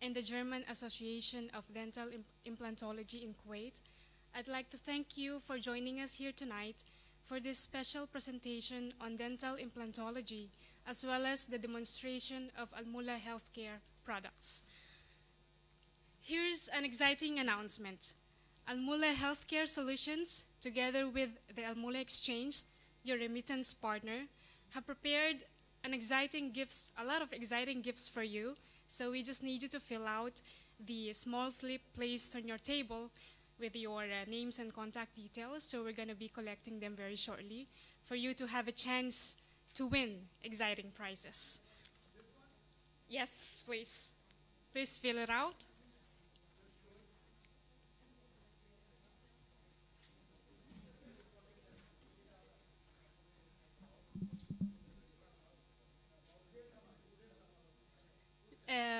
and the German Association of Dental Implantology in Kuwait. I'd like to thank you for joining us here tonight for this special presentation on dental implantology, as well as the demonstration of Mulla Healthcare products. Here's an exciting announcement. Mulla Healthcare Solutions, together with the Mulla Exchange, your remittance partner, have prepared a lot of exciting gifts for you. So we just need you to fill out the small slip placed on your table with your names and contact details. So we're going to be collecting them very shortly for you to have a chance to win exciting prizes. Yes, please. Please fill it out.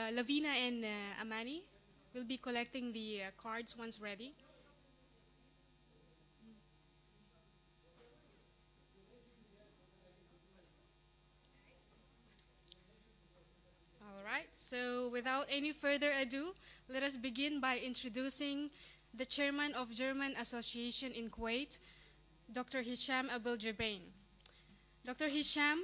Lavina and Amani will be collecting the cards once ready. All right, so without any further ado, let us begin by introducing the chairman of German Association in Kuwait, Dr. Hisham Abel Jubain. Dr. Hisham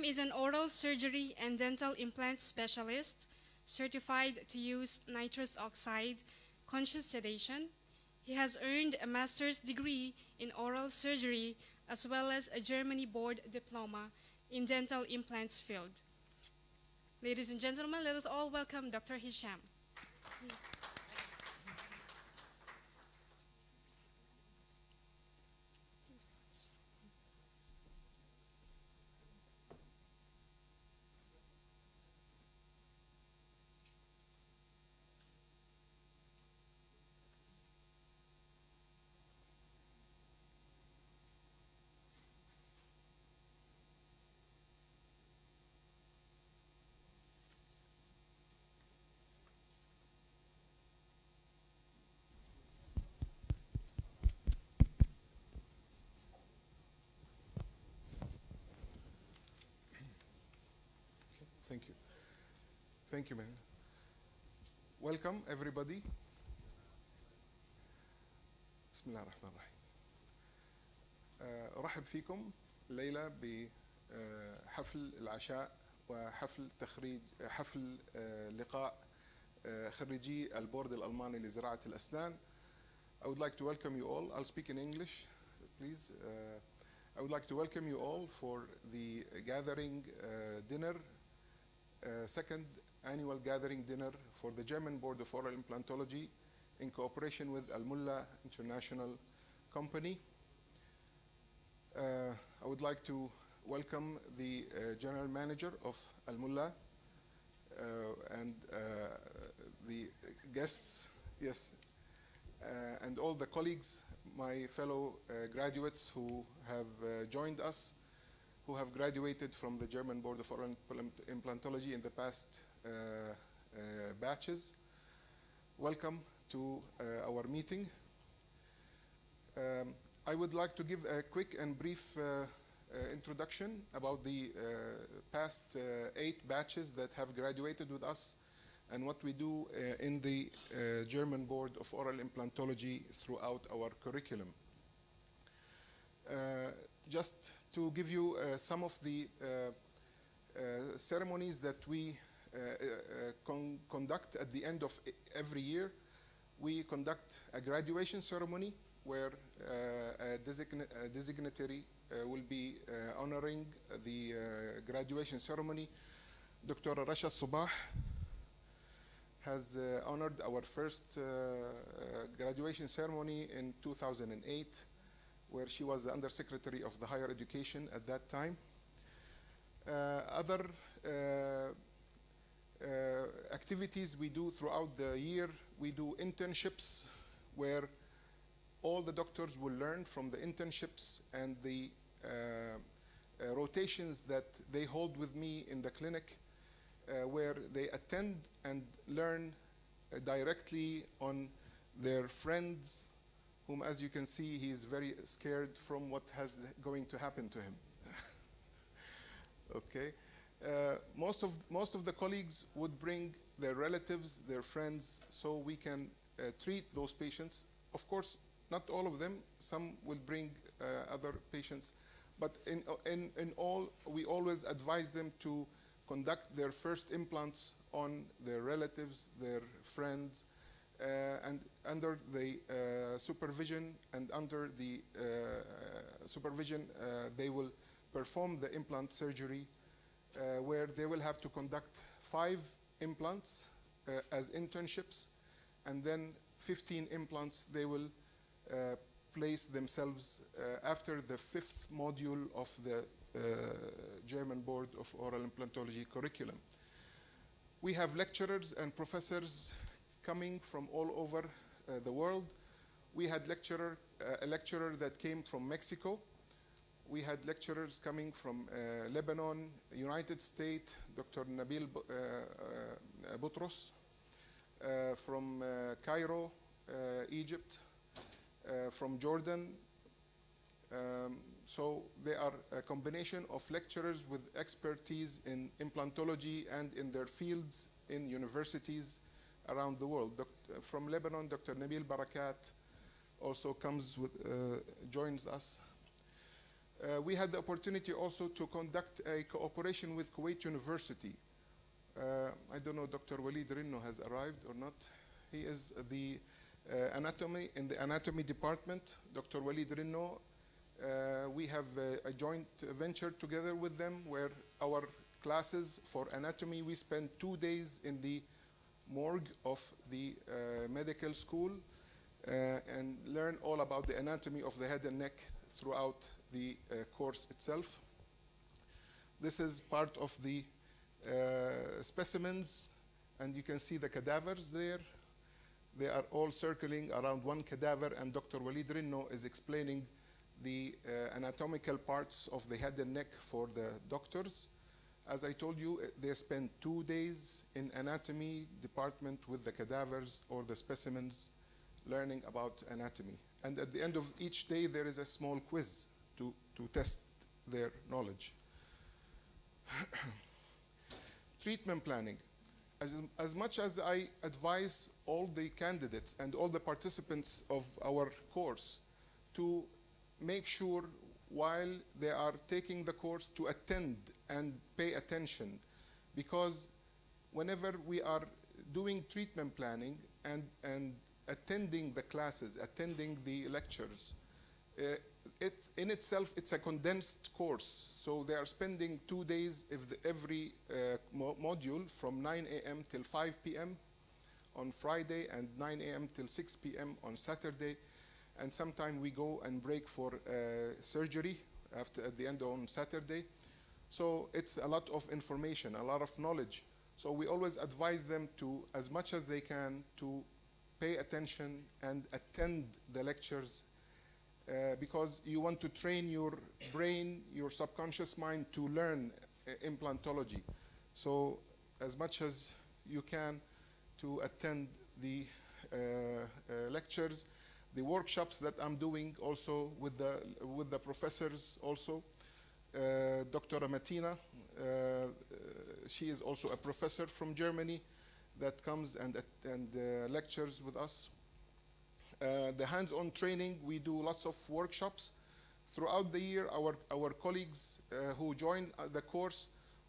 is an oral surgery and dental implant specialist, certified to use nitrous oxide conscious sedation. He has earned a master's degree in oral surgery as well as a Germany board diploma in dental implants field. Ladies and gentlemen, let us all welcome Dr. Hisham. Thank you. Thank you, man. Welcome, everybody. بسم الله الرحمن الرحيم. أرحب فيكم الليلة بحفل العشاء وحفل حفل لقاء خريجي البورد الألماني لزراعة الأسنان. I would like to welcome you all. I'll speak in English, please. I would like to welcome you all for the gathering dinner, second annual gathering dinner for the German Board of Oral Implantology in cooperation with Mulla International Company. I would like to welcome the General Manager of Mulla and the guests, yes, and all the colleagues, my fellow graduates who have joined us, who have graduated from the German Board of Oral Implantology in the past batches. Welcome to our meeting. I would like to give a quick and brief introduction about the past 8 batches that have graduated with us and what we do in the German Board of Oral Implantology throughout our curriculum. Just to give you some of the ceremonies that we conduct at the end of every year. We conduct a graduation ceremony where a designatory will be honoring the graduation ceremony. Dr. Rasha Subah has honored our first graduation ceremony in 2008, where she was the Undersecretary of the Higher Education at that time. Other activities we do throughout the year, we do internships where all the doctors will learn from the internships and the rotations that they hold with me in the clinic, where they attend and learn directly on their friends, whom, as you can see, he is very scared from what has going to happen to him. Okay. Most of the colleagues would bring their relatives, their friends, so we can treat those patients. Of course, not all of them. Some will bring other patients, but in all, we always advise them to conduct their first implants on their relatives, their friends, and under the supervision and under the supervision, they will perform the implant surgery, where they will have to conduct 5 implants as internships, and then 15 implants they will place themselves after the 5th module of the German Board of Oral Implantology curriculum. We have lecturers and professors coming from all over the world. We had a lecturer that came from Mexico. We had lecturers coming from Lebanon, United States, Dr. Nabil Boutros, from Cairo, Egypt, from Jordan. So they are a combination of lecturers with expertise in implantology and in their fields in universities around the world. From Lebanon, Dr. Nabil Barakat also joins us. We had the opportunity also to conduct a cooperation with Kuwait University. I don't know, Dr. Walid Rinno has arrived or not. He is in the anatomy department. Dr. Walid Rinno, we have a joint venture together with them where our classes for anatomy, we spend 2 days in the morgue of the medical school and learn all about the anatomy of the head and neck throughout the course itself. This is part of the specimens, and you can see the cadavers there. They are all circling around one cadaver, and Dr. Walid Rinno is explaining the anatomical parts of the head and neck for the doctors. As I told you, they spend 2 days in anatomy department with the cadavers or the specimens learning about anatomy. And at the end of each day, there is a small quiz to test their knowledge. Treatment planning. As much as I advise all the candidates and all the participants of our course to make sure while they are taking the course to attend and pay attention, because whenever we are doing treatment planning and attending the classes, attending the lectures, in itself, it's a condensed course. So they are spending 2 days every module from 9 a.m. till 5 p.m. on Friday and 9 a.m. till 6 p.m. on Saturday. And sometimes we go and break for surgery at the end on Saturday. So it's a lot of information, a lot of knowledge. So we always advise them to, as much as they can, to pay attention and attend the lectures because you want to train your brain, your subconscious mind to learn implantology. So as much as you can to attend the lectures, the workshops that I'm doing also with the professors also. Dr. Amatina, she is also a professor from Germany that comes and lectures with us. The hands-on training, we do lots of workshops. Throughout the year, our colleagues who join the course,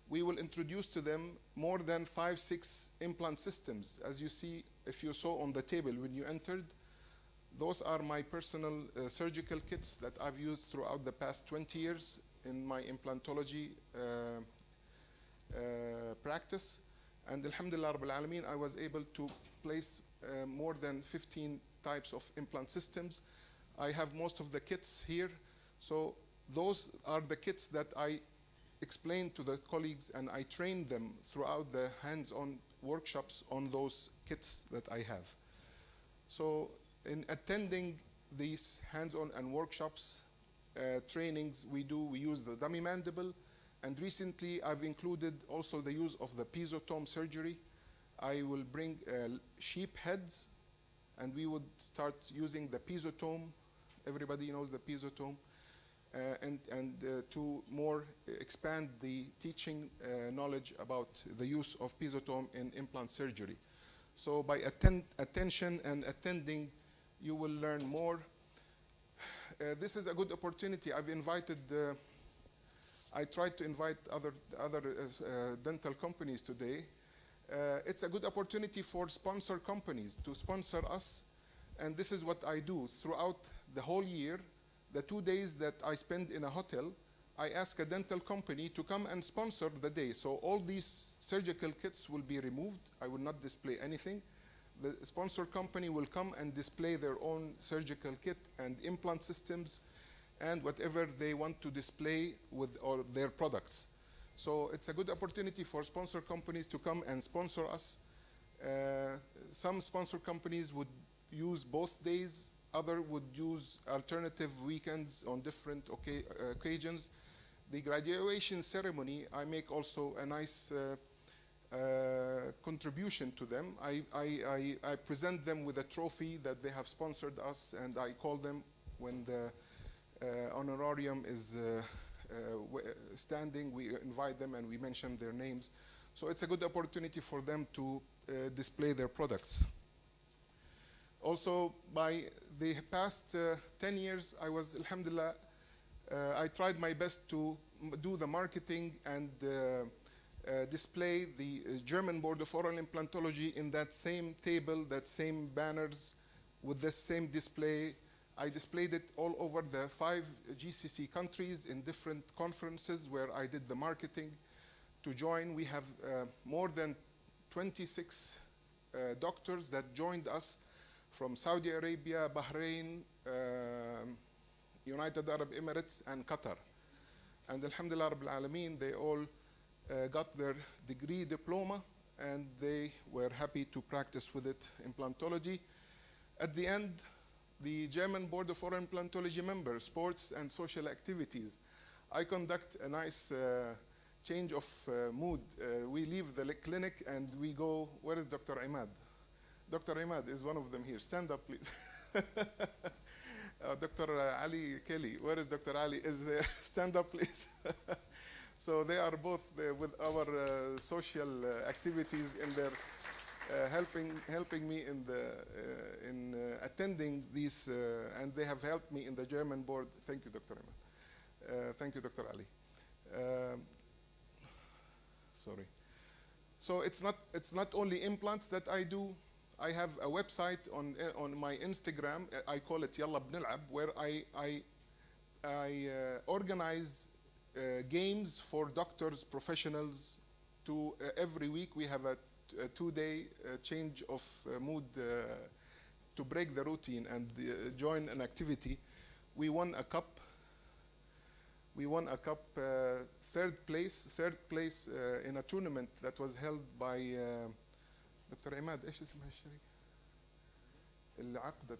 we will introduce to them more than 5-6 implant systems. As you see, if you saw on the table when you entered, those are my personal surgical kits that I've used throughout the past 20 years in my implantology practice. And alhamdulillah rabbil alameen, I was able to place more than 15 types of implant systems. I have most of the kits here. So those are the kits that I explain to the colleagues, and I train them throughout the hands-on workshops on those kits that I have. So in attending these hands-on and workshops, trainings we use the dummy mandible, and recently I've included also the use of the piezotome surgery. I will bring sheep heads, and we would start using the piezotome. Everybody knows the piezotome. and to more expand the teaching knowledge about the use of pisotome in implant surgery. So by attention and attending, you will learn more. This is a good opportunity. I tried to invite other dental companies today. It's a good opportunity for sponsor companies to sponsor us, and this is what I do throughout the whole year. The 2 days that I spend in a hotel, I ask a dental company to come and sponsor the day. So all these surgical kits will be removed. I will not display anything. The sponsor company will come and display their own surgical kit and implant systems and whatever they want to display with all their products. So it's a good opportunity for sponsor companies to come and sponsor us. Some sponsor companies would use both days. Other would use alternative weekends on different occasions. The graduation ceremony, I make also a nice contribution to them. I present them with a trophy that they have sponsored us, and I call them when the honorarium is standing. We invite them and we mention their names. So it's a good opportunity for them to display their products. Also, by the past 10 years, I was, alhamdulillah, I tried my best to do the marketing and display the German Board of Oral Implantology in that same table, that same banners, with the same display. I displayed it all over the 5 GCC countries in different conferences where I did the marketing. To join, we have more than 26 doctors that joined us from Saudi Arabia, Bahrain, United Arab Emirates, and Qatar. And alhamdulillah Rabbil Alameen, they all got their degree diploma, and they were happy to practice with it, implantology. At the end, the German Board of Oral Implantology members, sports and social activities. I conduct a nice change of mood. We leave the clinic and we go, where is Dr. Imad? Dr. Imad is one of them here. Stand up, please. Dr. Ali Kelly, where is Dr. Ali? Is there? Stand up, please. So they are both with our social activities in their helping me in attending these, and they have helped me in the German board. Thank you, Dr. Imad. Thank you, Dr. Ali. Sorry. So it's not only implants that I do. I have a website on my Instagram. I call it Yalla Bnil'ab, where I organize games for doctors, professionals. Every week we have a 2-day change of mood to break the routine and join an activity. We won a cup. Third place in a tournament that was held by دكتور عماد. ايش اسمها الشركه اللي عقدت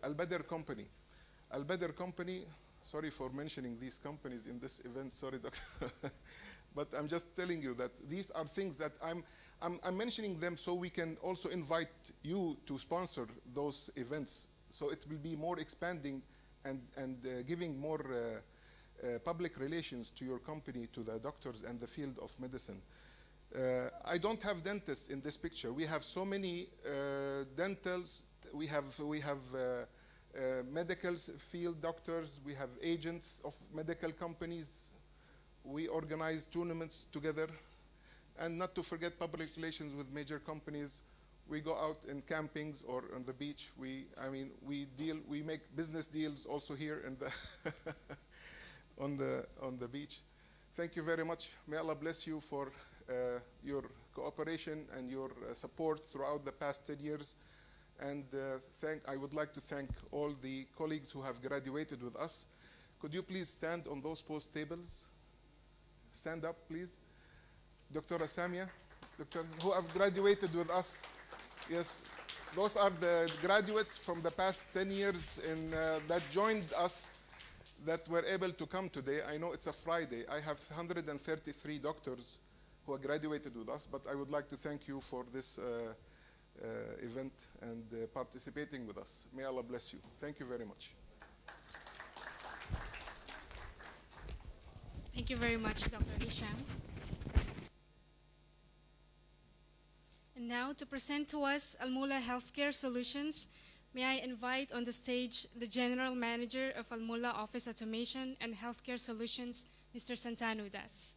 البدر company. البدر company. Sorry for mentioning these companies in this event. Sorry, doctor. But I'm just telling you that these are things that I'm mentioning them so we can also invite you to sponsor those events. So it will be more expanding and giving more public relations to your company, to the doctors and the field of medicine. I don't have dentists in this picture. We have so many dentals. We have medical field doctors. We have agents of medical companies. We organize tournaments together. And not to forget public relations with major companies. We go out in campings or on the beach. We make business deals also here in the on the beach. Thank you very much. May Allah bless you for your cooperation and your support throughout the past 10 years. And I would like to thank all the colleagues who have graduated with us. Could you please stand on those post tables? Stand up, please. Dr. Samia, who have graduated with us. Yes, those are the graduates from the past 10 years that joined us, that were able to come today. I know it's a Friday. I have 133 doctors who have graduated with us, but I would like to thank you for this event and participating with us. May Allah bless you. Thank you very much. Thank you very much, Dr. Hisham. And now to present to us Al-Mulla Healthcare Solutions, may I invite on the stage the General Manager of Al-Mulla Office Automation and Healthcare Solutions, Mr. Santanu Das.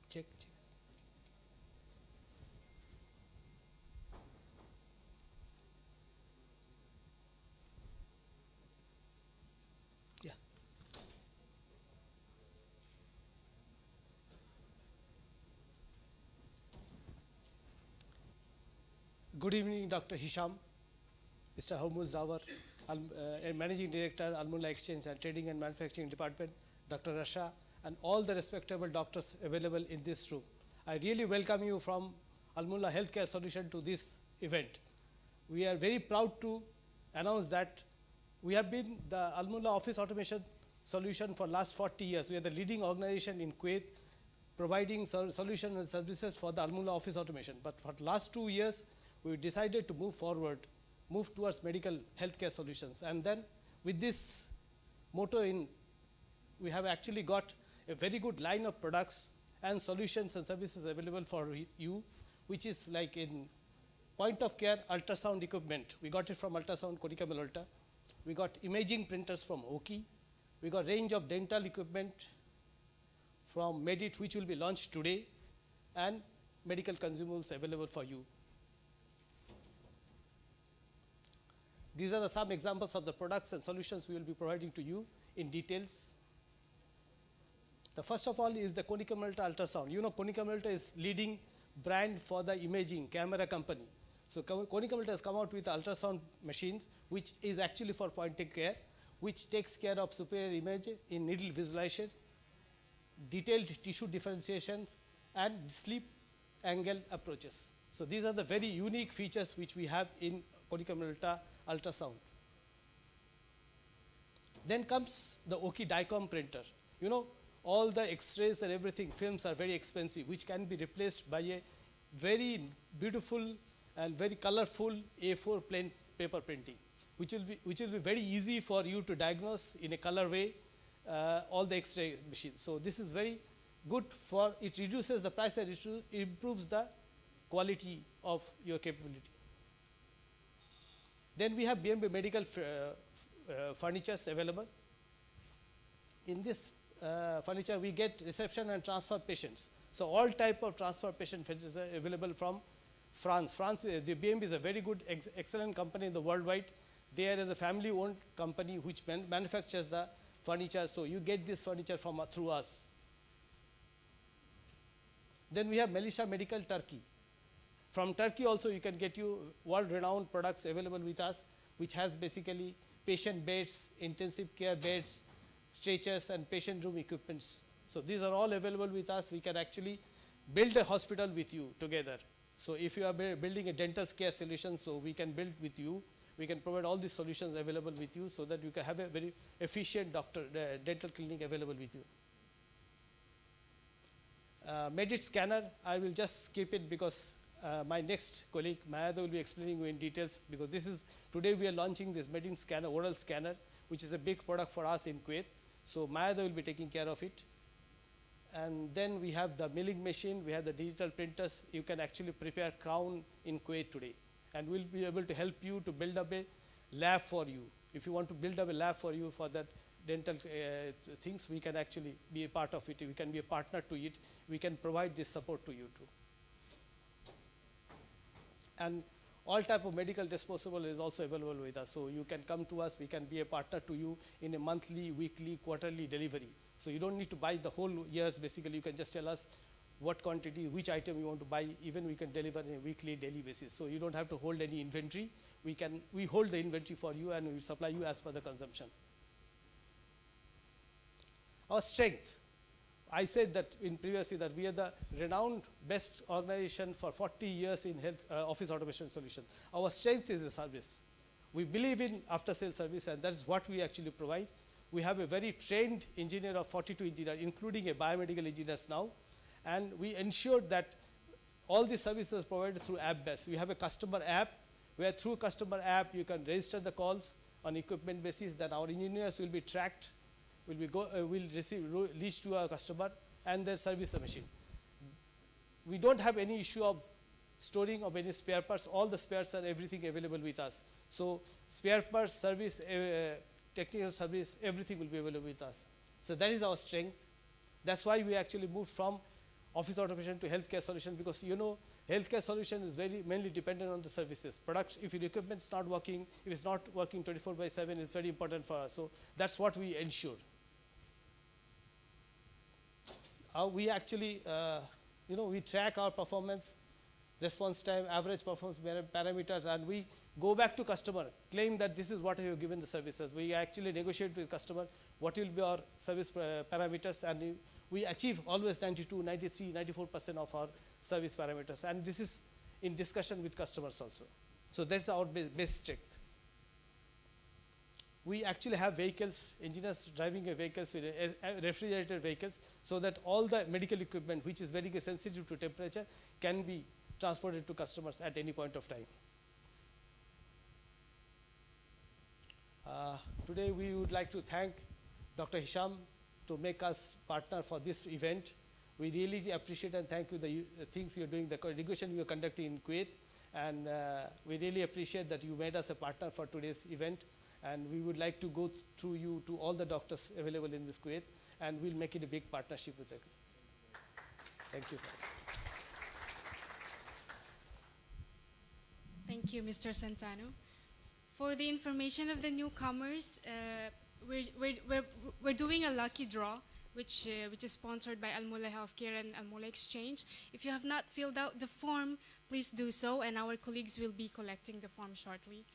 Check. Yeah. Good evening, Dr. Hisham, Mr. Hormuz Zawar, Managing Director, Al-Mulla Exchange and Trading and Manufacturing Department, Dr. Rasha, and all the respectable doctors available in this room. I really welcome you from Al-Mulla Healthcare Solution to this event. We are very proud to announce that we have been the Al-Mulla Office Automation Solution for last 40 years. We are the leading organization in Kuwait providing solutions and services for the Al-Mulla Office Automation. But for the last 2 years, we decided to move forward, move towards medical healthcare solutions. And then with this motto we have actually got a very good line of products and solutions and services available for you, which is like in point of care ultrasound equipment. We got it from Ultrasound Konica Minolta. We got imaging printers from Oki. We got range of dental equipment from Medit, which will be launched today, and medical consumables available for you. These are some examples of the products and solutions we will be providing to you in details. The first of all is the Konica Minolta ultrasound. You know, Konica Minolta is leading brand for the imaging camera company. So Konica Minolta has come out with ultrasound machines, which is actually for point of care, which takes care of superior image in needle visualization, detailed tissue differentiations, and sleep angle approaches. So these are the very unique features which we have in Konica Minolta ultrasound. Then comes the Oki DICOM printer. You know, all the X-rays and everything, films are very expensive, which can be replaced by a very beautiful and very colorful A4 plain paper printing, which will be very easy for you to diagnose in a color way all the X-ray machines. So this is very good for, it reduces the price and it improves the quality of your capability. Then we have BMW medical furnitures available. In this furniture, we get reception and transfer patients. So all type of transfer patient furnitures are available from France. The BMW is a very good, excellent company in the worldwide. They are a family-owned company which manufactures the furniture. So you get this furniture from through us. Then we have Melisha Medical Turkey. From Turkey also you can get you world-renowned products available with us, which has basically patient beds, intensive care beds, stretchers, and patient room equipments. So these are all available with us. We can actually build a hospital with you together. So if you are building a dental care solution, so we can build with you. We can provide all these solutions available with you so that you can have a very efficient dental clinic available with you. Medit scanner, I will just skip it because my next colleague Mayada will be explaining you in details, because this is, today we are launching this Medit scanner, oral scanner, which is a big product for us in Kuwait. So Mayada will be taking care of it. And then we have the milling machine, we have the digital printers. You can actually prepare crown in Kuwait today. And we'll be able to help you to build up a lab for you. If you want to build up a lab for you for that dental things, we can actually be a part of it. We can be a partner to it. We can provide this support to you too. And all type of medical disposable is also available with us. So you can come to us, we can be a partner to you in a monthly, weekly, quarterly delivery. So you don't need to buy the whole years. Basically, you can just tell us what quantity, which item you want to buy. Even we can deliver on a weekly, daily basis. So you don't have to hold any inventory. We hold the inventory for you and we supply you as per the consumption. Our strength. I said that in previously that we are the renowned best organization for 40 years in health office automation solution. Our strength is the service. We believe in after sales service, and that's what we actually provide. We have a very trained engineer of 42 engineers, including a biomedical engineers now, and we ensure that all the services provided through app based. We have a customer app where through customer app you can register the calls on equipment basis, that our engineers will be tracked, will reach to our customer and then service the machine. We don't have any issue of storing of any spare parts. All the spares are everything available with us. So spare parts, service, technical service, everything will be available with us. So that is our strength. That's why we actually moved from office automation to healthcare solution, because you know healthcare solution is very mainly dependent on the services. Product, if your equipment is not working, if it's not working 24/7, it's very important for us. So that's what we ensure. We actually, we track our performance, response time, average performance parameters, and we go back to customer, claim that this is what you have given the services. We actually negotiate with customer what will be our service parameters, and we achieve always 92, 93, 94% of our service parameters. And this is in discussion with customers also. So that's our base strength. We actually have vehicles, engineers driving vehicles with refrigerated vehicles, so that all the medical equipment which is very sensitive to temperature can be transported to customers at any point of time. Today we would like to thank Dr. Hisham to make us partner for this event. We really appreciate and thank you the things you're doing, the negotiation you're conducting in Kuwait, and we really appreciate that you made us a partner for today's event. And we would like to go through you to all the doctors available in this Kuwait, and we'll make it a big partnership with us. Thank you. Thank you, Mr. Santano. For the information of the newcomers, we're doing a lucky draw, which is sponsored by Al-Mulla Healthcare and Al-Mulla Exchange. If you have not filled out the form, please do so, and our colleagues will be collecting the form shortly.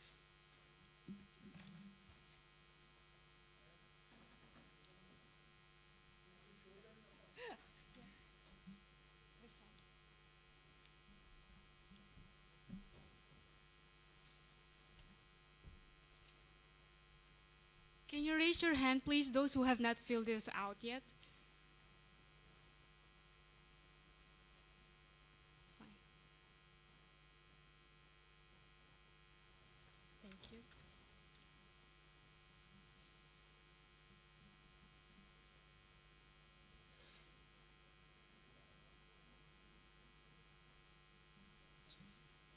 Can you raise your hand, please, those who have not filled this out yet? Fine. Thank you.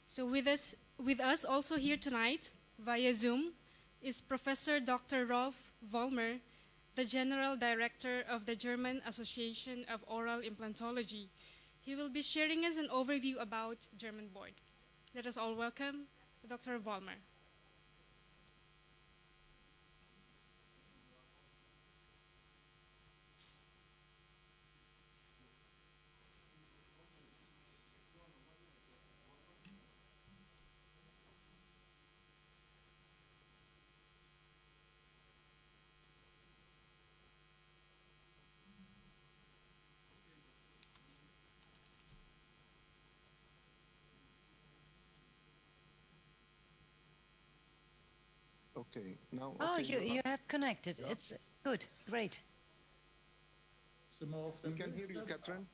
So with us also here tonight via Zoom is Professor Dr. Rolf Vollmer, the General Director of the German Association of Oral Implantology. He will be sharing us an overview about German board. Let us all welcome Dr. Vollmer. Okay, now. Oh, okay, you have connected. Yeah. It's good, great. Some more of we them. can hear you, Catherine.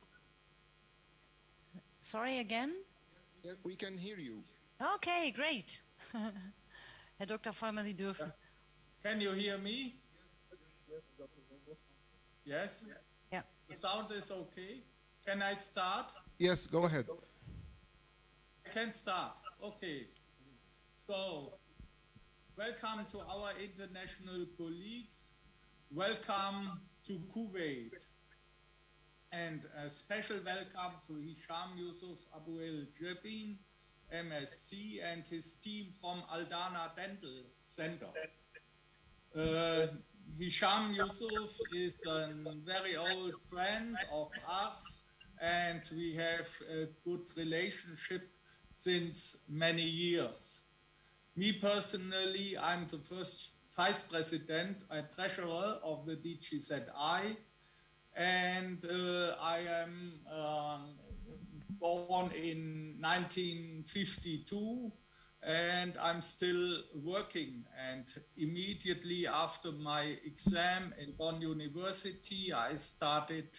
Sorry again? Yeah, we can hear you. Okay, great. Herr Dr. Vollmer, Sie dürfen. Can you hear me? Yes? Yeah. The sound is okay. Can I start? Yes, go ahead. I can start. Okay. So, welcome to our international colleagues. Welcome to Kuwait. And a special welcome to Hisham Yusuf Abu El Jabin, MSc, and his team from Aldana Dental Center. Hisham Yusuf is a very old friend of us, and we have a good relationship since many years. Me personally, I'm the first vice president and treasurer of the DGZI, and I am born in 1952, and I'm still working. And immediately after my exam in Bonn University, I started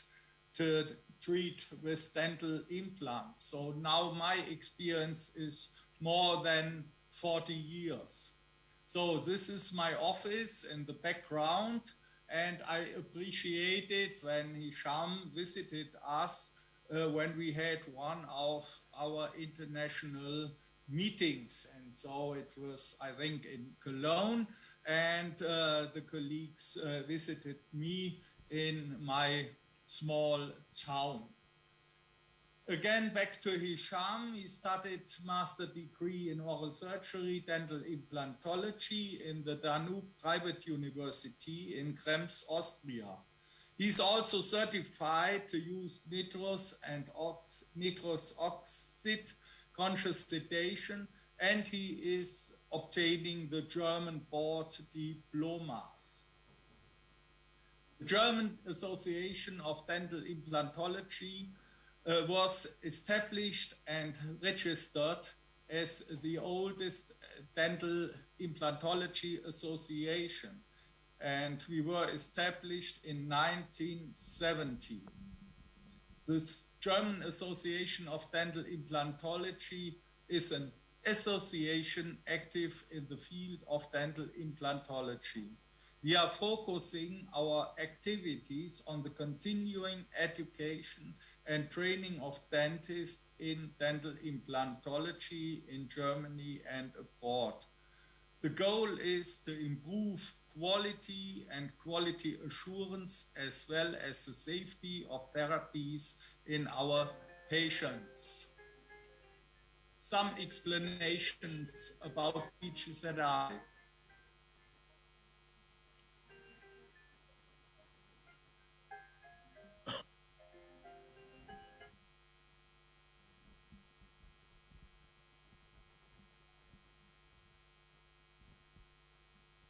to treat with dental implants. So now my experience is more than 40 years. So this is my office in the background, and I appreciate it when Hisham visited us when we had one of our international meetings. And so it was, I think, in Cologne, and the colleagues visited me in my small town. Again, back to Hisham, he studied master degree in oral surgery, dental implantology in the Danube Private University in Krems, Austria. He's also certified to use nitrous and nitrous oxide conscious sedation, and he is obtaining the German board diplomas. The German Association of Dental Implantology was established and registered as the oldest dental implantology association, and we were established in 1970. This German Association of Dental Implantology is an association active in the field of dental implantology. We are focusing our activities on the continuing education and training of dentists in dental implantology in Germany and abroad. The goal is to improve quality and quality assurance, as well as the safety of therapies in our patients. Some explanations about DGZI.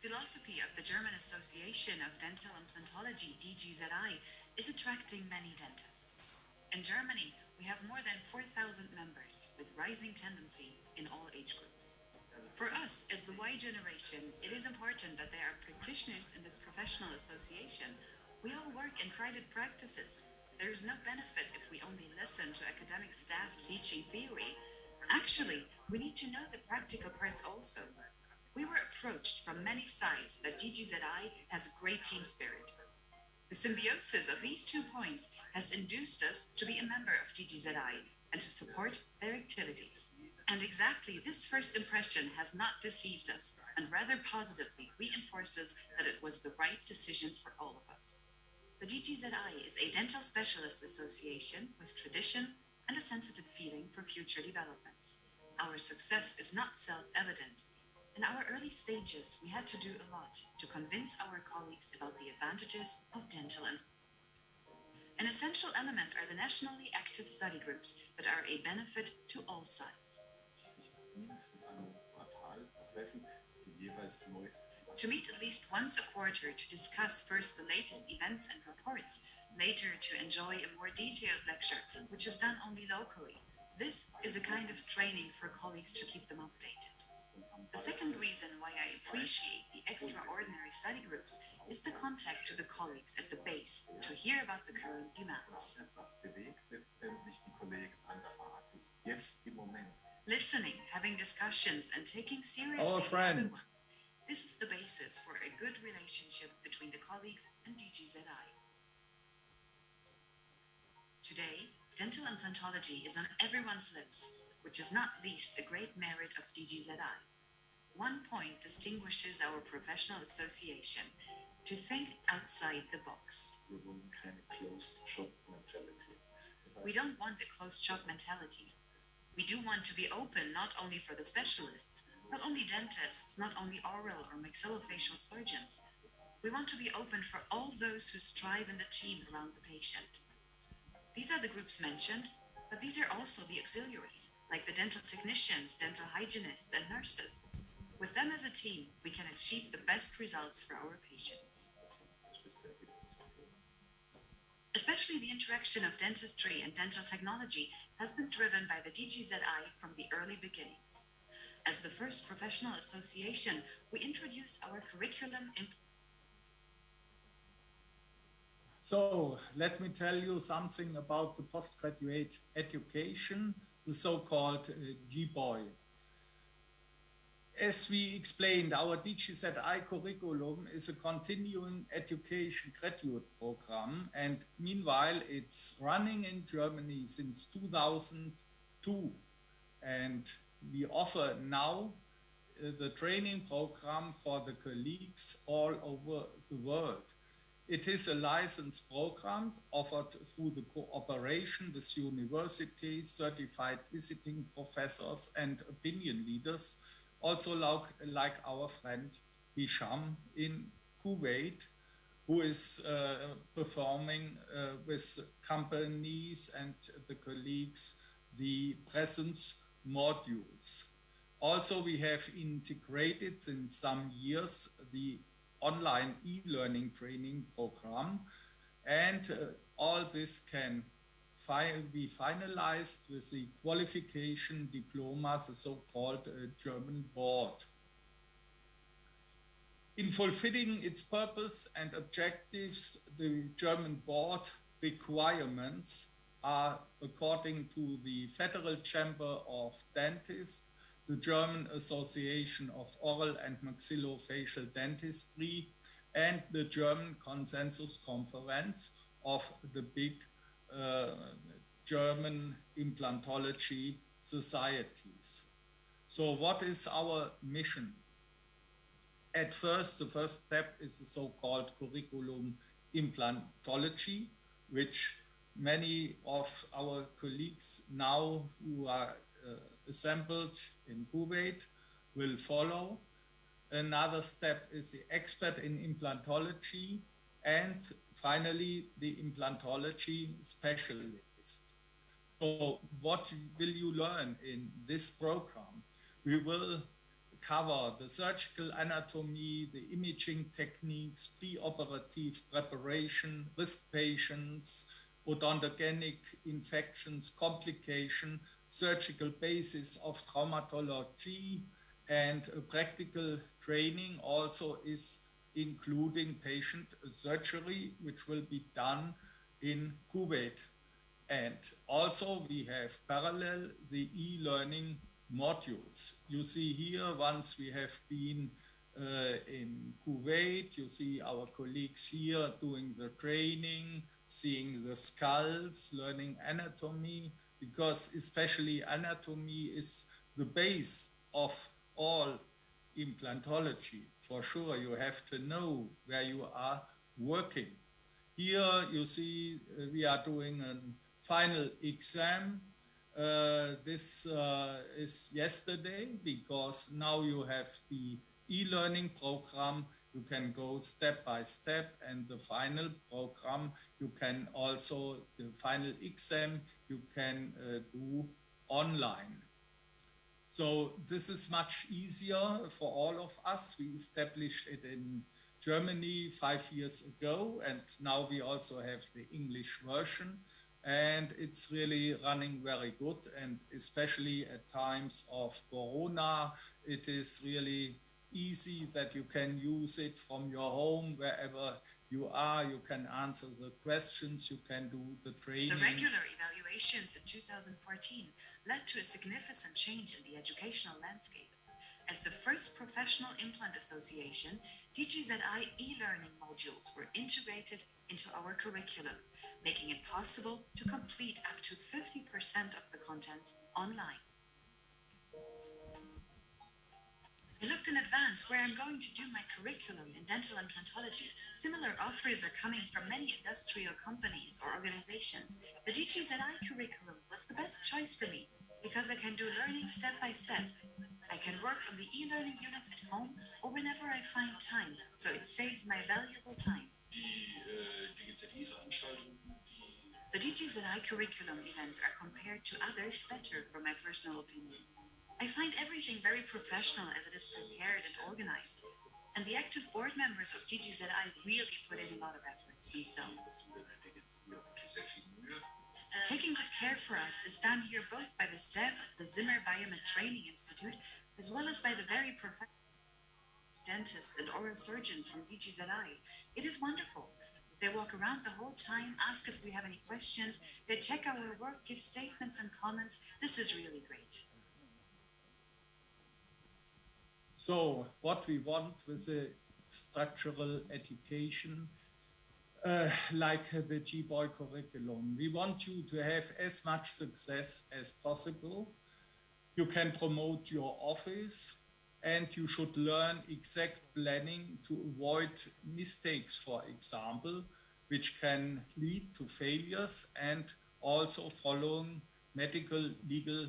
Philosophy of the German Association of Dental Implantology, DGZI, is attracting many dentists. In Germany, we have more than 4,000 members with rising tendency in all age groups. For us, as the Y generation, it is important that there are practitioners in this professional association. We all work in private practices. There is no benefit if we only listen to academic staff teaching theory. Actually, we need to know the practical parts also. We were approached from many sides that DGZI has a great team spirit. The symbiosis of these 2 points has induced us to be a member of DGZI and to support their activities. And exactly this first impression has not deceived us, and rather positively reinforces that it was the right decision for all of us. The DGZI is a dental specialist association with tradition and a sensitive feeling for future developments. Our success is not self-evident. In our early stages, we had to do a lot to convince our colleagues about the advantages of dental implants. An essential element are the nationally active study groups that are a benefit to all sides. To meet at least once a quarter to discuss first the latest events and reports, later to enjoy a more detailed lecture, which is done only locally. This is a kind of training for colleagues to keep them updated. The second reason why I appreciate the extraordinary study groups is the contact to the colleagues at the base to hear about the current demands. Listening, having discussions, and taking seriously other ones. This is the basis for a good relationship between the colleagues and DGZI. Today, dental implantology is on everyone's lips, which is not least a great merit of DGZI. One point distinguishes our professional association: to think outside the box. We don't want a closed shop mentality. We do want to be open not only for the specialists, not only dentists, not only oral or maxillofacial surgeons. We want to be open for all those who strive in the team around the patient. These are the groups mentioned, but these are also the auxiliaries, like the dental technicians, dental hygienists, and nurses. With them as a team, we can achieve the best results for our patients. Especially the interaction of dentistry and dental technology has been driven by the DGZI from the early beginnings. As the first professional association, we introduced our curriculum in. So let me tell you something about the postgraduate education, the so-called GBOI. As we explained, our DGZI curriculum is a continuing education graduate program, and meanwhile it's running in Germany since 2002, and we offer now the training program for the colleagues all over the world. It is a licensed program offered through the cooperation with universities, certified visiting professors, and opinion leaders, also like our friend Hisham in Kuwait, who is performing with companies and the colleagues the presence modules. Also, we have integrated since some years the online e-learning training program, and all this can be finalized with the qualification diploma, the so-called German board. In fulfilling its purpose and objectives, the German board requirements are, according to the Federal Chamber of Dentists, the German Association of Oral and Maxillofacial Dentistry, and the German Consensus Conference of the big German implantology societies. So what is our mission? At first, the first step is the so-called curriculum implantology, which many of our colleagues now who are assembled in Kuwait will follow. Another step is the expert in implantology, and finally the implantology specialist. So what will you learn in this program? We will cover the surgical anatomy, the imaging techniques, preoperative preparation, risk patients, odontogenic infections, complication, surgical basis of traumatology, and practical training also is including patient surgery, which will be done in Kuwait. And also we have parallel the e-learning modules. You see here, once we have been in Kuwait, you see our colleagues here doing the training, seeing the skulls, learning anatomy, because especially anatomy is the base of all implantology. For sure, you have to know where you are working. Here you see we are doing a final exam. This is yesterday, because now you have the e-learning program. You can go step by step, and the final program, you can also, the final exam, you can do online. So this is much easier for all of us. We established it in Germany 5 years ago, and now we also have the English version, and it's really running very good. And especially at times of Corona, it is really easy that you can use it from your home, wherever you are. You can answer the questions, you can do the training. The regular evaluations in 2014 led to a significant change in the educational landscape. As the first professional implant association, DGZI e-learning modules were integrated into our curriculum, making it possible to complete up to 50% of the contents online. I looked in advance where I'm going to do my curriculum in dental implantology. Similar offers are coming from many industrial companies or organizations. The DGZI curriculum was the best choice for me because I can do learning step by step. I can work on the e-learning units at home or whenever I find time, so it saves my valuable time. The DGZI curriculum events are compared to others better, for my personal opinion. I find everything very professional as it is prepared and organized, and the active board members of DGZI really put in a lot of efforts themselves. Taking good care for us is done here both by the staff of the Zimmer Biomed Training Institute, as well as by the very professional dentists and oral surgeons from DGZI. It is wonderful. They walk around the whole time, ask if we have any questions, they check our work, give statements and comments. This is really great. So what we want with a structural education, like the GBOI curriculum, we want you to have as much success as possible. You can promote your office, and you should learn exact planning to avoid mistakes, for example, which can lead to failures, and also following medical legal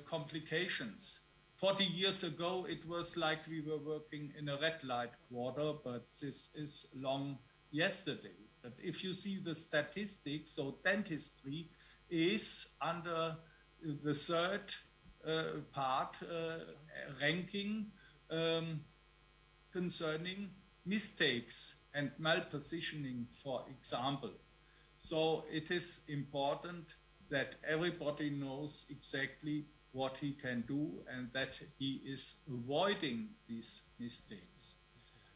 complications. 40 years ago, it was like we were working in a red light quarter, but this is long yesterday. But if you see the statistics, so dentistry is under the third part ranking concerning mistakes and malpositioning, for example. So it is important that everybody knows exactly what he can do and that he is avoiding these mistakes.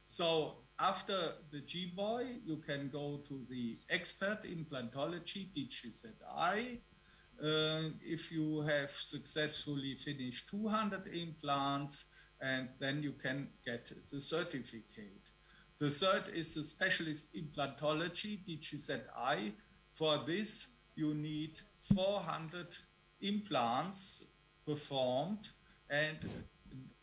So after the GBOI, you can go to the expert implantology, DGZI. If you have successfully finished 200 implants, and then you can get the certificate. The third is the specialist implantology, DGZI. For this, you need 400 implants performed and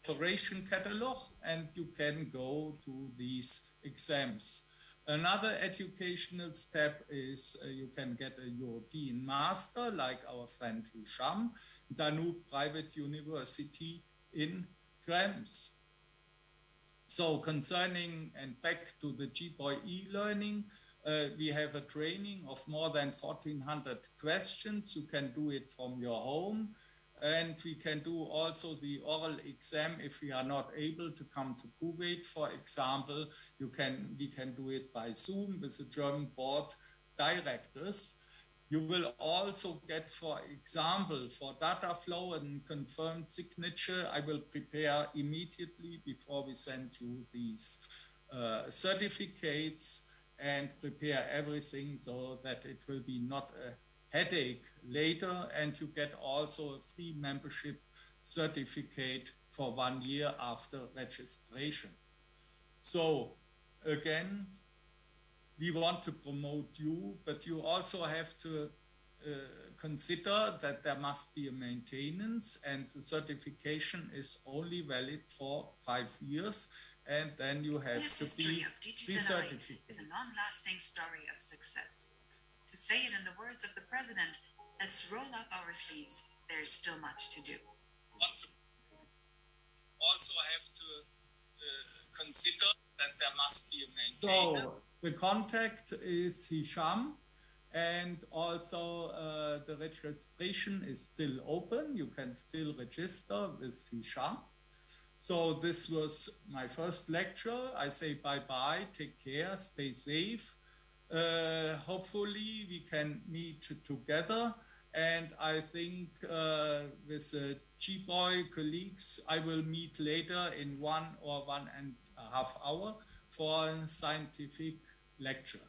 operation catalog, and you can go to these exams. Another educational step is you can get a European master, like our friend Hisham, Danube Private University in Krems. So concerning and back to the GBOI e-learning, we have a training of more than 1,400 questions. You can do it from your home. And we can do also the oral exam if we are not able to come to Kuwait, for example. We can do it by Zoom with the German board directors. You will also get, for example, for data flow and confirmed signature, I will prepare immediately before we send you these certificates and prepare everything so that it will be not a headache later, and you get also a free membership certificate for 1 year after registration. So again, we want to promote you, but you also have to consider that there must be a maintenance, and the certification is only valid for 5 years, and then you have This to history be of DGZI decertificated. is a long-lasting story of success. To say it in the words of the president, let's roll up our sleeves. There's still much to do. Also have to consider that there must be a maintenance. So the contact is Hisham, and also the registration is still open. You can still register with Hisham. So this was my first lecture. I say bye-bye, take care, stay safe. Hopefully we can meet together, and I think with the GBOI colleagues I will meet later in 1 or 1.5 hours for a scientific lecture.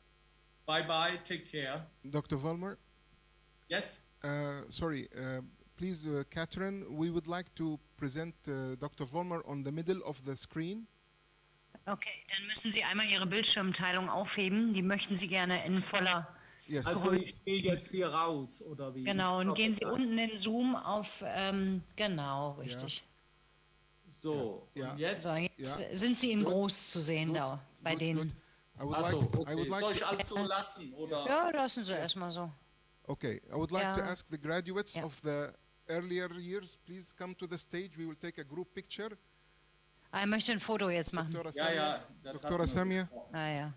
Bye-bye, take care. Dr. Vollmer? Yes? Sorry, please, Catherine, we would like to present Dr. Vollmer on the middle of the screen. Okay, dann müssen Sie einmal Ihre Bildschirmteilung aufheben. Die möchten Sie gerne in voller. Yes. Also ich gehe jetzt hier raus, oder wie? Genau, und gehen Sie unten in Zoom auf. Genau, richtig. So, Ja. und jetzt? So, jetzt sind Sie in groß zu sehen da bei denen. I would Also, like, okay. I would like Soll ich to, alles so lassen, oder? Ja, lassen Sie erstmal so. okay, I would like to Yeah. ask the graduates Yeah. of the earlier years, please come to the stage. We will take a group picture. Er möchte ein Foto jetzt machen. Dr. Ja, Samia, ja. das Dr. hatten wir Samia. besprochen. Ah ja.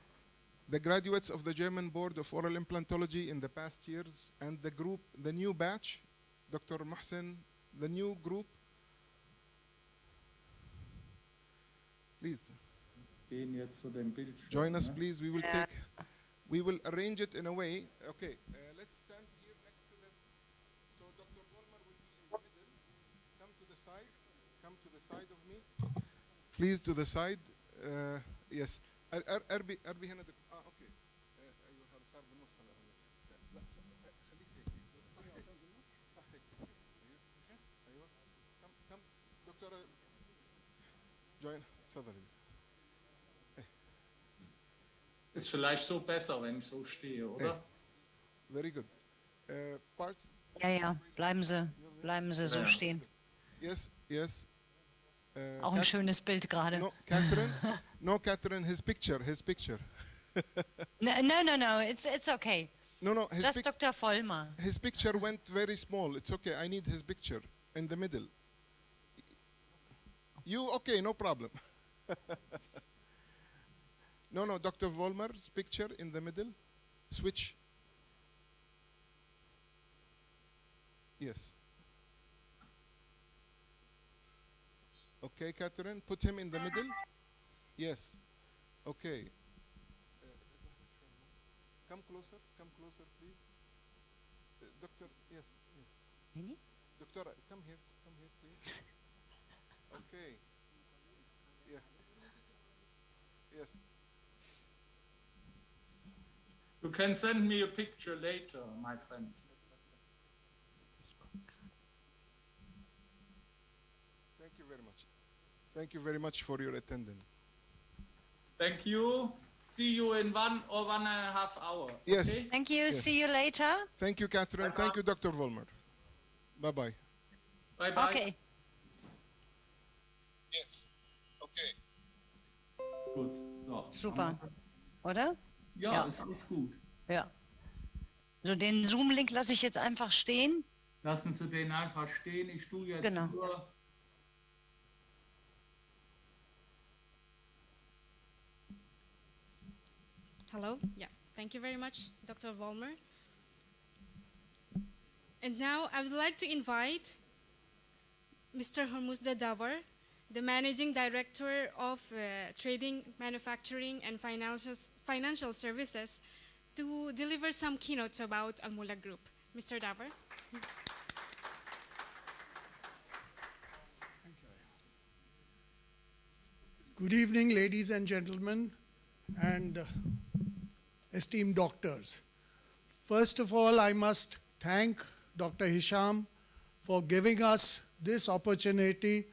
The graduates of the German Board of Oral Implantology in the past years, and the group, the new batch, Dr. Mohsen, the new group. Please Gehen jetzt zu dem Bildschirm. join us, ne? please. We will arrange it in a way. Okay, let's stand here next to the. So Dr. Vollmer will be in the middle. Come to the side. Come to the side of me. Please to the side. Yes. اربي هنا اوكي. ايوه هذا صار بالنص هلا. لا خليك هيك. صح هيك. صح هيك. ايوه. كم دكتوره join. تفضل. Ist vielleicht so besser, wenn ich so stehe, oder? Very good. Parts? Ja, ja, bleiben Sie so Ja. stehen. Yes, yes. Auch ein schönes Bild gerade. No, Catherine. No, Catherine. His picture. His picture. No, it's okay. No. Just Dr. Vollmer. His picture went very small. It's okay. I need his picture in the middle. You okay? No problem. No. Dr. Vollmer's picture in the middle. Switch. Yes. Okay, Catherine, put him in the middle. Yes. Okay. Come closer, please. Doctor, yes. Really? Doctor, come here, please. Okay. Yeah. Yes. You can send me a picture later, my friend. Thank you very much. Thank you very much for your attendance. Thank you. See you in 1.5 hours. Yes. Okay? Thank you. Yes. See you later. Thank you, Catherine. Thank you, Dr. Vollmer. Bye-bye. Bye-bye. Okay. Yes. Okay. Gut. Ja. Super. Oder? Ja, Ja. ist alles gut. Ja. So, den Zoom-Link lasse ich jetzt einfach stehen. Lassen Sie den einfach stehen. Ich tue jetzt Genau. nur. Hello. Yeah. Thank you very much, Dr. Vollmer. And now I would like to invite Mr. Hormuzda Davar, the Managing Director of Trading, Manufacturing and Financial Services, to deliver some keynotes about Al Mulla Group. Mr. Davar. Good evening, ladies and gentlemen, and esteemed doctors. First of all, I must thank Dr. Hisham for giving us this opportunity,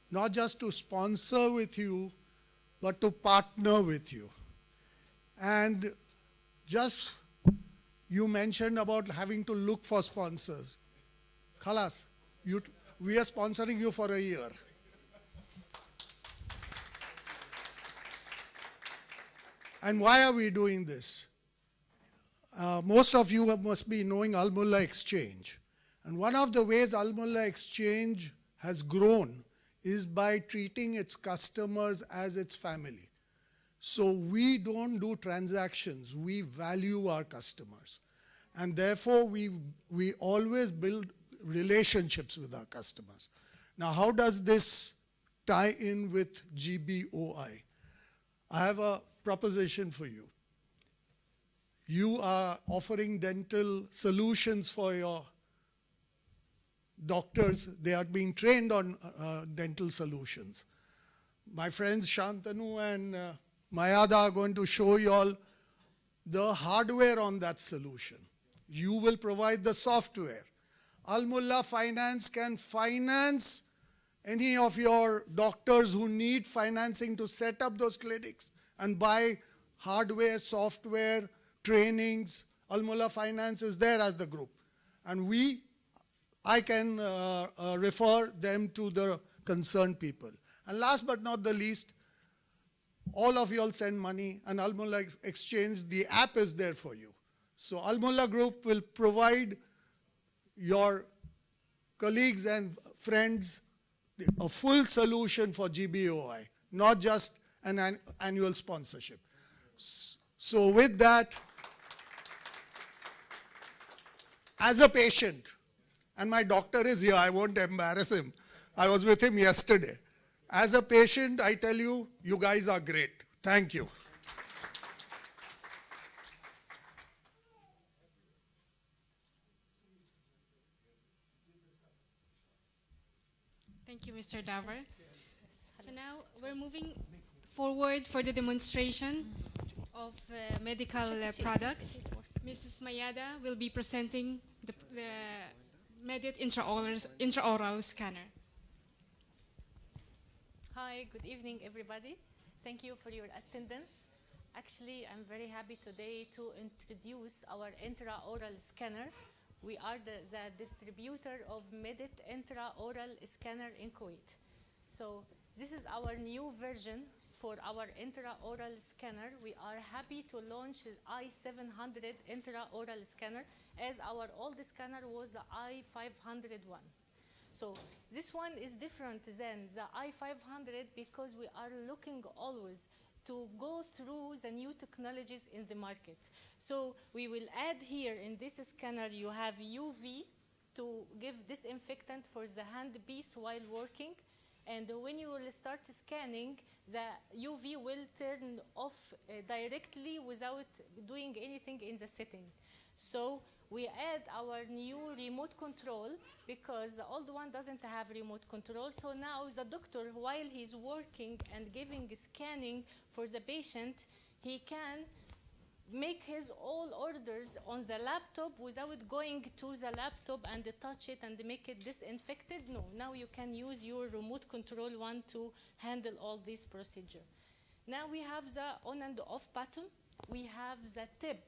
not just to sponsor with you, but to partner with you. And just you mentioned about having to look for sponsors. Khalas, we are sponsoring you for a year. And why are we doing this? Most of you must be knowing Al Mulla Exchange. And one of the ways Al Mulla Exchange has grown is by treating its customers as its family. So we don't do transactions, we value our customers. And therefore we always build relationships with our customers. Now how does this tie in with GBOI? I have a proposition for you. You are offering dental solutions for your doctors. They are being trained on dental solutions. My friends Shantanu and Mayada are going to show you all the hardware on that solution. You will provide the software. Al Mulla Finance can finance any of your doctors who need financing to set up those clinics and buy hardware, software, trainings. Al Mulla Finance is there as the group. And I can refer them to the concerned people. And last but not the least, all of you all send money and Al Mulla Exchange, the app is there for you. So Al Mulla Group will provide your colleagues and friends a full solution for GBOI, not just an annual sponsorship. So with that, as a patient, and my doctor is here, I won't embarrass him. I was with him yesterday. As a patient, I tell you, you guys are great. Thank you. Thank you, Mr. Davar. So now we're moving forward for the demonstration of medical products. Mrs. Mayada will be presenting the Mediate intraoral scanner. Hi, good evening, everybody. Thank you for your attendance. Actually, I'm very happy today to introduce our intraoral scanner. We are the distributor of Medit intraoral scanner in Kuwait. So this is our new version for our intraoral scanner. We are happy to launch the i700 intraoral scanner, as our old scanner was the i501. So this one is different than the i500 because we are looking always to go through the new technologies in the market. So we will add here in this scanner, you have UV to give disinfectant for the handpiece while working. And when you will start scanning, the UV will turn off directly without doing anything in the setting. So we add our new remote control because the old one doesn't have remote control. So now the doctor, while he's working and giving scanning for the patient, he can make his all orders on the laptop without going to the laptop and touch it and make it disinfected. No, now you can use your remote control one to handle all this procedure. Now we have the on and off button. We have the tip.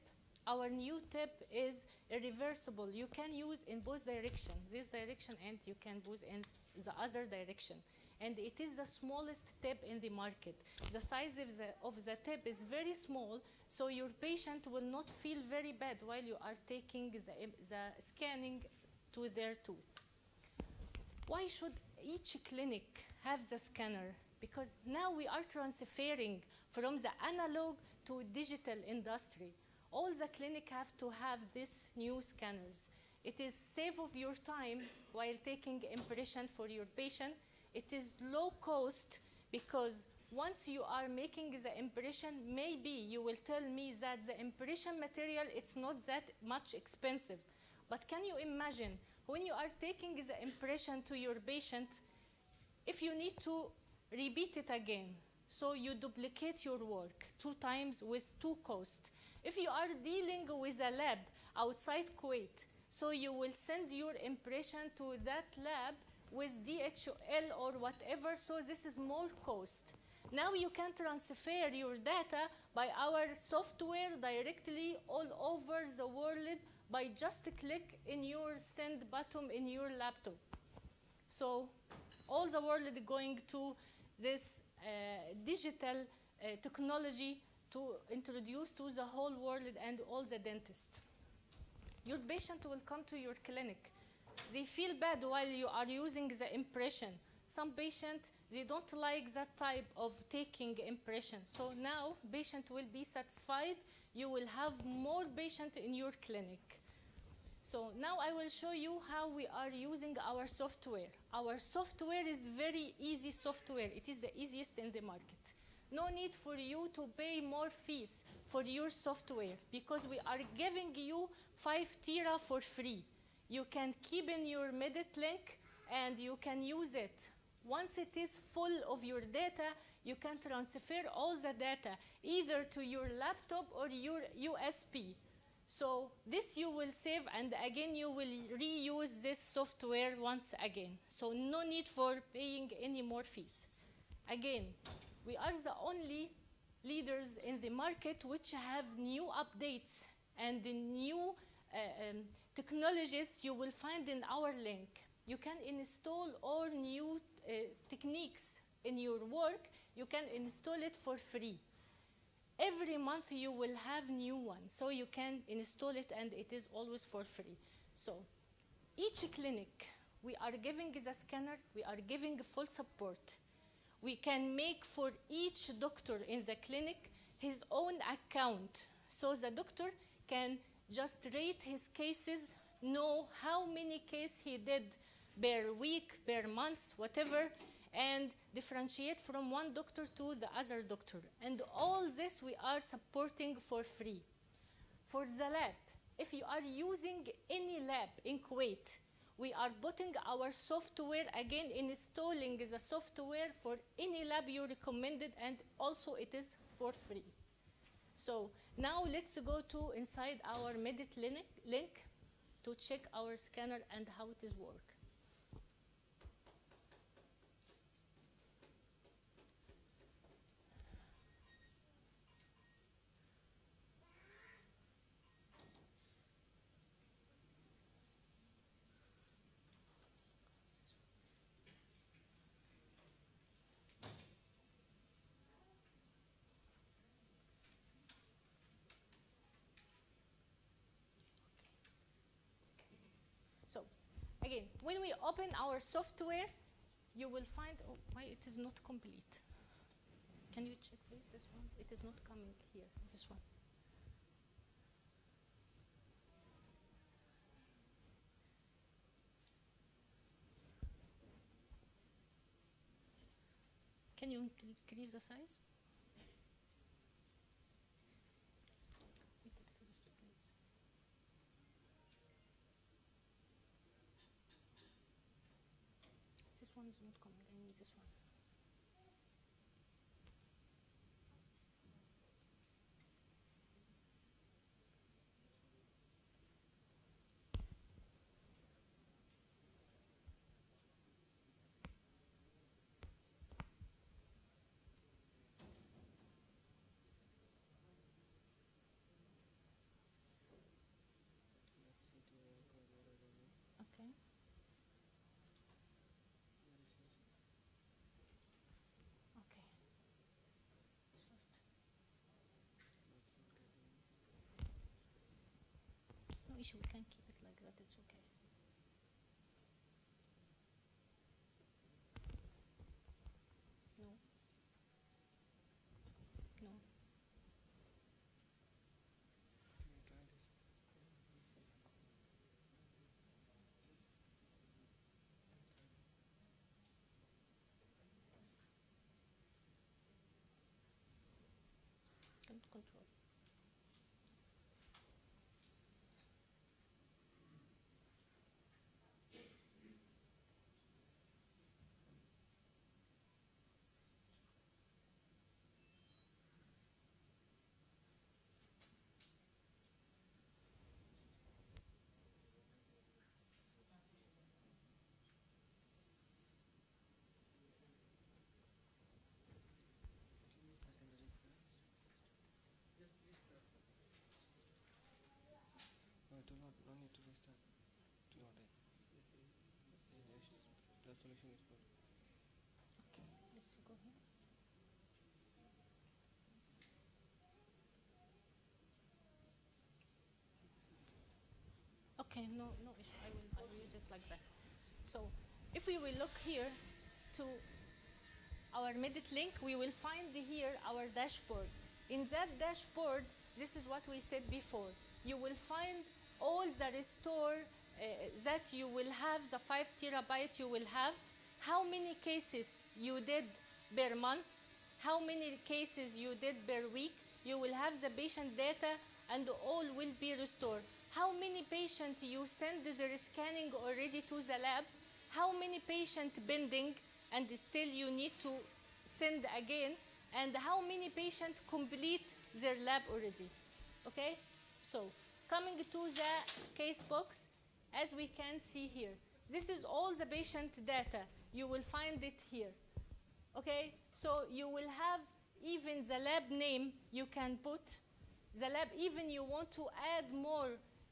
Our new tip is reversible. You can use in both directions, this direction, and you can use in the other direction. And it is the smallest tip in the market. The size of the tip is very small, so your patient will not feel very bad while you are taking the scanning to their tooth. Why should each clinic have the scanner? Because now we are transferring from the analog to digital industry. All the clinic have to have these new scanners. It is save of your time while taking impression for your patient. It is low cost because once you are making the impression, maybe you will tell me that the impression material, it's not that much expensive. But can you imagine when you are taking the impression to your patient, if you need to repeat it again, so you duplicate your work 2 times with 2 costs. If you are dealing with a lab outside Kuwait, so you will send your impression to that lab with DHL or whatever, so this is more cost. Now you can transfer your data by our software directly all over the world by just click in your send button in your laptop. So all the world is going to this digital technology to introduce to the whole world and all the dentists. Your patient will come to your clinic. They feel bad while you are using the impression. Some patients, they don't like that type of taking impression. So now patient will be satisfied. You will have more patients in your clinic. So now I will show you how we are using our software. Our software is very easy software. It is the easiest in the market. No need for you to pay more fees for your software because we are giving you 5 tera for free. You can keep in your Medit link and you can use it. Once it is full of your data, you can transfer all the data either to your laptop or your USB. So this you will save and again you will reuse this software once again. So no need for paying any more fees. Again, we are the only leaders in the market which have new updates and the new technologies you will find in our link. You can install all new techniques in your work. You can install it for free. Every month you will have new ones, so you can install it and it is always for free. So each clinic, we are giving the scanner, we are giving full support. We can make for each doctor in the clinic his own account. So the doctor can just rate his cases, know how many cases he did per week, per month, whatever, and differentiate from one doctor to the other doctor. And all this we are supporting for free. For the lab, if you are using any lab in Kuwait, we are putting our software, again installing the software for any lab you recommended, and also it is for free. So now let's go to inside our Medit link to check our scanner and how it is work. again, when we open our software, you will find, oh, why it is not complete. Can you check please this one? It is not coming here, this one. Can you increase the size? Make it first, please. This one is not coming. I need this one. Okay. Okay. It's left. No issue, we can keep it like that, it's okay. No. No. Don't control. No, it will not. No need to restart. Do not. The solution is good. Okay, let's go here. Okay, no issue. I will use it like that. So, if we will look here to our Medit link, we will find here our dashboard. In that dashboard, this is what we said before. You will find all the restore that you will have, the 5 terabyte you will have, how many cases you did per month, how many cases you did per week. You will have the patient data and all will be restored. How many patients you send their scanning already to the lab, how many patients pending and still you need to send again, and how many patients complete their lab already. Okay? So, coming to the case box, as we can see here, this is all the patient data. You will find it here. Okay? So, you will have even the lab name you can put. The lab, even you want to add more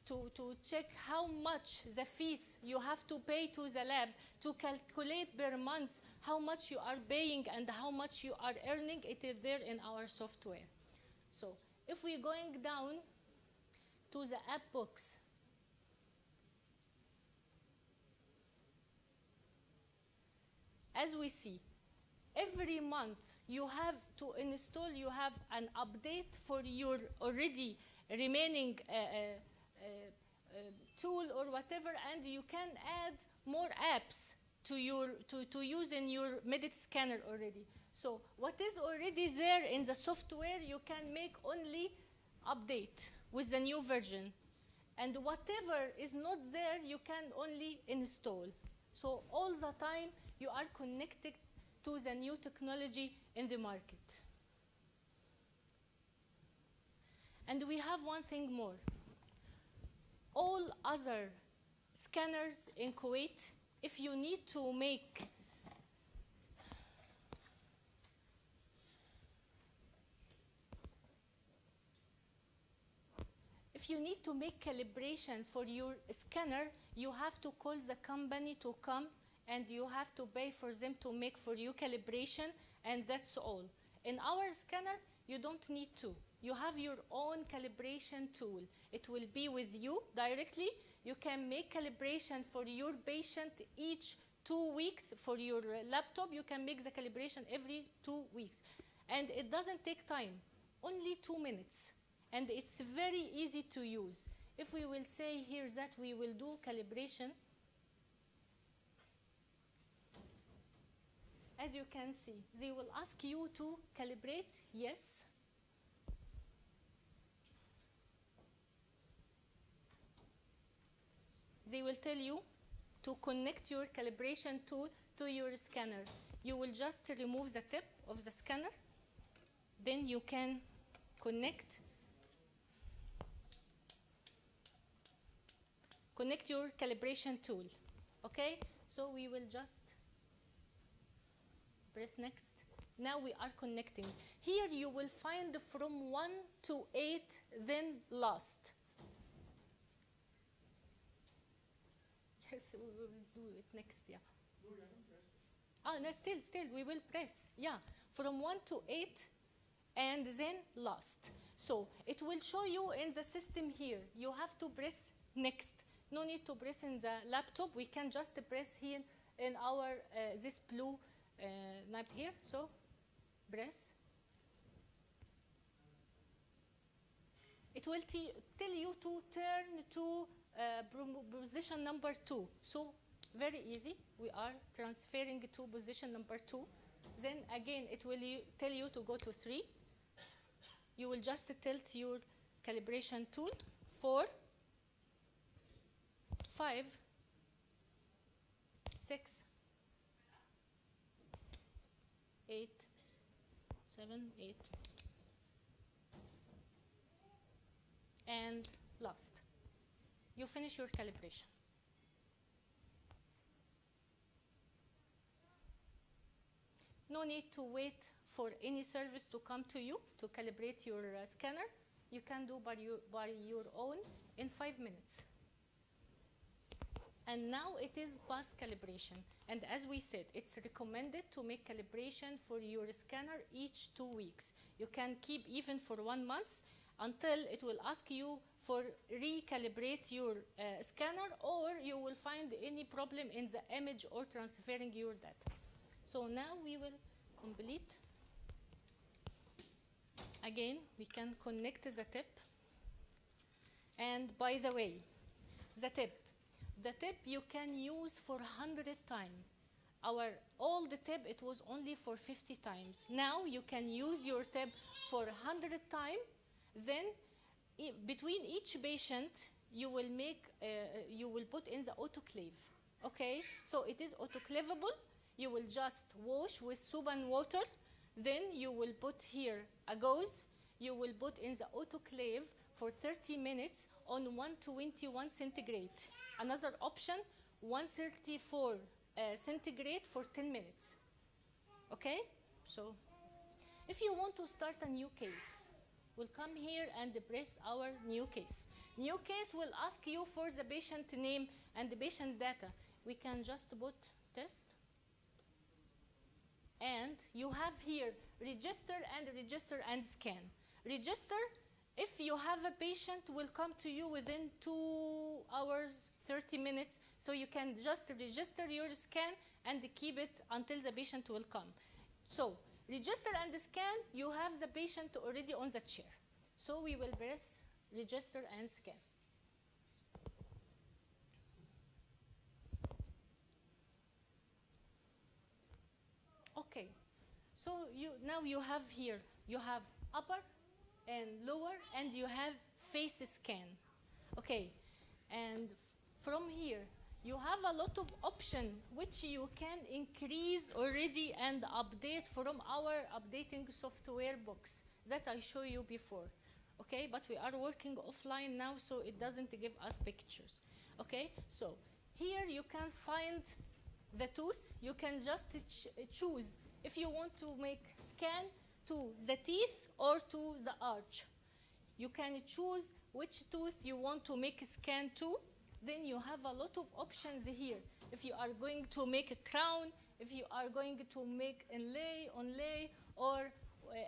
to check how much the fees you have to pay to the lab to calculate per month how much you are paying and how much you are earning, it is there in our software. So if we're going down to the app box, as we see, every month you have to install, you have an update for your already remaining tool or whatever, and you can add more apps to use in your Medit scanner already. So what is already there in the software, you can make only update with the new version. And whatever is not there, you can only install. So all the time, you are connected to the new technology in the market. And we have one thing more. All other scanners in Kuwait, if you need to make calibration for your scanner, you have to call the company to come and you have to pay for them to make for you calibration, and that's all. In our scanner, you don't need to. you have your own calibration tool. It will be with you directly. You can make calibration for your patient each 2 weeks. For your laptop, you can make the calibration every 2 weeks. And it doesn't take time, only 2 minutes. And it's very easy to use. If we will say here that we will do calibration, as you can see, they will ask you to calibrate, yes. They will tell you to connect your calibration tool to your scanner. You will just remove the tip of the scanner, then you can connect your calibration tool. Okay, so we will just press next. Now we are connecting. Here you will find from 1 to 8, then last. Yes, we will do it next, yeah. Oh, no, still, we will press, yeah. From 1 to 8, and then last. So it will show you in the system here. You have to press next. No need to press in the laptop. We can just press here in our, this blue knob here. So press. It will tell you to turn to position number 2. So very easy. We are transferring to position number 2. Then again, it will tell you to go to 3. You will just tilt your calibration tool. 4, 5, 6, 8, 7, 8, and last. You finish your calibration. No need to wait for any service to come to you to calibrate your scanner. You can do by your own in 5 minutes. And now it is past calibration. And as we said, it's recommended to make calibration for your scanner each 2 weeks. You can keep even for 1 month until it will ask you for recalibrate your scanner, or you will find any problem in the image or transferring your data. So now we will complete. Again, we can connect the tip. And by the way, the tip you can use for 100 times. Our old tip, it was only for 50 times. Now you can use your tip for 100 times. Then between each patient, you will put in the autoclave. Okay, so it is autoclavable. You will just wash with soap and water. Then you will put here a gauze. You will put in the autoclave for 30 minutes on 121 centigrade. Another option, 134 centigrade for 10 minutes. Okay, so if you want to start a new case, we'll come here and press our new case. New case will ask you for the patient name and the patient data. We can just put test. And you have here register and scan. Register, if you have a patient, will come to you within 2 hours, 30 minutes. So you can just register your scan and keep it until the patient will come. So register and scan, you have the patient already on the chair. So we will press register and scan. Okay, so now you have here, you have upper and lower, and you have face scan. Okay, and from here, you have a lot of options which you can increase already and update from our updating software box that I showed you before. Okay, but we are working offline now, so it doesn't give us pictures. Okay, so here you can find the tooth. You can just choose if you want to make scan to the teeth or to the arch. You can choose which tooth you want to make a scan to. Then you have a lot of options here. If you are going to make a crown, if you are going to make inlay, onlay, or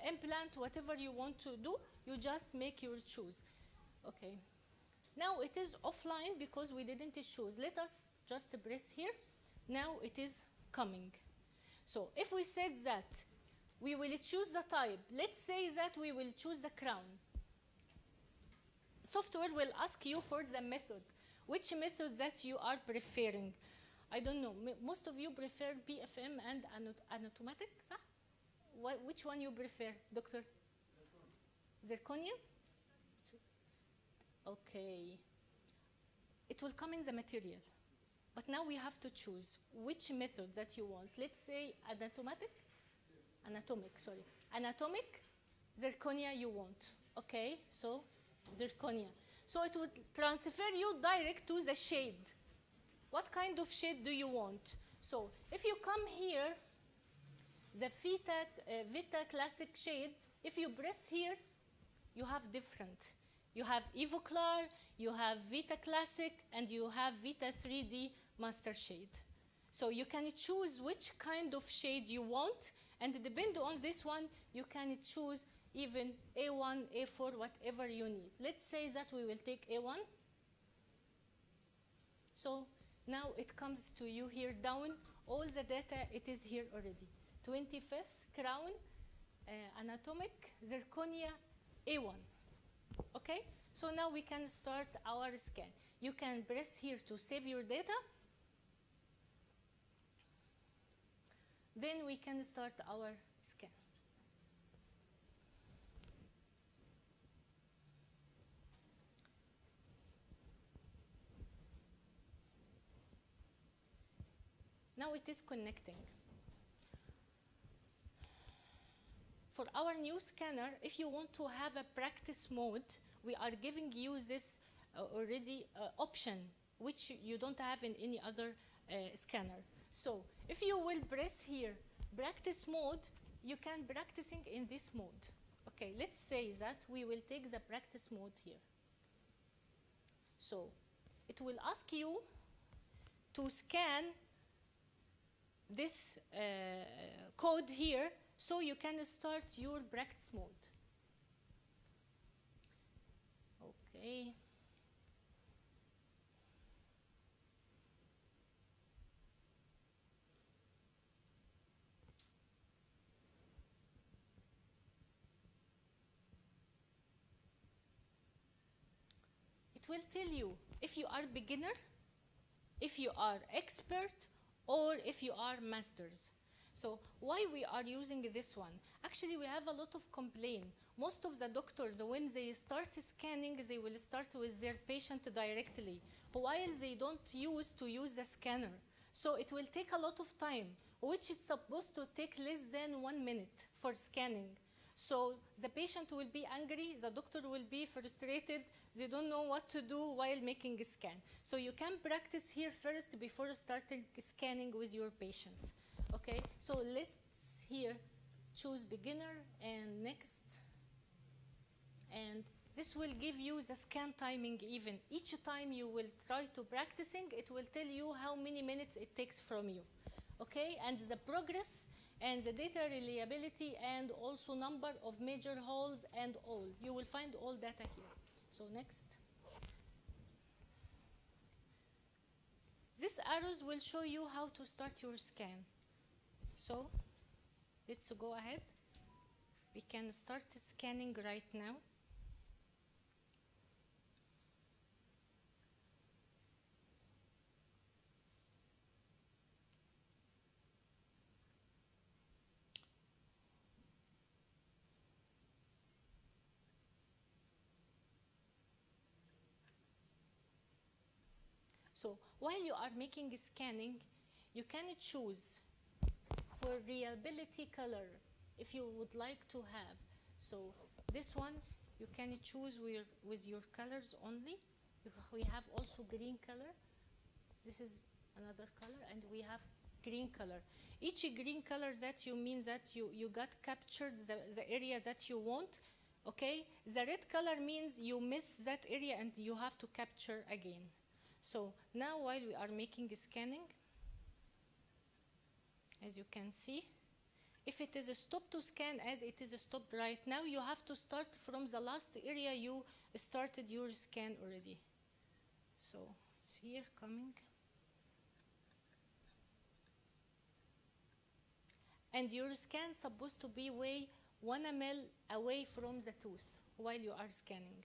implant, whatever you want to do, You just make your choose. Okay. Now it is offline because we didn't choose. Let us just press here. Now it is coming. So if we said that we will choose the type, let's say that we will choose the crown. Software will ask you for the method, which method that you are preferring. I don't know, most of you prefer BFM and anatomatic, صح? Which one you prefer, Doctor? Zirconia? Okay. It will come in the material. But now we have to choose which method that you want. Let's say anatomic, Anatomic, zirconia you want. Okay, so zirconia. So it would transfer you direct to the shade. What kind of shade do you want? So if you come here, the Vita Classic shade, if you press here, you have different. You have Evoclar, you have Vita Classic, and you have Vita 3D Master Shade. So you can choose which kind of shade you want, and depending on this one, you can choose even A1, A4, whatever you need. Let's say that we will take A1. So now it comes to you here down. All the data, it is here already. 25th, crown, anatomic, zirconia, A1. Okay, so now we can start our scan. You can press here to save your data. Then we can start our scan. Now it is connecting. For our new scanner, if you want to have a practice mode, we are giving you this already option, which you don't have in any other scanner. So if you will press here, practice mode, you can practicing in this mode. Okay, let's say that we will take the practice mode here. So it will ask you to scan this code here, so you can start your practice mode. Okay. It will tell you if you are beginner, if you are expert, or if you are masters. So why we are using this one? Actually, we have a lot of complaint. Most of the doctors, when they start scanning, they will start with their patient directly, while they don't use the scanner. So it will take a lot of time, which is supposed to take less than 1 minute for scanning. So the patient will be angry, the doctor will be frustrated, they don't know what to do while making a scan. So you can practice here first before starting scanning with your patient. Okay, so let's here choose beginner and next. And this will give you the scan timing even. Each time you will try to practicing, it will tell you how many minutes it takes from you. Okay, and the progress and the data reliability and also number of major holes and all. You will find all data here. So next. These arrows will show you how to start your scan. So let's go ahead. We can start scanning right now. So while you are making a scanning, you can choose for reliability color if you would like to have. So this one you can choose with your colors only. We have also green color. This is another color, and we have green color. Each green color that you mean that you got captured the area that you want. Okay, the red color means you miss that area and you have to capture again. So now while we are making a scanning, as you can see, If it is a stop to scan as it is stopped right now, you have to start from the last area you started your scan already. So it's here coming. And your scan is supposed to be way 1 ml away from the tooth while you are scanning.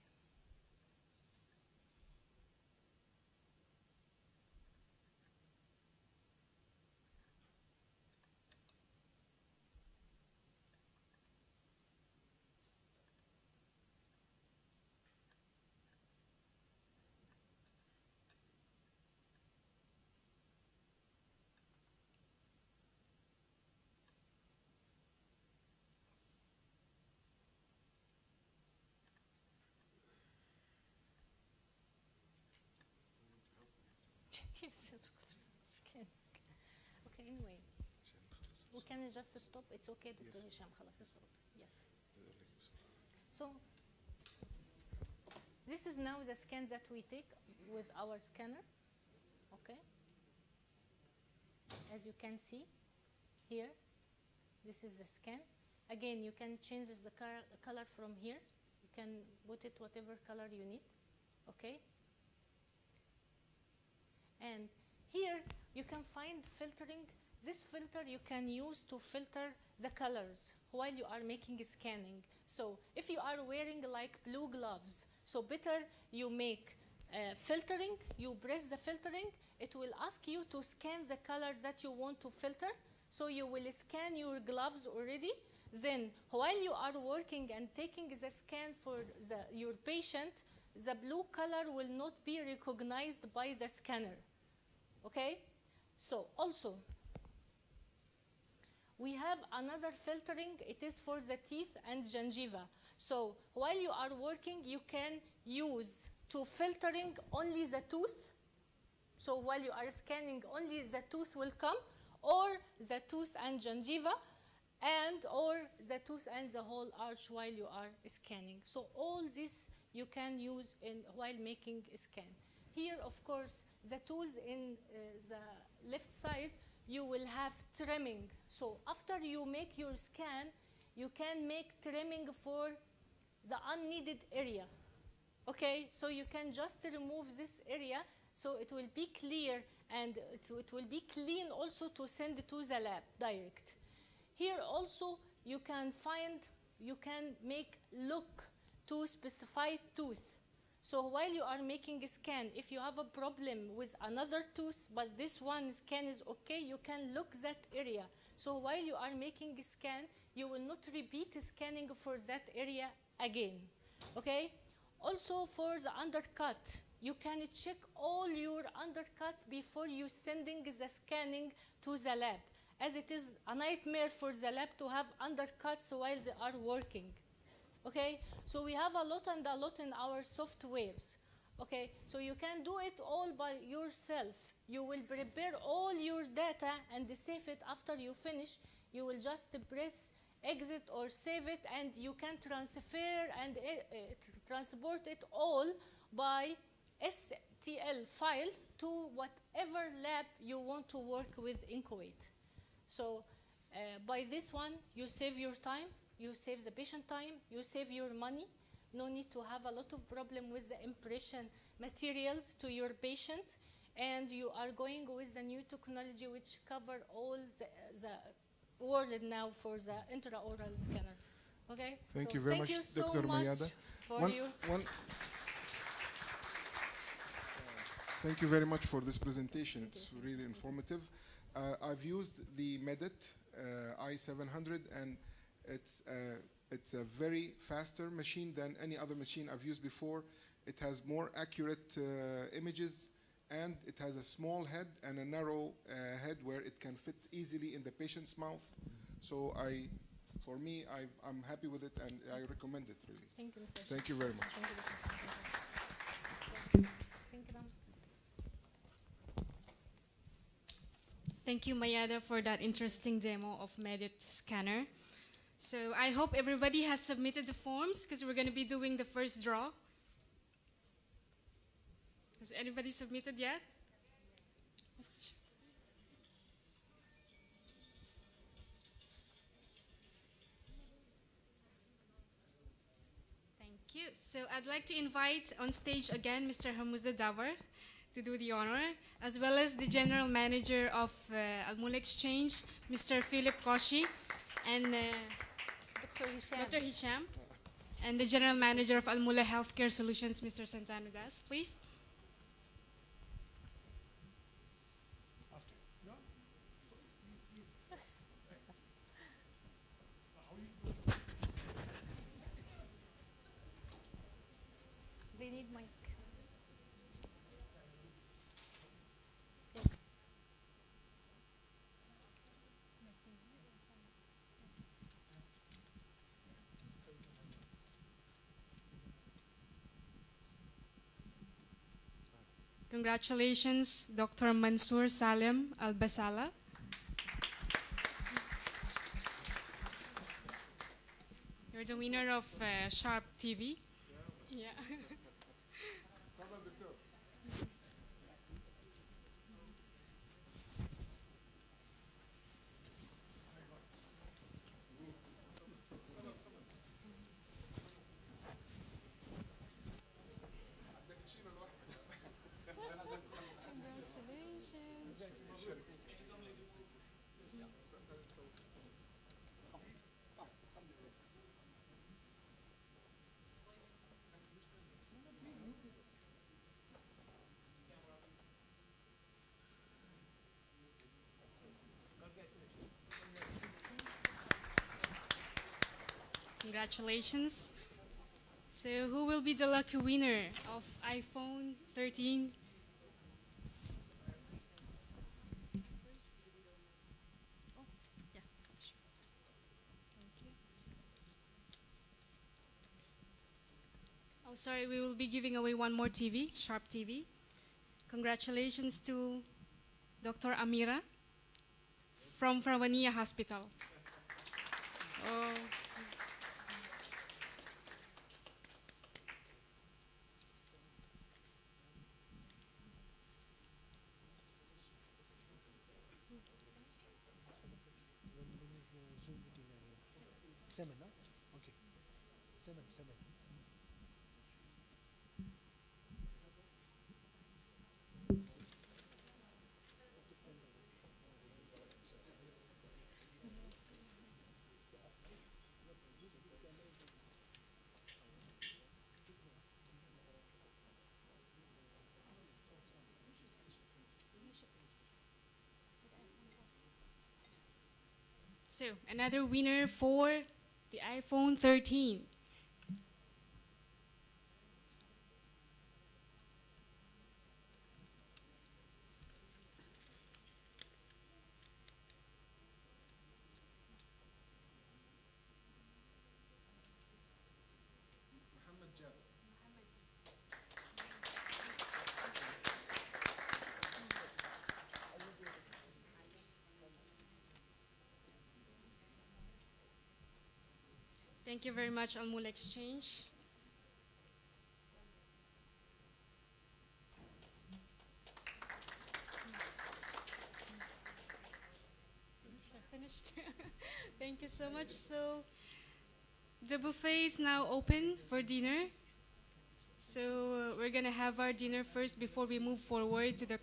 Yes, scan. Okay, anyway. We can just stop. It's okay, Dr. Hisham. خلاص stop. Yes. So, this is now the scan that we take with our scanner. Okay. As you can see here, this is the scan. Again, you can change the color from here. You can put it whatever color you need. Okay. And here you can find filtering. This filter you can use to filter the colors while you are making scanning. So if you are wearing like blue gloves, so better you make filtering, you press the filtering, it will ask you to scan the colors that you want to filter. So you will scan your gloves already. Then while you are working and taking the scan for your patient, the blue color will not be recognized by the scanner. Okay? So also, we have another filtering. It is for the teeth and gingiva. So while you are working, you can use to filtering only the tooth. So while you are scanning, only the tooth will come, or the tooth and gingiva, and or the tooth and the whole arch while you are scanning. So all this you can use while making a scan. Here, of course, the tools in the left side, you will have trimming. So after you make your scan, you can make trimming for the unneeded area. Okay, so you can just remove this area so it will be clear, and it will be clean also to send to the lab direct. Here also you can make look to specified tooth. So while you are making a scan, if you have a problem with another tooth, but this one scan is okay, you can look that area. So while you are making a scan, you will not repeat scanning for that area again. Okay? Also for the undercut, you can check all your undercut before you sending the scanning to the lab, as it is a nightmare for the lab to have undercuts while they are working. Okay, so we have a lot in our softwares. Okay, so you can do it all by yourself. You will prepare all your data and save it. After you finish, you will just press exit or save it, and you can transfer and transport it all by STL file to whatever lab you want to work with in Kuwait. So by this one, you save your time. You save the patient time, you save your money. No need to have a lot of problem with the impression materials to your patient, and you are going with the new technology which cover all the world now for the intraoral scanner. Okay? Thank you very much, you so Dr. much Mayada. for your... Thank you very much for this presentation. It's really informative. I've used the Medit i700, and it's a very faster machine than any other machine I've used before. It has more accurate images, and it has a small head and a narrow head where it can fit easily in the patient's mouth. So for me, I'm happy with it, and I recommend it really. Thank you, Mr. Thank you very much. Thank you. Thank you, Mayada, for that interesting demo of Medit scanner. So I hope everybody has submitted the forms, because we're going to be doing the first draw. Has anybody submitted yet? Thank you. So I'd like to invite on stage again Mr. Hamouza Davar to do the honor, as well as the General Manager of Al Mulla Exchange, Mr. Philip Koshi, and Dr. Hisham, and the General Manager of Al Mulla Healthcare Solutions, Mr. Santano Das, please. They need mic. Yes. Congratulations, Dr. Mansoor Salem Al-Basala. You're the winner of Sharp TV. Yeah. Congratulations. So who will be the lucky winner of iPhone 13? First. Oh, yeah, sure. Thank you. Oh, sorry, we will be giving away one more TV, Sharp TV. Congratulations to Dr. Amira from Frawania Hospital. Oh. Seven, no? Okay. Seven. So another winner for the iPhone 13. Thank you very much, Al Mulla Exchange. Finished. Thank you so much. So the buffet is now open for dinner. So we're gonna have our dinner first before we move forward to the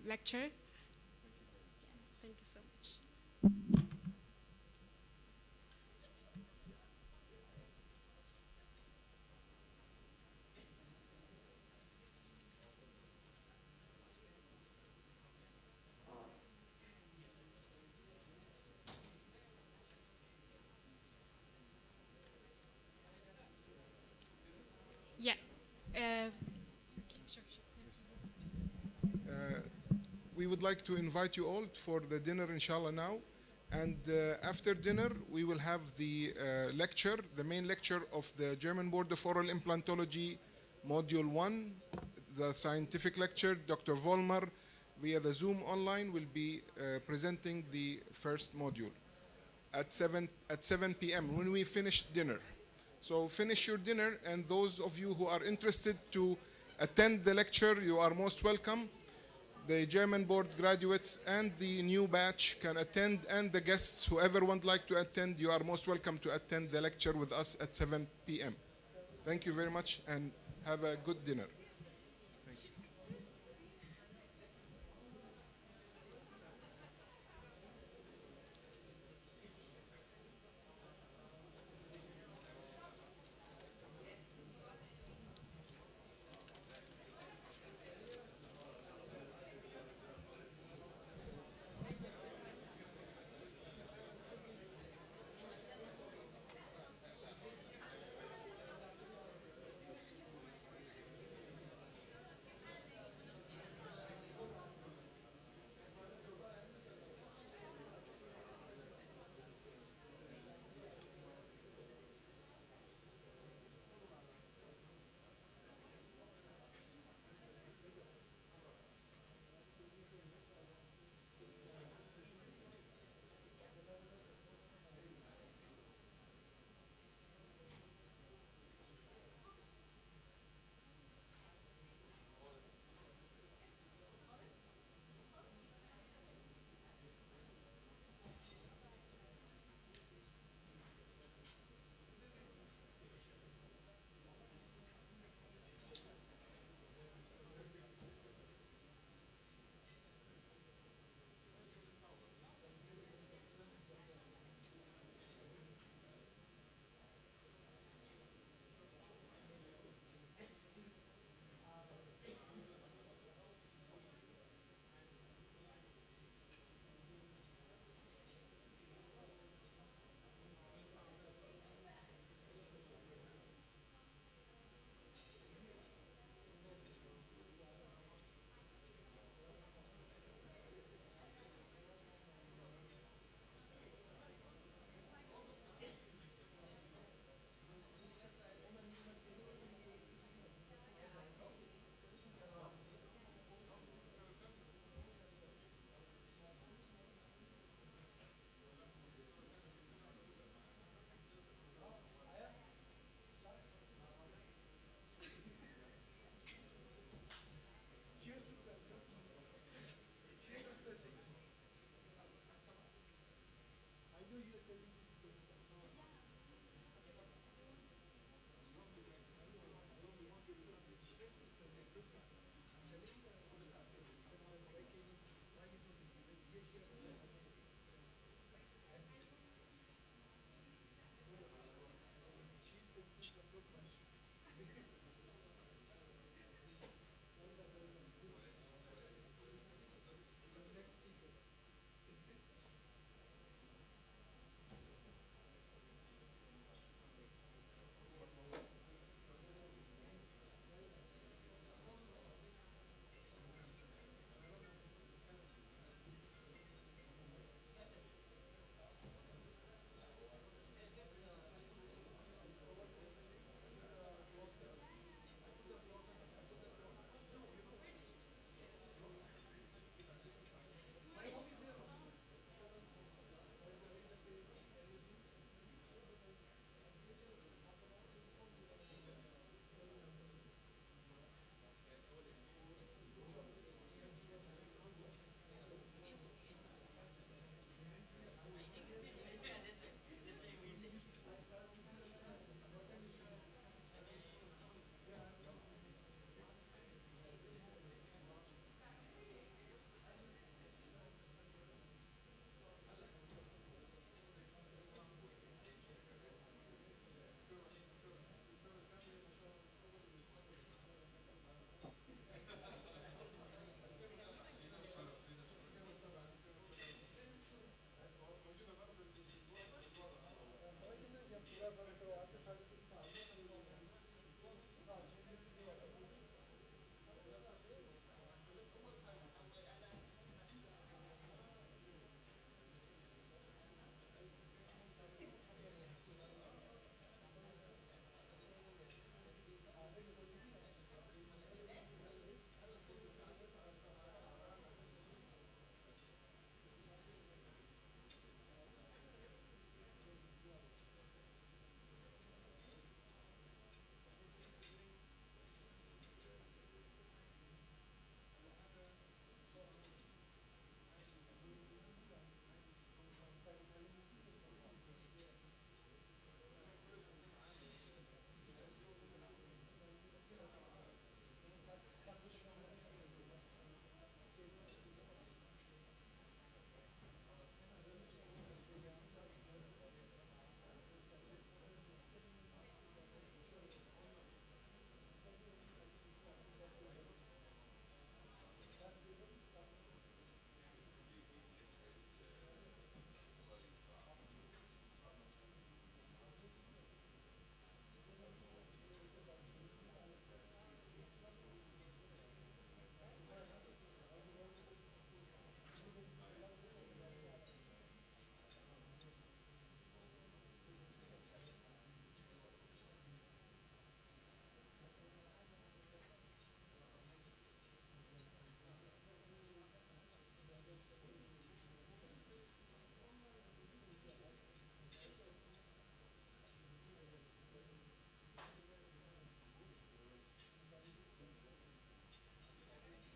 lecture. Thank you so much. Yeah. Sure. We would like to invite you all for the dinner, inshallah, now. And after dinner, we will have the lecture, the main lecture of the German Board of Oral Implantology, Module 1, the scientific lecture. Dr. Vollmer, via the Zoom online, will be presenting the first module at 7 p.m. when we finish dinner. So finish your dinner, and those of you who are interested to attend the lecture, you are most welcome. The German board graduates and the new batch can attend, and the guests, whoever would like to attend, you are most welcome to attend the lecture with us at 7 p.m. Thank you very much and have a good dinner.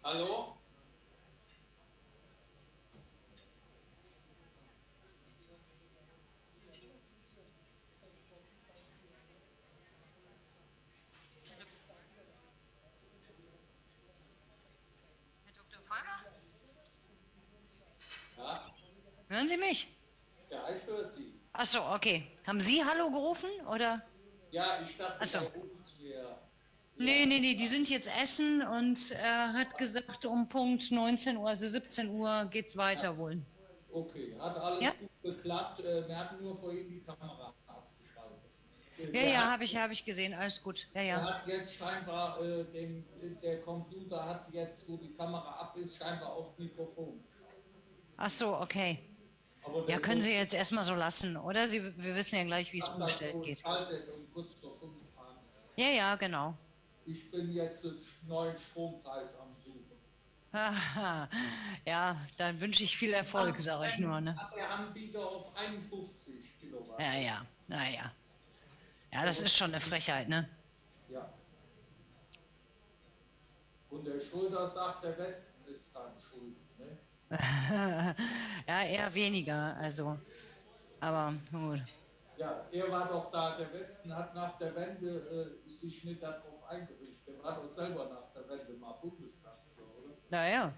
Hallo? Herr Dr. Vollmer? Ja? Hören Sie mich? Ja, ich höre Sie. Ach so, okay. Haben Sie Hallo gerufen oder? Ja, ich dachte, Ach so. bei uns wäre. Nee, die sind jetzt essen und er hat gesagt, um Punkt 19 Uhr, also 17 Uhr geht's weiter wohl. Okay, hat alles Ja? gut geklappt. Wir hatten nur vorhin die Kamera abgeschaltet. Ja, habe ich gesehen, alles gut. Ja, Er ja. hat jetzt scheinbar, der Computer hat jetzt, wo die Kamera ab ist, scheinbar auf Mikrofon geschaltet. Ach so, okay. Aber Ja, der können Sie jetzt erstmal so lassen, oder? Wir wissen ja gleich, wie es hat das umgestellt so geht. geschaltet und kurz vor 5 an. Ja, genau. Ich bin jetzt den neuen Strompreis am Suchen. Aha. Ja, dann wünsche ich viel Erfolg, sage ich nur, ne? Hat der Anbieter auf 51 Kilowatt. Naja. Ja, das ist schon eine Frechheit, ne? Ja. Und der Schröder sagt, der Westen ist dran schuld. Ne? Ja, eher weniger, also. Aber gut. Ja, er war doch da, der Westen hat nach der Wende sich nicht darauf eingerichtet. Er war doch selber nach der Wende mal Bundeskanzler, oder? Naja,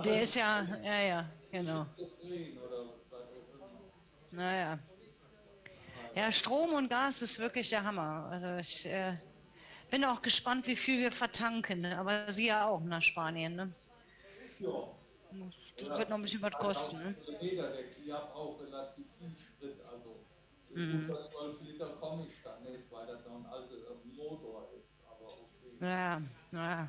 der ist ja, genau. Oder was auch immer. Naja. Ja, Strom und Gas ist wirklich der Hammer. Also ich bin auch gespannt, wie viel wir vertanken. Ne? Aber Sie ja auch nach Spanien, ne? Ja. Das wird noch ein bisschen was kosten, ne? Meter, der Kiab auch relativ viel Sprit, also Mhm. unter 12 Liter komme ich dann nicht, weil das noch ein alter Motor ist, aber okay. Ja. Oh ja.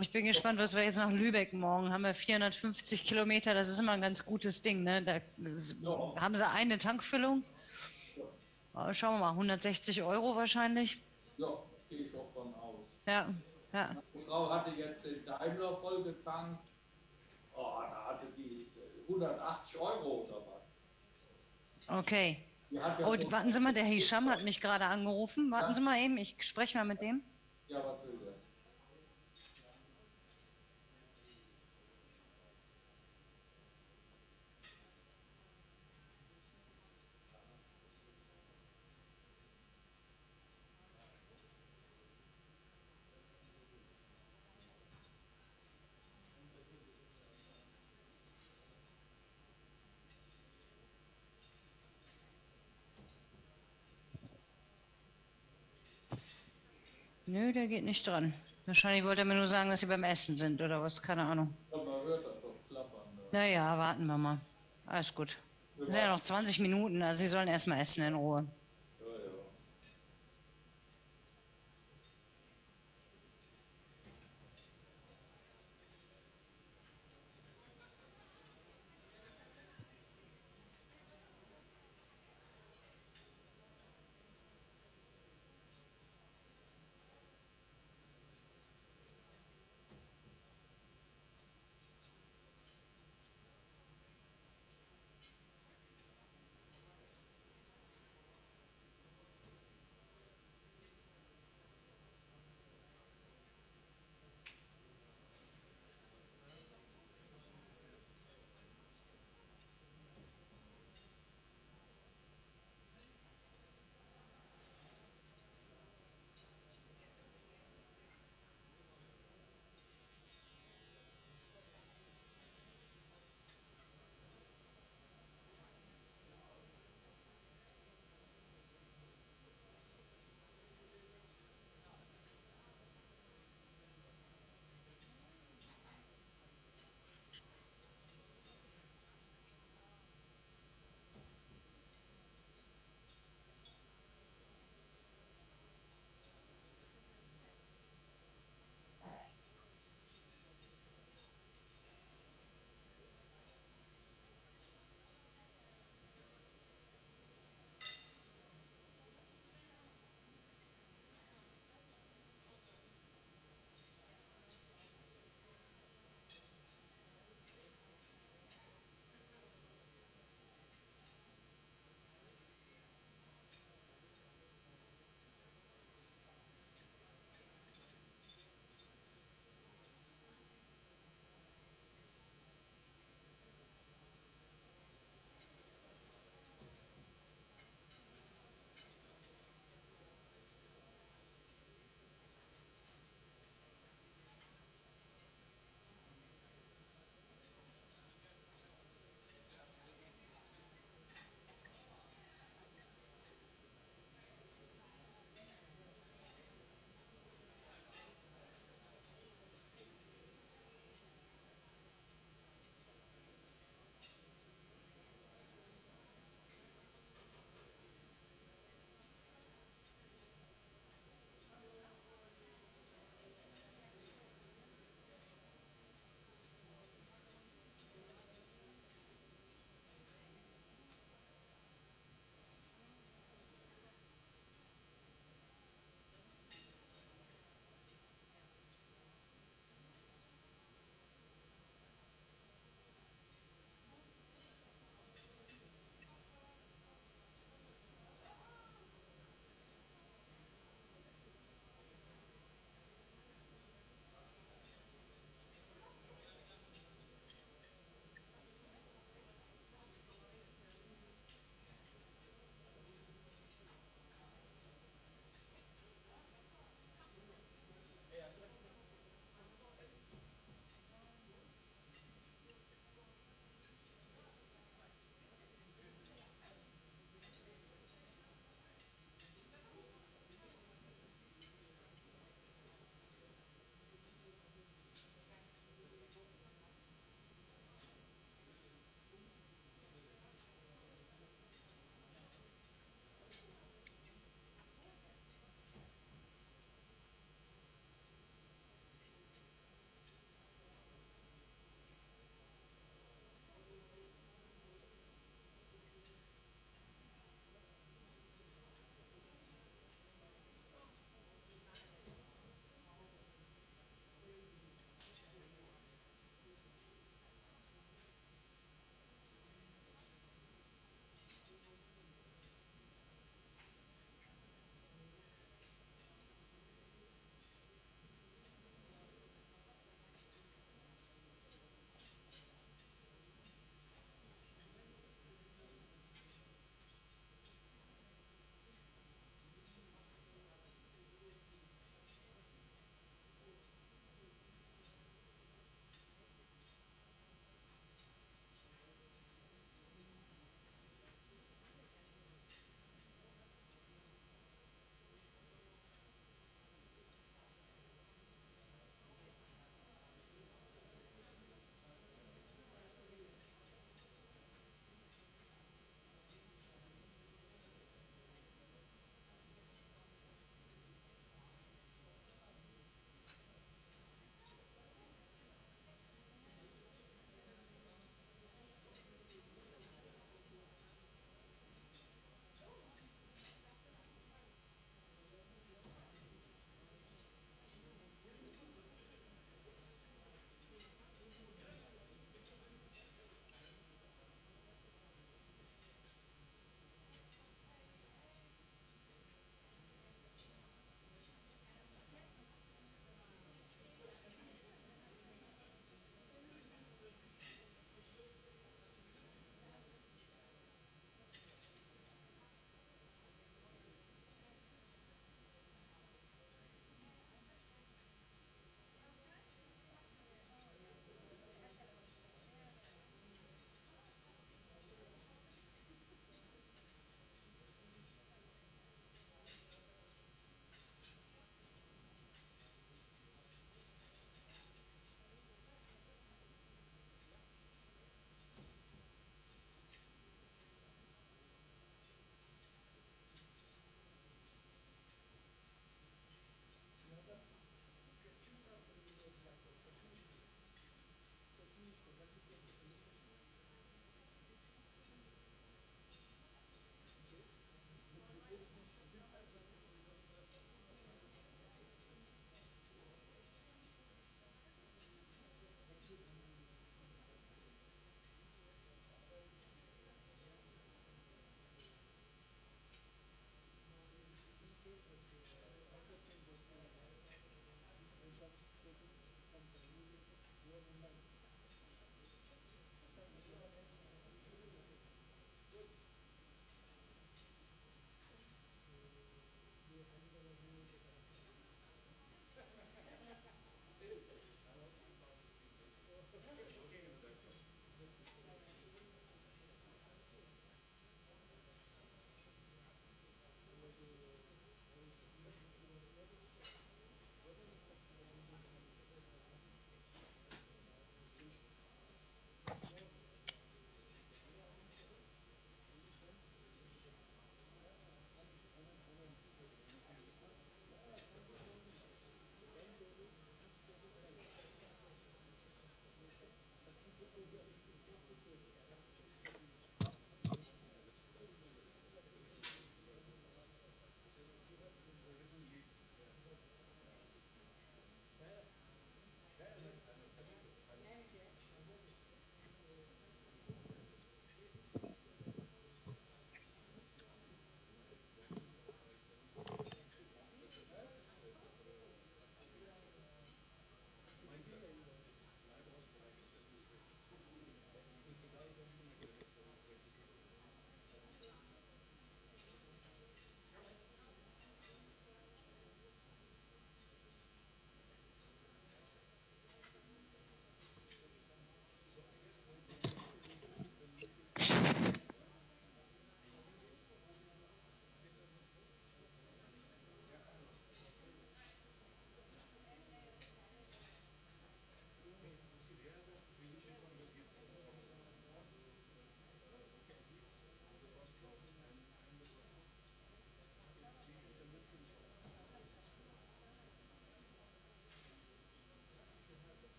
Ich bin gespannt, was wir jetzt nach Lübeck morgen haben. Wir 450 Kilometer, das ist immer ein ganz gutes Ding, ne? Haben Sie eine Tankfüllung? Schauen wir mal, 160 Euro wahrscheinlich. Ja, gehe ich auch von aus. Ja. Die Frau hatte jetzt den Daimler voll getankt. Oh, da hatte die 180 Euro oder was. Okay. Die hat ja Oh, schon- warten Sie mal, der Hisham hat mich gerade angerufen. Warten Sie mal eben, ich spreche mal mit dem. Ja, was will der? Nö, der geht nicht dran. Wahrscheinlich wollte er mir nur sagen, dass Sie beim Essen sind oder was, keine Ahnung. Ja, man hört das doch klappern. Ne? Naja, warten wir mal. Alles gut. Es sind ja noch 20 Minuten, also Sie sollen erstmal essen in Ruhe. Ja, ja.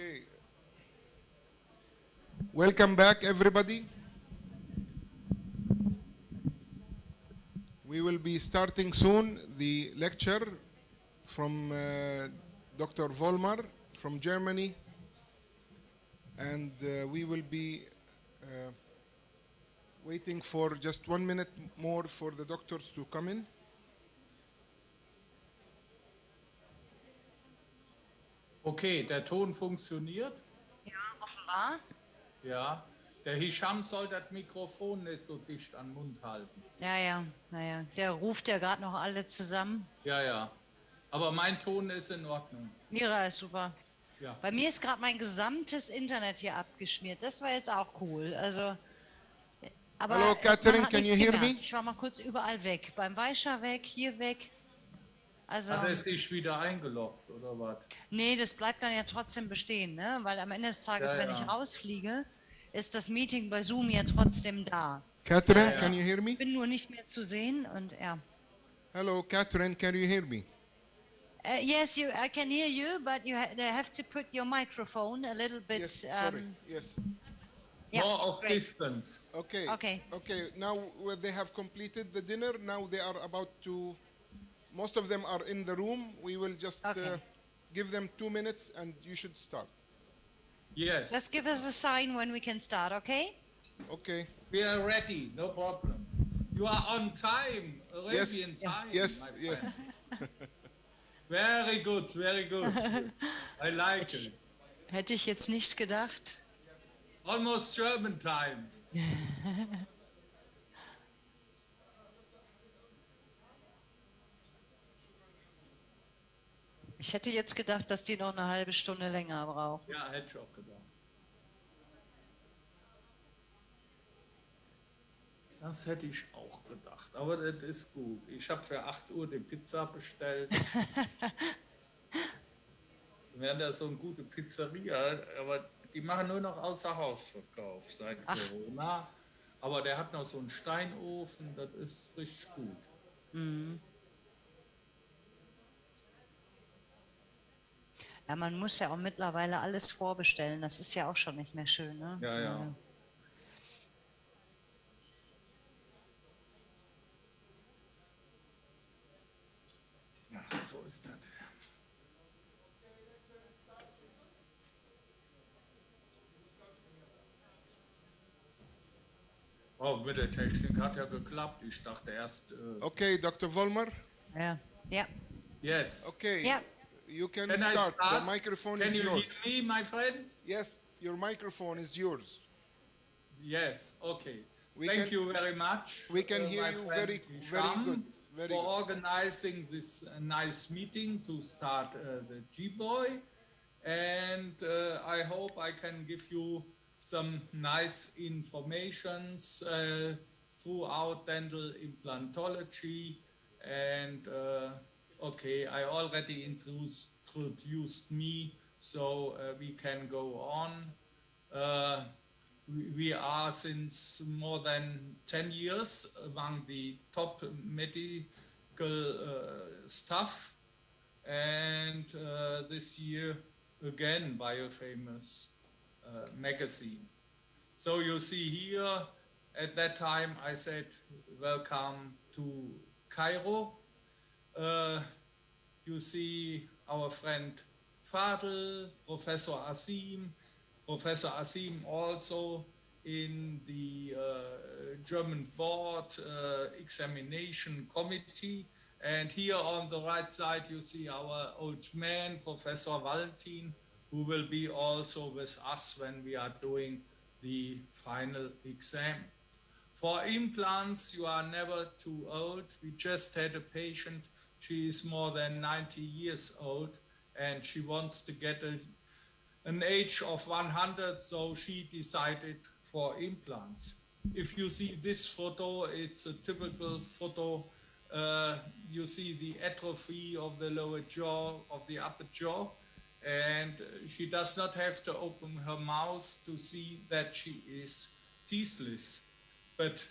Okay. Welcome back, everybody. We will be starting soon the lecture from Dr. Vollmer from Germany, and we will be waiting for just 1 minute more for the doctors to come in. Okay, der Ton funktioniert. Ja, offenbar. Ja, der Hisham soll das Mikrofon nicht so dicht an den Mund halten. Ja. Der ruft ja gerade noch alle zusammen. Ja. Aber mein Ton ist in Ordnung. Mira ist super. Ja. Bei mir ist gerade mein gesamtes Internet hier abgeschmiert. Das war jetzt auch cool. Also, aber Hallo, Catherine, man hat can you nichts hear gemerkt. me? Ich war mal kurz überall weg. Beim Weischer weg, hier weg. Also, Hat er sich wieder eingeloggt oder was? nee, das bleibt dann ja trotzdem bestehen, ne? Weil am Ende des Tages, Ja, wenn ja. ich rausfliege, ist das Meeting bei Zoom ja trotzdem da. Catherine, can you hear me? Ich bin nur nicht mehr zu sehen und ja. Hello, Catherine, can you hear me? Yes, I can hear you, but you have to put your microphone a little bit. Yes, sorry. Yes. Yeah, More of great. distance. Okay. Okay. Okay. Now they have completed the dinner. Now they are about to. Most of them are in the room. We will just Okay. give them 2 minutes, and you should start. Yes. Just give us a sign when we can start, okay? Okay. We are ready, no problem. You are on time, Arabian Yes. time. Yes. my Yes. friend. Very good, very good. I like it. Hätte ich jetzt nicht gedacht. Almost German time. Ich hätte jetzt gedacht, dass die noch eine halbe Stunde länger brauchen. Ja, hätte ich auch gedacht. Das hätte ich auch gedacht, aber das ist gut. Ich habe für 8 Uhr die Pizza bestellt. Wir haben da so eine gute Pizzeria, aber die machen nur noch Außerhausverkauf seit Corona. Aber der hat noch so einen Steinofen, das ist richtig gut. Ja, man muss ja auch mittlerweile alles vorbestellen. Das ist ja auch schon nicht mehr schön, ne? Ja, ja. Also, Ja, so ist das. Oh, mit der Technik hat ja geklappt. Ich dachte erst, Okay, Dr. Vollmer. ja. Ja. yes. Okay. Ja. You can Can I start. The start? microphone Can is you yours. hear me, my friend? Yes, your microphone is yours. Yes, okay. We Thank can- you very much. we can hear my you friend very Hisham, good, very for good. organizing this nice meeting to start the GBOI. And I hope I can give you some nice informations throughout dental implantology. And okay, I already introduced me, so we can go on. We are since more than 10 years among the top medical staff, and this year again by a famous magazine. So you see here, at that time I said, welcome to Cairo. You see our friend Fadel, Professor Asim also in the German board examination committee. And here on the right side, you see our old man, Professor Valentin, who will be also with us when we are doing the final exam. For implants, you are never too old. We just had a patient. She is more than 90 years old, and she wants to get an age of 100, so she decided for implants. If you see this photo, it's a typical photo. You see the atrophy of the lower jaw, of the upper jaw, and she does not have to open her mouth to see that she is teethless. But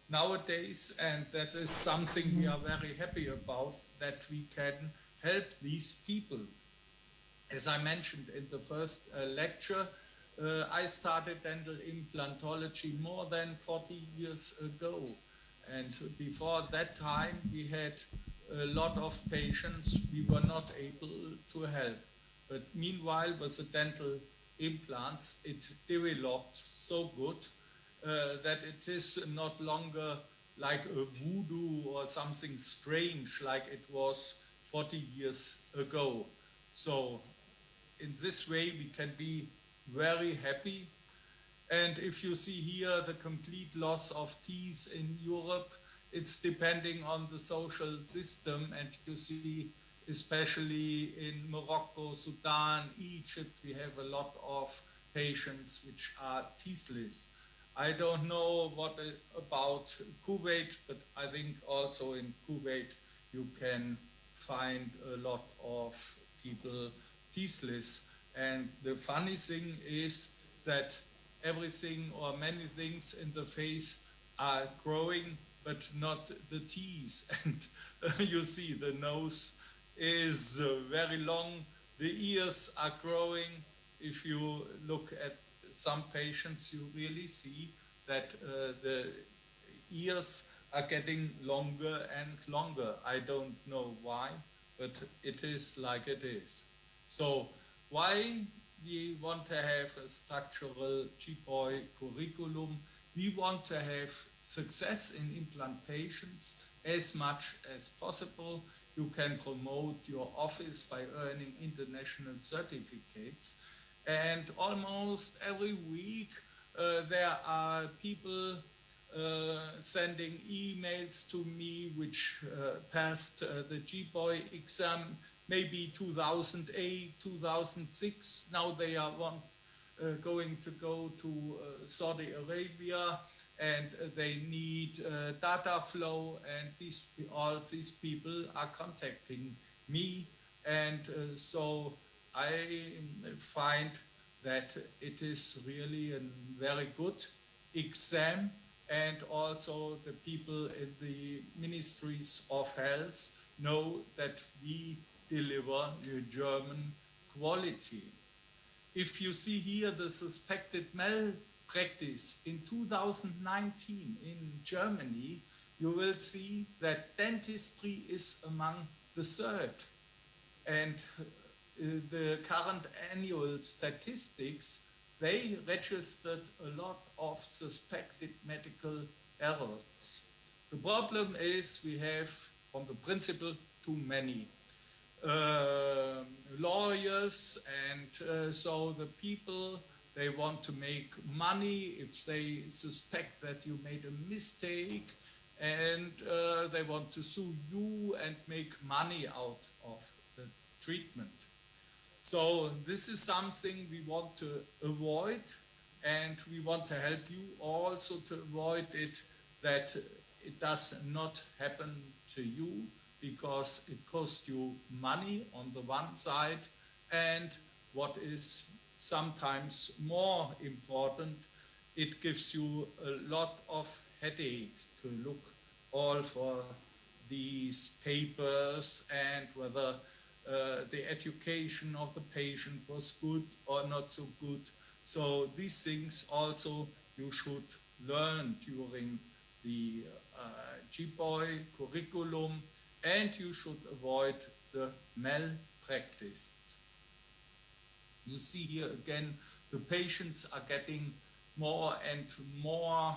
nowadays, and that is something we are very happy about, that we can help these people. As I mentioned in the first lecture, I started dental implantology more than 40 years ago. And before that time, we had a lot of patients we were not able to help. But meanwhile, with the dental implants, it developed so good that it is not longer like a voodoo or something strange like it was 40 years ago. So in this way, we can be very happy. And if you see here the complete loss of teeth in Europe, it's depending on the social system. And you see, especially in Morocco, Sudan, Egypt, we have a lot of patients which are teethless. I don't know what about Kuwait, but I think also in Kuwait you can find a lot of people teethless. And the funny thing is that everything or many things in the face are growing, but not the teeth. And you see the nose is very long, the ears are growing. If you look at some patients, you really see that the ears are getting longer and longer. I don't know why, but it is like it is. So why we want to have a structural GBOI curriculum? We want to have success in implantations as much as possible. You can promote your office by earning international certificates. And almost every week there are people sending emails to me which passed the GBOI exam, maybe 2008, 2006. Now they are going to go to Saudi Arabia, and they need data flow, and all these people are contacting me. And so I find that it is really a very good exam, and also the people in the ministries of health know that we deliver the German quality. If you see here the suspected malpractice in 2019 in Germany, you will see that dentistry is among the third. And the current annual statistics, they registered a lot of suspected medical errors. The problem is we have, from the principle, too many lawyers, and so the people, they want to make money if they suspect that you made a mistake, and they want to sue you and make money out of the treatment. So this is something we want to avoid, and we want to help you also to avoid it, that it does not happen to you, because it costs you money on the one side, and what is sometimes more important, it gives you a lot of headache to look all for these papers and whether the education of the patient was good or not so good. So these things also you should learn during the GBOI curriculum, and you should avoid the malpractice. You see here again, the patients are getting more and more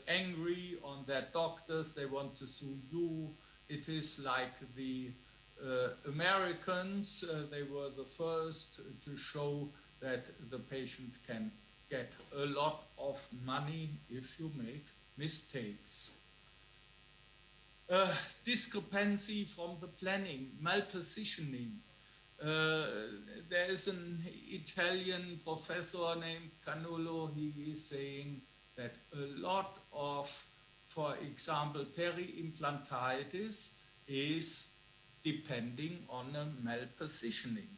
angry on their doctors. They want to sue you. It is like the Americans, they were the first to show that the patient can get a lot of money if you make mistakes. Discrepancy from the planning, malpositioning. There is an Italian professor named Canolo. He is saying that a lot of, for example, peri-implantitis is depending on a malpositioning.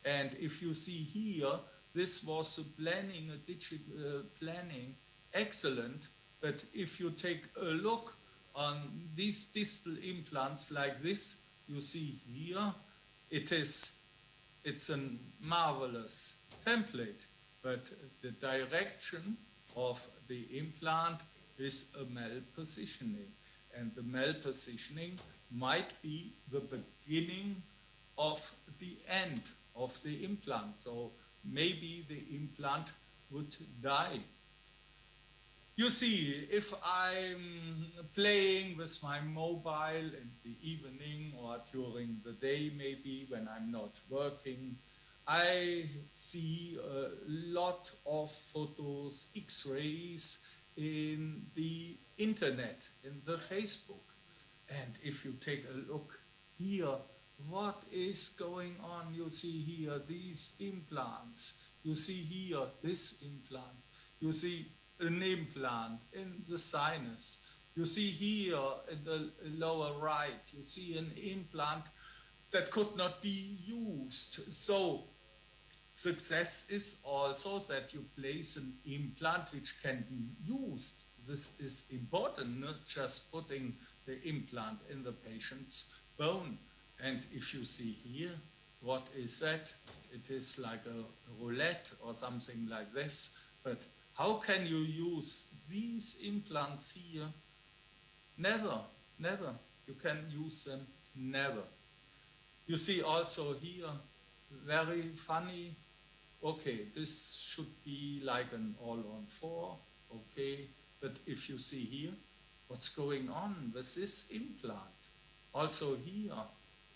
And if you see here, this was a planning, a digital planning, excellent. But if you take a look on these distal implants like this, you see here, it is it's a marvelous template, but the direction of the implant is a malpositioning. And the malpositioning might be the beginning of the end of the implant. So maybe the implant would die. You see, if I'm playing with my mobile in the evening or during the day, maybe when I'm not working, I see a lot of photos, X-rays in the internet, in the Facebook. And if you take a look here, what is going on? You see here these implants. You see here this implant. You see an implant in the sinus. You see here in the lower right, you see an implant that could not be used. So success is also that you place an implant which can be used. This is important, not just putting the implant in the patient's bone. And if you see here, what is that? It is like a roulette or something like this. But how can you use these implants here? Never, never. You can use them never. You see also here, very funny. Okay, this should be like an all-on-4. Okay, but if you see here, what's going on with this implant? Also here,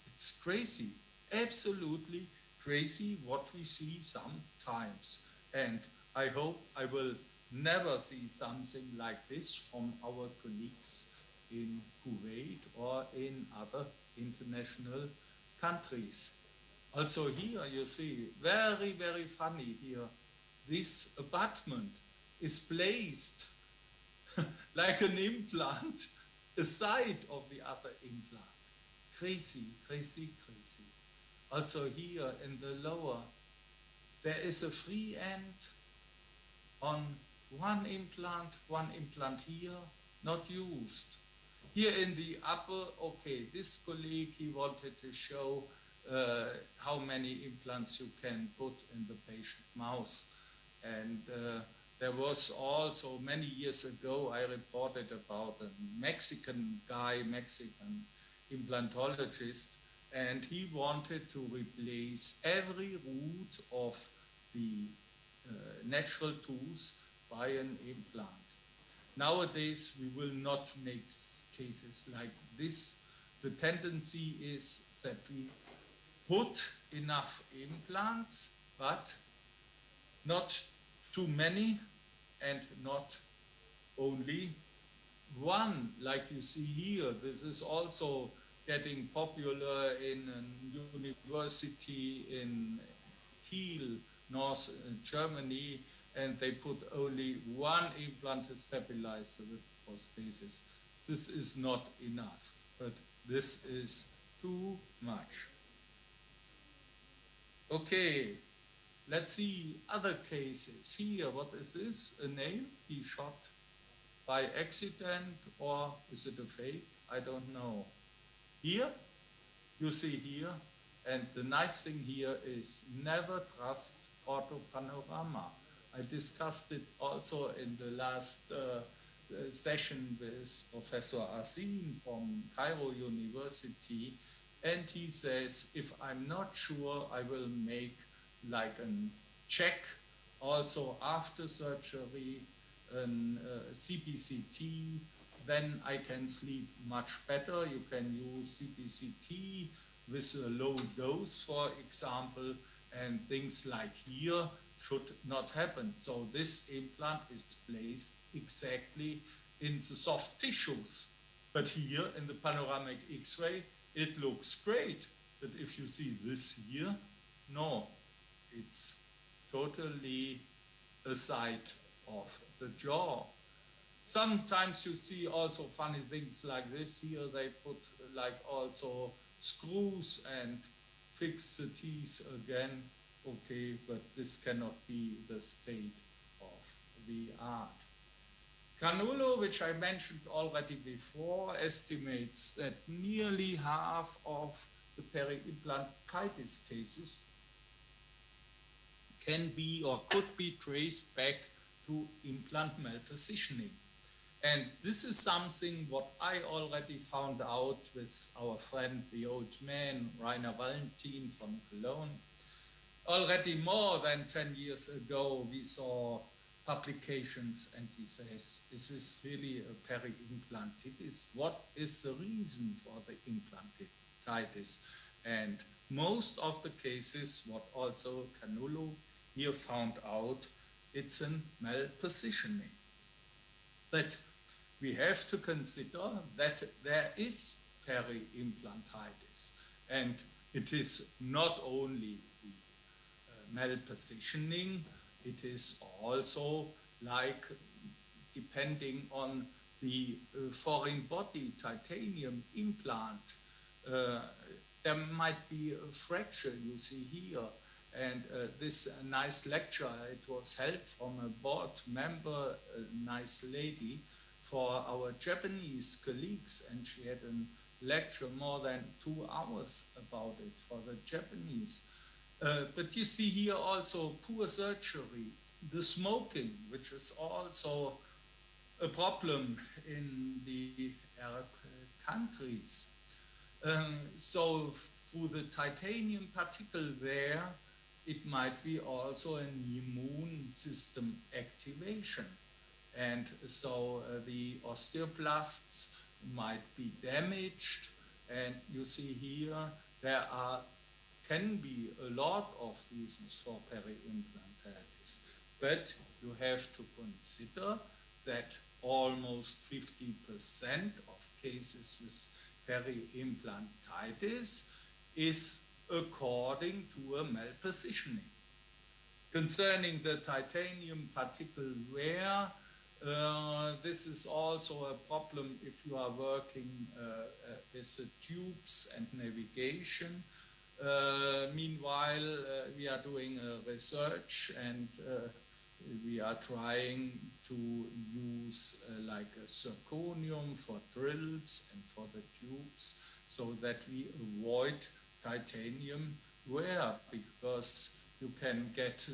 it's crazy, absolutely crazy what we see sometimes. And I hope I will never see something like this from our colleagues in Kuwait or in other international countries. Also here you see, very, very funny here, this abutment is placed like an implant aside of the other implant. Crazy, crazy, crazy. Also here in the lower, there is a free end on one implant here, not used. Here in the upper, okay, this colleague, he wanted to show how many implants you can put in the patient mouth. And there was also many years ago, I reported about a Mexican implantologist, and he wanted to replace every root of the natural tooth by an implant. Nowadays, we will not make cases like this. The tendency is that we put enough implants, but not too many and not only one, like you see here. This is also getting popular in a university in Kiel, North Germany, and they put only one implant to stabilize the prosthesis. This is not enough, but this is too much. Okay, let's see other cases. Here, what is this? A nail he shot by accident, or is it a fake? I don't know. Here, you see here, and the nice thing here is never trust orthopanorama. I discussed it also in the last session with Professor Asin from Cairo University, and he says, if I'm not sure, I will make like a check also after surgery, CPCT, then I can sleep much better. You can use CPCT with a low dose, for example, and things like here should not happen. So this implant is placed exactly in the soft tissues. But here in the panoramic X-ray, it looks great. But if you see this here, no, it's totally aside of the jaw. Sometimes you see also funny things like this. Here they put like also screws and fix the teeth again. Okay, but this cannot be the state of the art. Granulo, which I mentioned already before, estimates that nearly half of the peri-implantitis cases can be or could be traced back to implant malpositioning. And this is something what I already found out with our friend, the old man, Rainer Valentin from Cologne. Already more than 10 years ago, we saw publications and he says, is this really a peri-implantitis? What is the reason for the implantitis? And most of the cases, what also Canullo here found out, it's a malpositioning. But we have to consider that there is peri-implantitis, and it is not only the malpositioning, it is also like depending on the foreign body titanium implant, there might be a fracture you see here. And this nice lecture, it was held from a board member, a nice lady, for our Japanese colleagues, and she had a lecture more than 2 hours about it for the Japanese. But you see here also poor surgery, the smoking, which is also a problem in the Arab countries. So through the titanium particle there, it might be also an immune system activation. And so the osteoblasts might be damaged. And you see here, there can be a lot of reasons for peri-implantitis. But you have to consider that almost 50% of cases with peri-implantitis is according to a malpositioning. Concerning the titanium particle wear, this is also a problem if you are working with the tubes and navigation. Meanwhile, we are doing research and we are trying to use like a zirconium for drills and for the tubes so that we avoid titanium wear, because you can get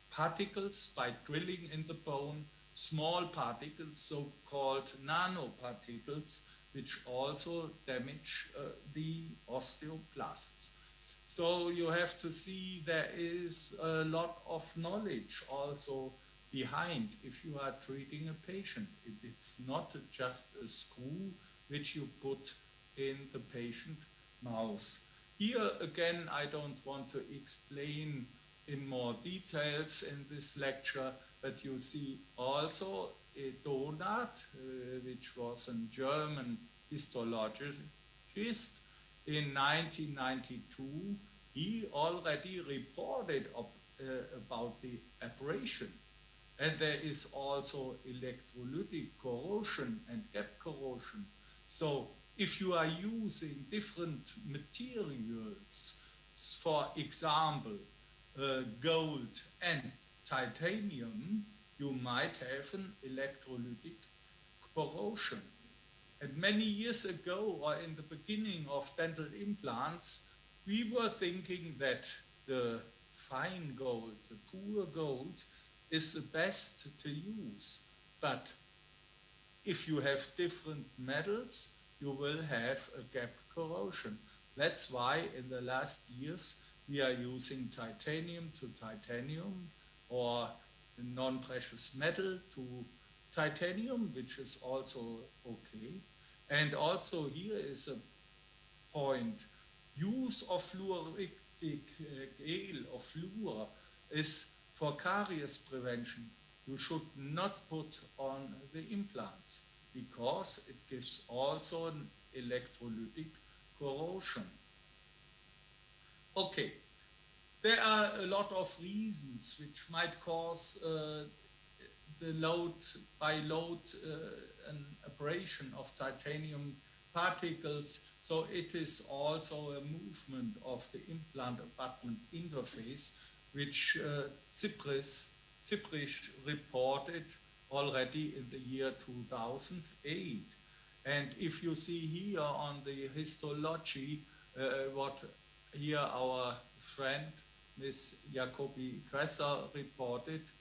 particles by drilling in the bone, small particles, so-called nanoparticles, which also damage the osteoblasts. So you have to see there is a lot of knowledge also behind if you are treating a patient. It's not just a screw which you put in the patient mouth. Here again, I don't want to explain in more details in this lecture, but you see also a Donat, which was a German histologist. In 1992, he already reported about the abrasion. And there is also electrolytic corrosion and gap corrosion. So if you are using different materials, for example, gold and titanium, you might have an electrolytic corrosion. And many years ago, or in the beginning of dental implants, we were thinking that the fine gold, the poor gold, is the best to use. But if you have different metals, you will have a gap corrosion. That's why in the last years, we are using titanium to titanium or non-precious metal to titanium, which is also okay. And also here is a point. Use of fluoritic gel or fluor is for caries prevention. You should not put on the implants because it gives also an electrolytic corrosion. Okay, there are a lot of reasons which might cause the load an abrasion of titanium particles. So it is also a movement of the implant abutment interface, which Cyprus reported already in the year 2008. And if you see here on the histology, what here our friend Ms. Jacobi-Gresser reported,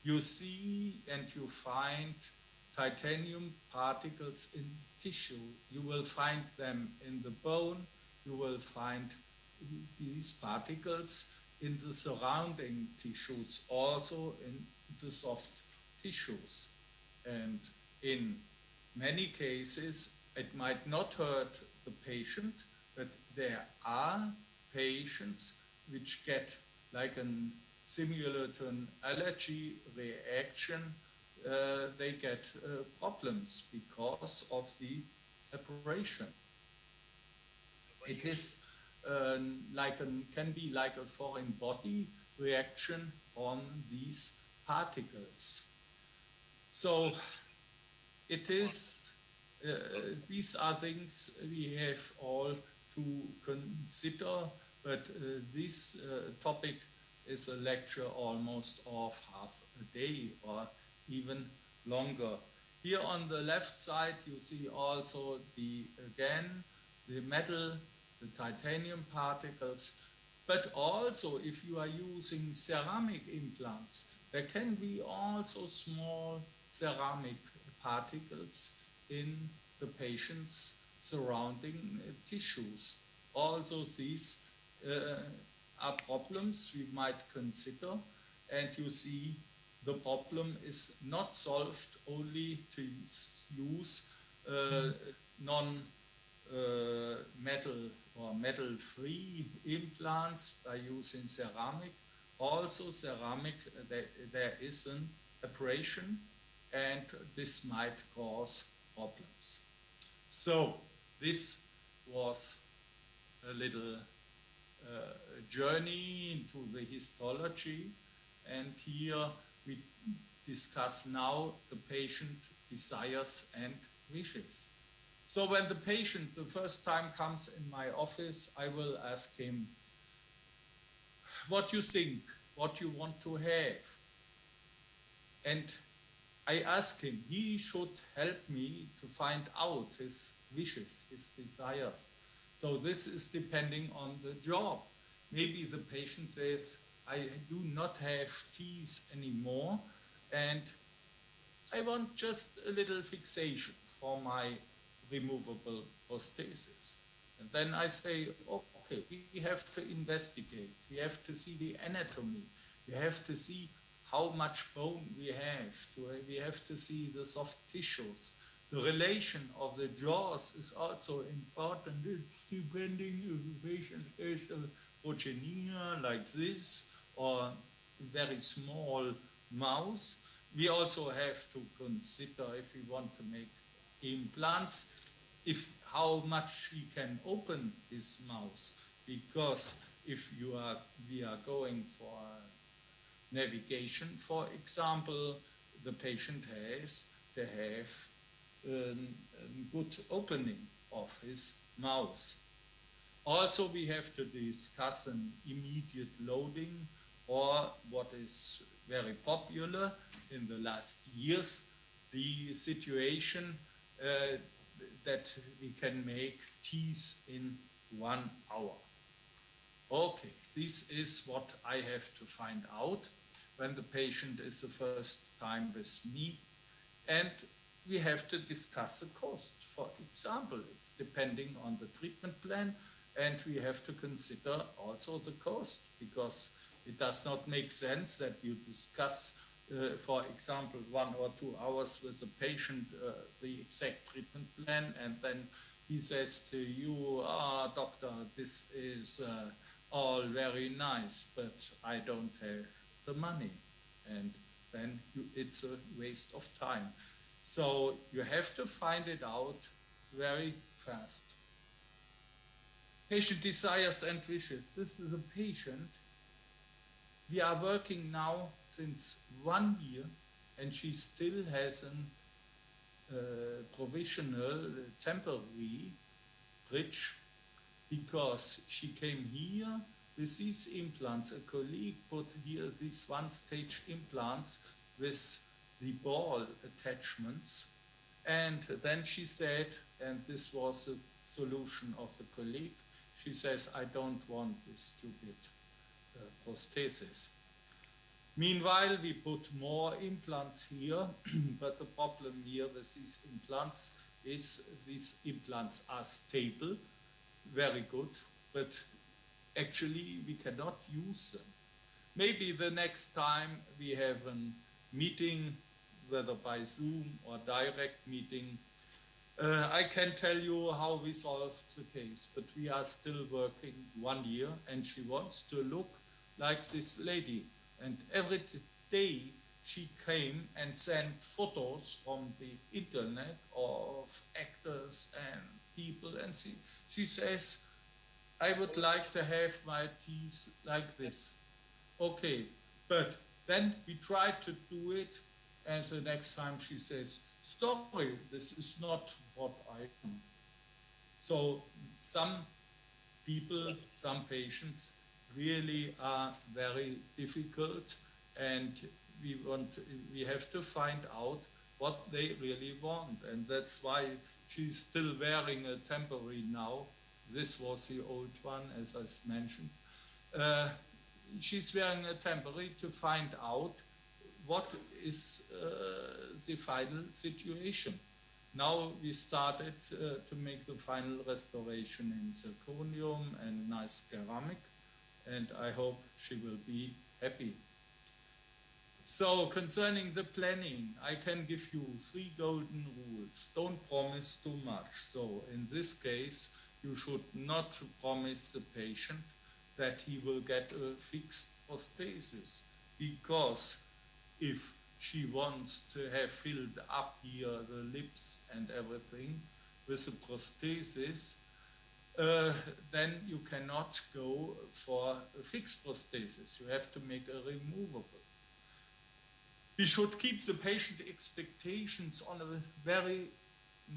you see and you find titanium particles in tissue. You will find them in the bone. You will find these particles in the surrounding tissues, also in the soft tissues. And in many cases, it might not hurt the patient, but there are patients which get like a similar to an allergy reaction. They get problems because of the operation. It is can be like a foreign body reaction on these particles. So it is, these are things we have all to consider, but this topic is a lecture almost of half a day or even longer. Here on the left side, you see also the metal, the titanium particles, but also if you are using ceramic implants, there can be also small ceramic particles in the patient's surrounding tissues. Also these are problems we might consider, and you see the problem is not solved only to use non-metal or metal-free implants by using ceramic. Also ceramic, there is an abrasion, and this might cause problems. So this was a little journey into the histology, and here we discuss now the patient desires and wishes. So when the patient the first time comes in my office, I will ask him what you think, what you want to have. And I ask him, he should help me to find out his wishes, his desires. So this is depending on the job. Maybe the patient says, I do not have teeth anymore, and I want just a little fixation for my removable prosthesis. And then I say, oh, okay, we have to investigate. We have to see the anatomy. We have to see how much bone we have. We have to see the soft tissues. The relation of the jaws is also important. It's depending if the patient has a progenia like this or very small mouth. We also have to consider, if we want to make implants, how much he can open his mouth, because if we are going for navigation, for example, the patient has to have a good opening of his mouth. Also, we have to discuss an immediate loading, or what is very popular in the last years, the situation that we can make teeth in 1 hour. Okay, this is what I have to find out when the patient is the first time with me. And we have to discuss the cost. For example, it's depending on the treatment plan, and we have to consider also the cost, because it does not make sense that you discuss, for example, 1 or 2 hours with a patient, the exact treatment plan, and then he says to you, doctor, this is all very nice, but I don't have the money. And then it's a waste of time. So you have to find it out very fast. Patient desires and wishes. This is a patient. We are working now since 1 year, and she still has a provisional, temporary bridge, because she came here with these implants. A colleague put here these one-stage implants with the ball attachments. And then she said, and this was the solution of the colleague, she says, I don't want this stupid prosthesis. Meanwhile, we put more implants here, but the problem here with these implants is these implants are stable, very good, but actually we cannot use them. Maybe the next time we have a meeting, whether by Zoom or direct meeting, I can tell you how we solved the case, but we are still working 1 year and she wants to look like this lady. And every day she came and sent photos from the internet of actors and people, and she says, I would like to have my teeth like this. Okay, but then we tried to do it, and the next time she says, sorry, this is not what I want. So some people, some patients really are very difficult, and we have to find out what they really want. And that's why she's still wearing a temporary now. This was the old one, as I mentioned. She's wearing a temporary to find out what is the final situation. Now we started to make the final restoration in zirconium and nice ceramic, and I hope she will be happy. So concerning the planning, I can give you 3 golden rules. Don't promise too much. So in this case, you should not promise the patient that he will get a fixed prosthesis, because if she wants to have filled up here the lips and everything with a prosthesis, then you cannot go for a fixed prosthesis. You have to make a removable. We should keep the patient expectations on a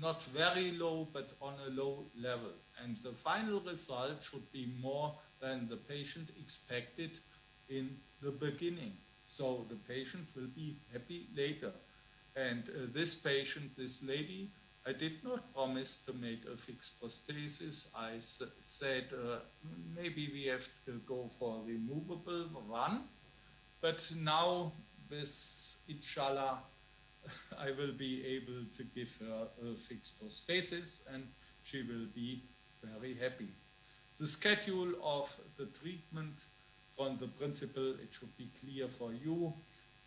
not very low, but on a low level. And the final result should be more than the patient expected in the beginning. So the patient will be happy later. And this patient, this lady, I did not promise to make a fixed prosthesis. I said, maybe we have to go for a removable one. But now, with inshallah, I will be able to give her a fixed prosthesis, and she will be very happy. The schedule of the treatment from the principle, it should be clear for you.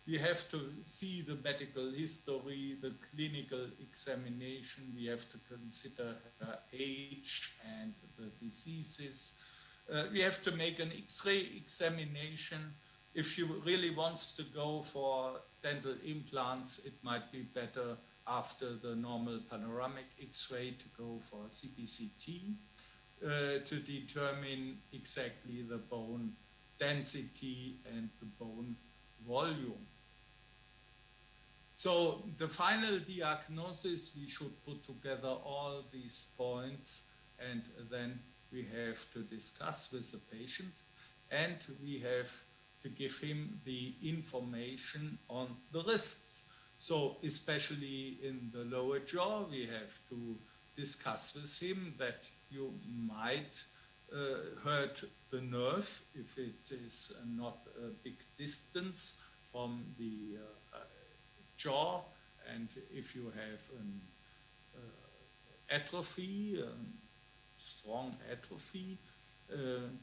We have to see the medical history, the clinical examination. We have to consider her age and the diseases. We have to make an X-ray examination. If she really wants to go for dental implants, it might be better after the normal panoramic X-ray to go for CBCT to determine exactly the bone density and the bone volume. So the final diagnosis, we should put together all these points, and then we have to discuss with the patient, and we have to give him the information on the risks. So especially in the lower jaw, we have to discuss with him that you might hurt the nerve if it is not a big distance from the jaw, and if you have an atrophy, strong atrophy.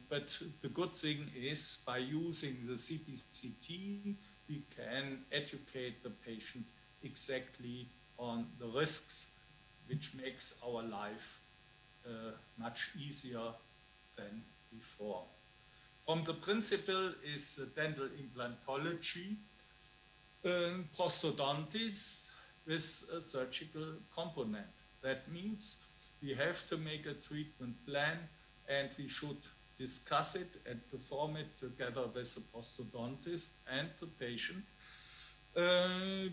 But the good thing is, by using the CBCT, we can educate the patient exactly on the risks, which makes our life much easier than before. From the principle is dental implantology, prosthodontics with a surgical component. That means we have to make a treatment plan, and we should discuss it and perform it together with the prosthodontist and the patient,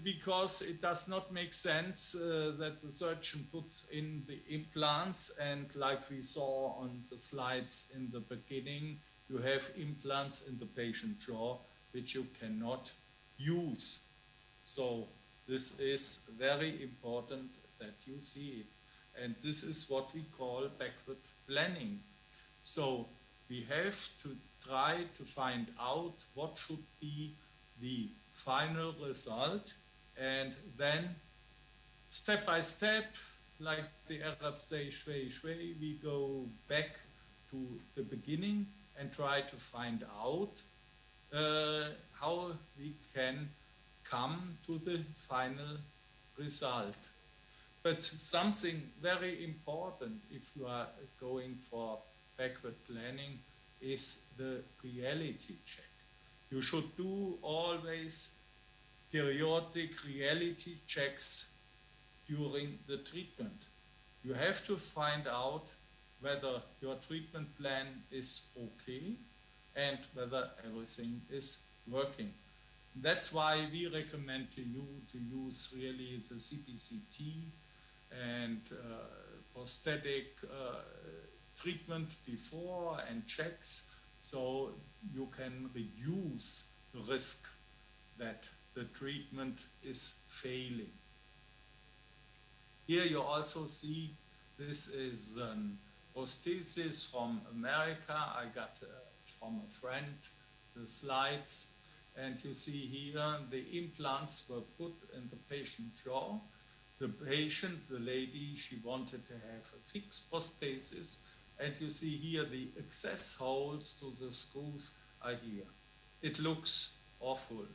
because it does not make sense that the surgeon puts in the implants, and like we saw on the slides in the beginning, you have implants in the patient jaw which you cannot use. So this is very important that you see it. And this is what we call backward planning. So We have to try to find out what should be the final result, and then step by step, like the Arabs say, shway, shway, we go back to the beginning and try to find out how we can come to the final result. But something very important if you are going for backward planning is the reality check. You should do always periodic reality checks during the treatment. You have to find out whether your treatment plan is okay and whether everything is working. That's why we recommend to you to use really the CPCT and prosthetic treatment before and checks, so you can reduce the risk that the treatment is failing. Here you also see this is an prosthesis from America. I got from a friend the slides, and you see here the implants were put in the patient's jaw. The patient, the lady, she wanted to have a fixed prosthesis, and you see here the access holes to the screws are here. It looks awful.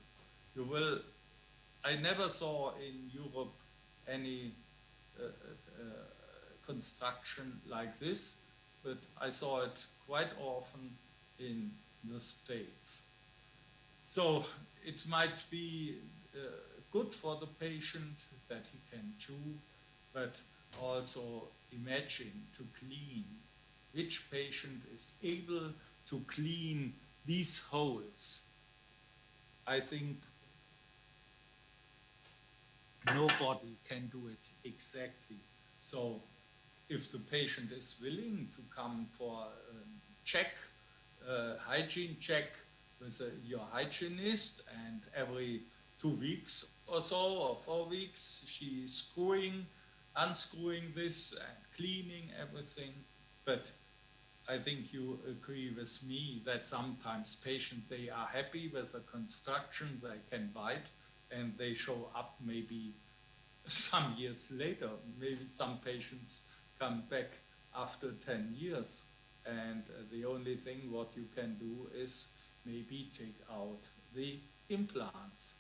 I never saw in Europe any construction like this, but I saw it quite often in the States. So it might be good for the patient that he can chew, but also imagine to clean. Which patient is able to clean these holes? I think nobody can do it exactly. So if the patient is willing to come for a check, hygiene check with your hygienist, and every 2 weeks or so, or 4 weeks, she is unscrewing this and cleaning everything. But I think you agree with me that sometimes patients, they are happy with the construction, they can bite, and they show up maybe some years later. Maybe some patients come back after 10 years, and the only thing what you can do is maybe take out the implants.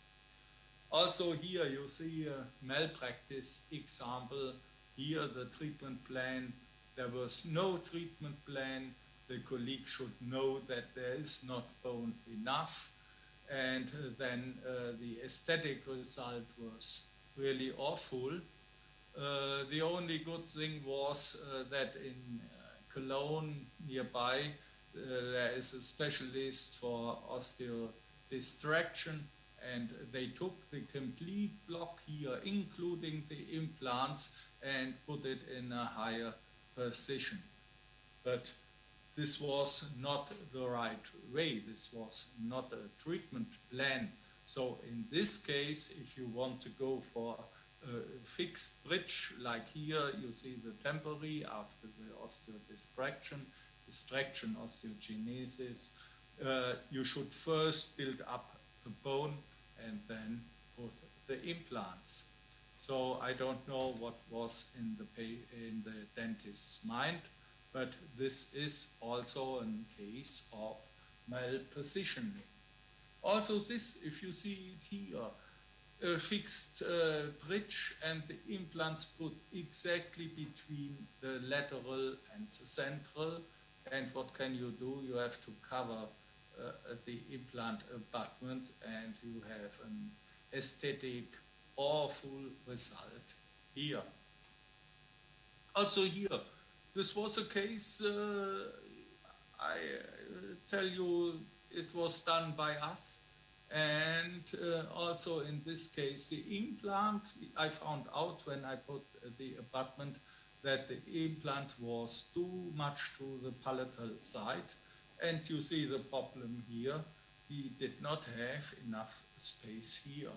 Also here you see a malpractice example. Here the treatment plan, there was no treatment plan. The colleague should know that there is not bone enough, and then the aesthetic result was really awful. The only good thing was that in Cologne nearby, there is a specialist for osteodistraction, and they took the complete block here, including the implants, and put it in a higher position. But this was not the right way. This was not a treatment plan. So in this case, if you want to go for a fixed bridge, like here, you see the temporary after the osteodistraction, osteogenesis, you should first build up the bone and then put the implants. So I don't know what was in the dentist's mind, but this is also a case of malpositioning. Also this, if you see it here, a fixed bridge and the implants put exactly between the lateral and the central. And what can you do? You have to cover the implant abutment, and you have an aesthetic awful result here. Also here, this was a case, I tell you, it was done by us. And also in this case, the implant, I found out when I put the abutment that the implant was too much to the palatal side. And you see the problem here. We did not have enough space here.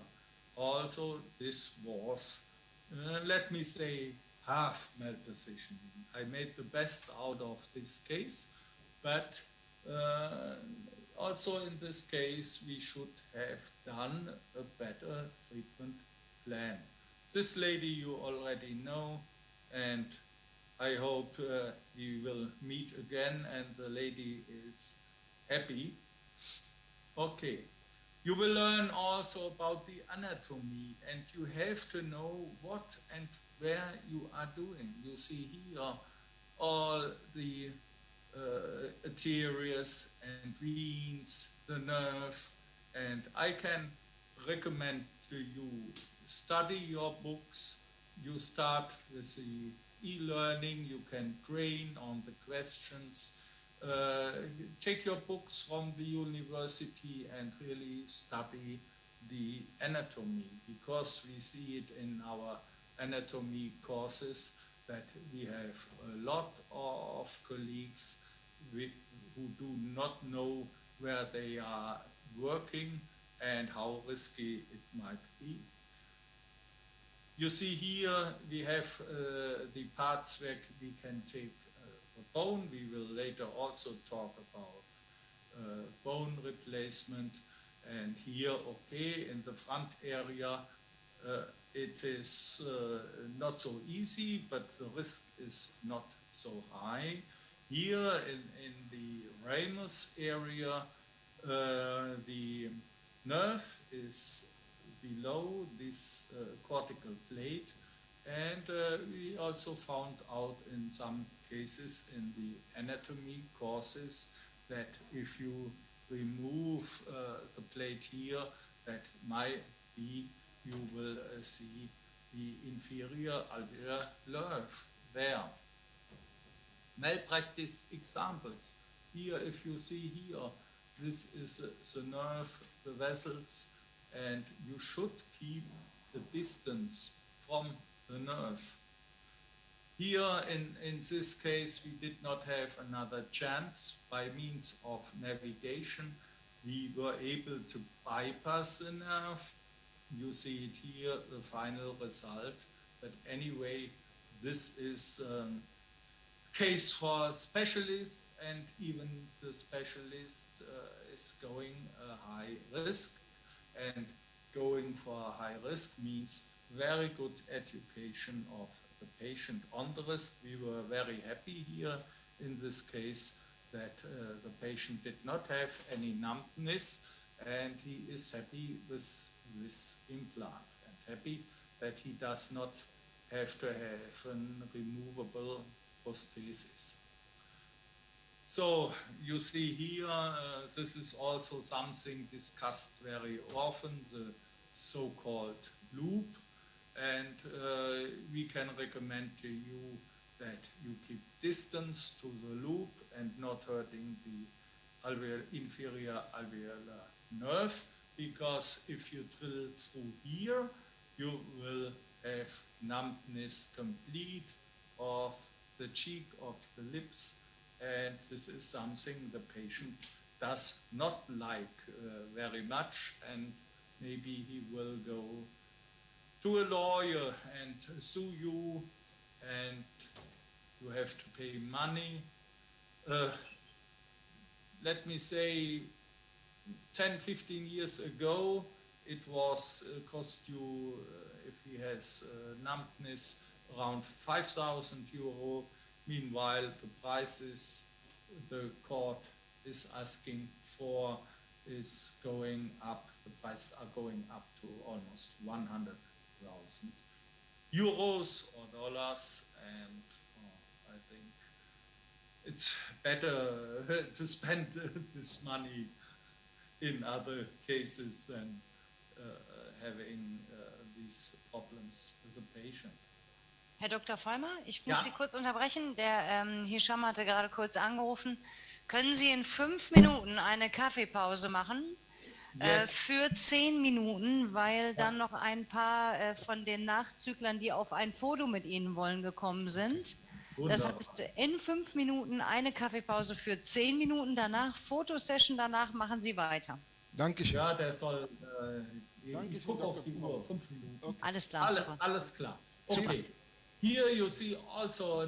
Also, this was, let me say, half malpositioning. I made the best out of this case, but Also in this case, we should have done a better treatment plan. This lady you already know, and I hope we will meet again and the lady is happy. Okay. You will learn also about the anatomy, and you have to know what and where you are doing. You see here all the arteries and veins, the nerve, and I can recommend to you study your books. You start with the e-learning, you can train on the questions. Take your books from the university and really study the anatomy, because we see it in our anatomy courses that we have a lot of colleagues who do not know where they are working and how risky it might be. You see here we have the parts where we can take the bone. We will later also talk about bone replacement. And here, okay, in the front area, it is not so easy, but the risk is not so high. Here in the ramus area, the nerve is below this cortical plate, and we also found out in some cases in the anatomy courses that if you remove the plate here, that might be you will see the inferior alveolar nerve there. Malpractice examples. Here, if you see here, this is the nerve, the vessels, and you should keep the distance from the nerve. Here, in this case, we did not have another chance. By means of navigation, we were able to bypass the nerve. You see it here, the final result. But anyway, this is case for specialists, and even the specialist is going a high risk, and going for a high risk means very good education of the patient on the risk. We were very happy here in this case that the patient did not have any numbness, and he is happy with this implant, and happy that he does not have to have a removable prosthesis. So you see here, this is also something discussed very often, the so-called loop, and we can recommend to you that you keep distance to the loop and not hurting the inferior alveolar nerve, because if you drill through here, you will have numbness complete of the cheek, of the lips, and this is something the patient does not like very much, and maybe he will go to a lawyer and sue you, and you have to pay money. Let me say 10-15 years ago, it was cost you, if he has numbness, around 5,000 euro. Meanwhile, the prices the court is asking for is going up. The prices are going up to almost 100,000 euros or dollars, and I think it's better to spend this money in other cases than having these problems with the patient. Herr Dr. Vollmer, ich muss Ja? Sie kurz unterbrechen. Der Hisham hatte gerade kurz angerufen. Können Sie in 5 Minuten eine Kaffeepause machen? Yes. Für 10 Minuten, weil dann noch ein paar von den Nachzüglern, die auf ein Foto mit Ihnen wollen, gekommen sind. Das heißt, in 5 Minuten eine Kaffeepause für 10 Minuten, danach Fotosession, danach machen Sie weiter. Dankeschön. Ja, der soll, Dankeschön, ich gucke auf Dr. die Uhr, 5 Minuten. Okay. Alles klar. super. Alles klar. Okay. Here you see also a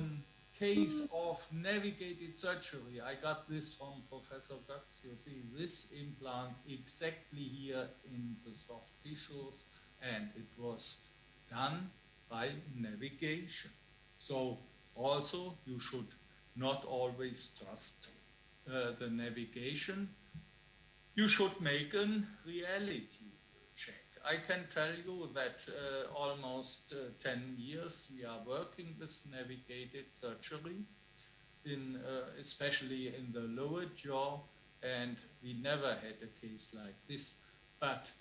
case of navigated surgery. I got this from Professor Götz. You see this implant exactly here in the soft tissues, and it was done by navigation. So also you should not always trust the navigation. You should make a reality check. I can tell you that almost 10 years we are working with navigated surgery, especially in the lower jaw, and we never had a case like this. But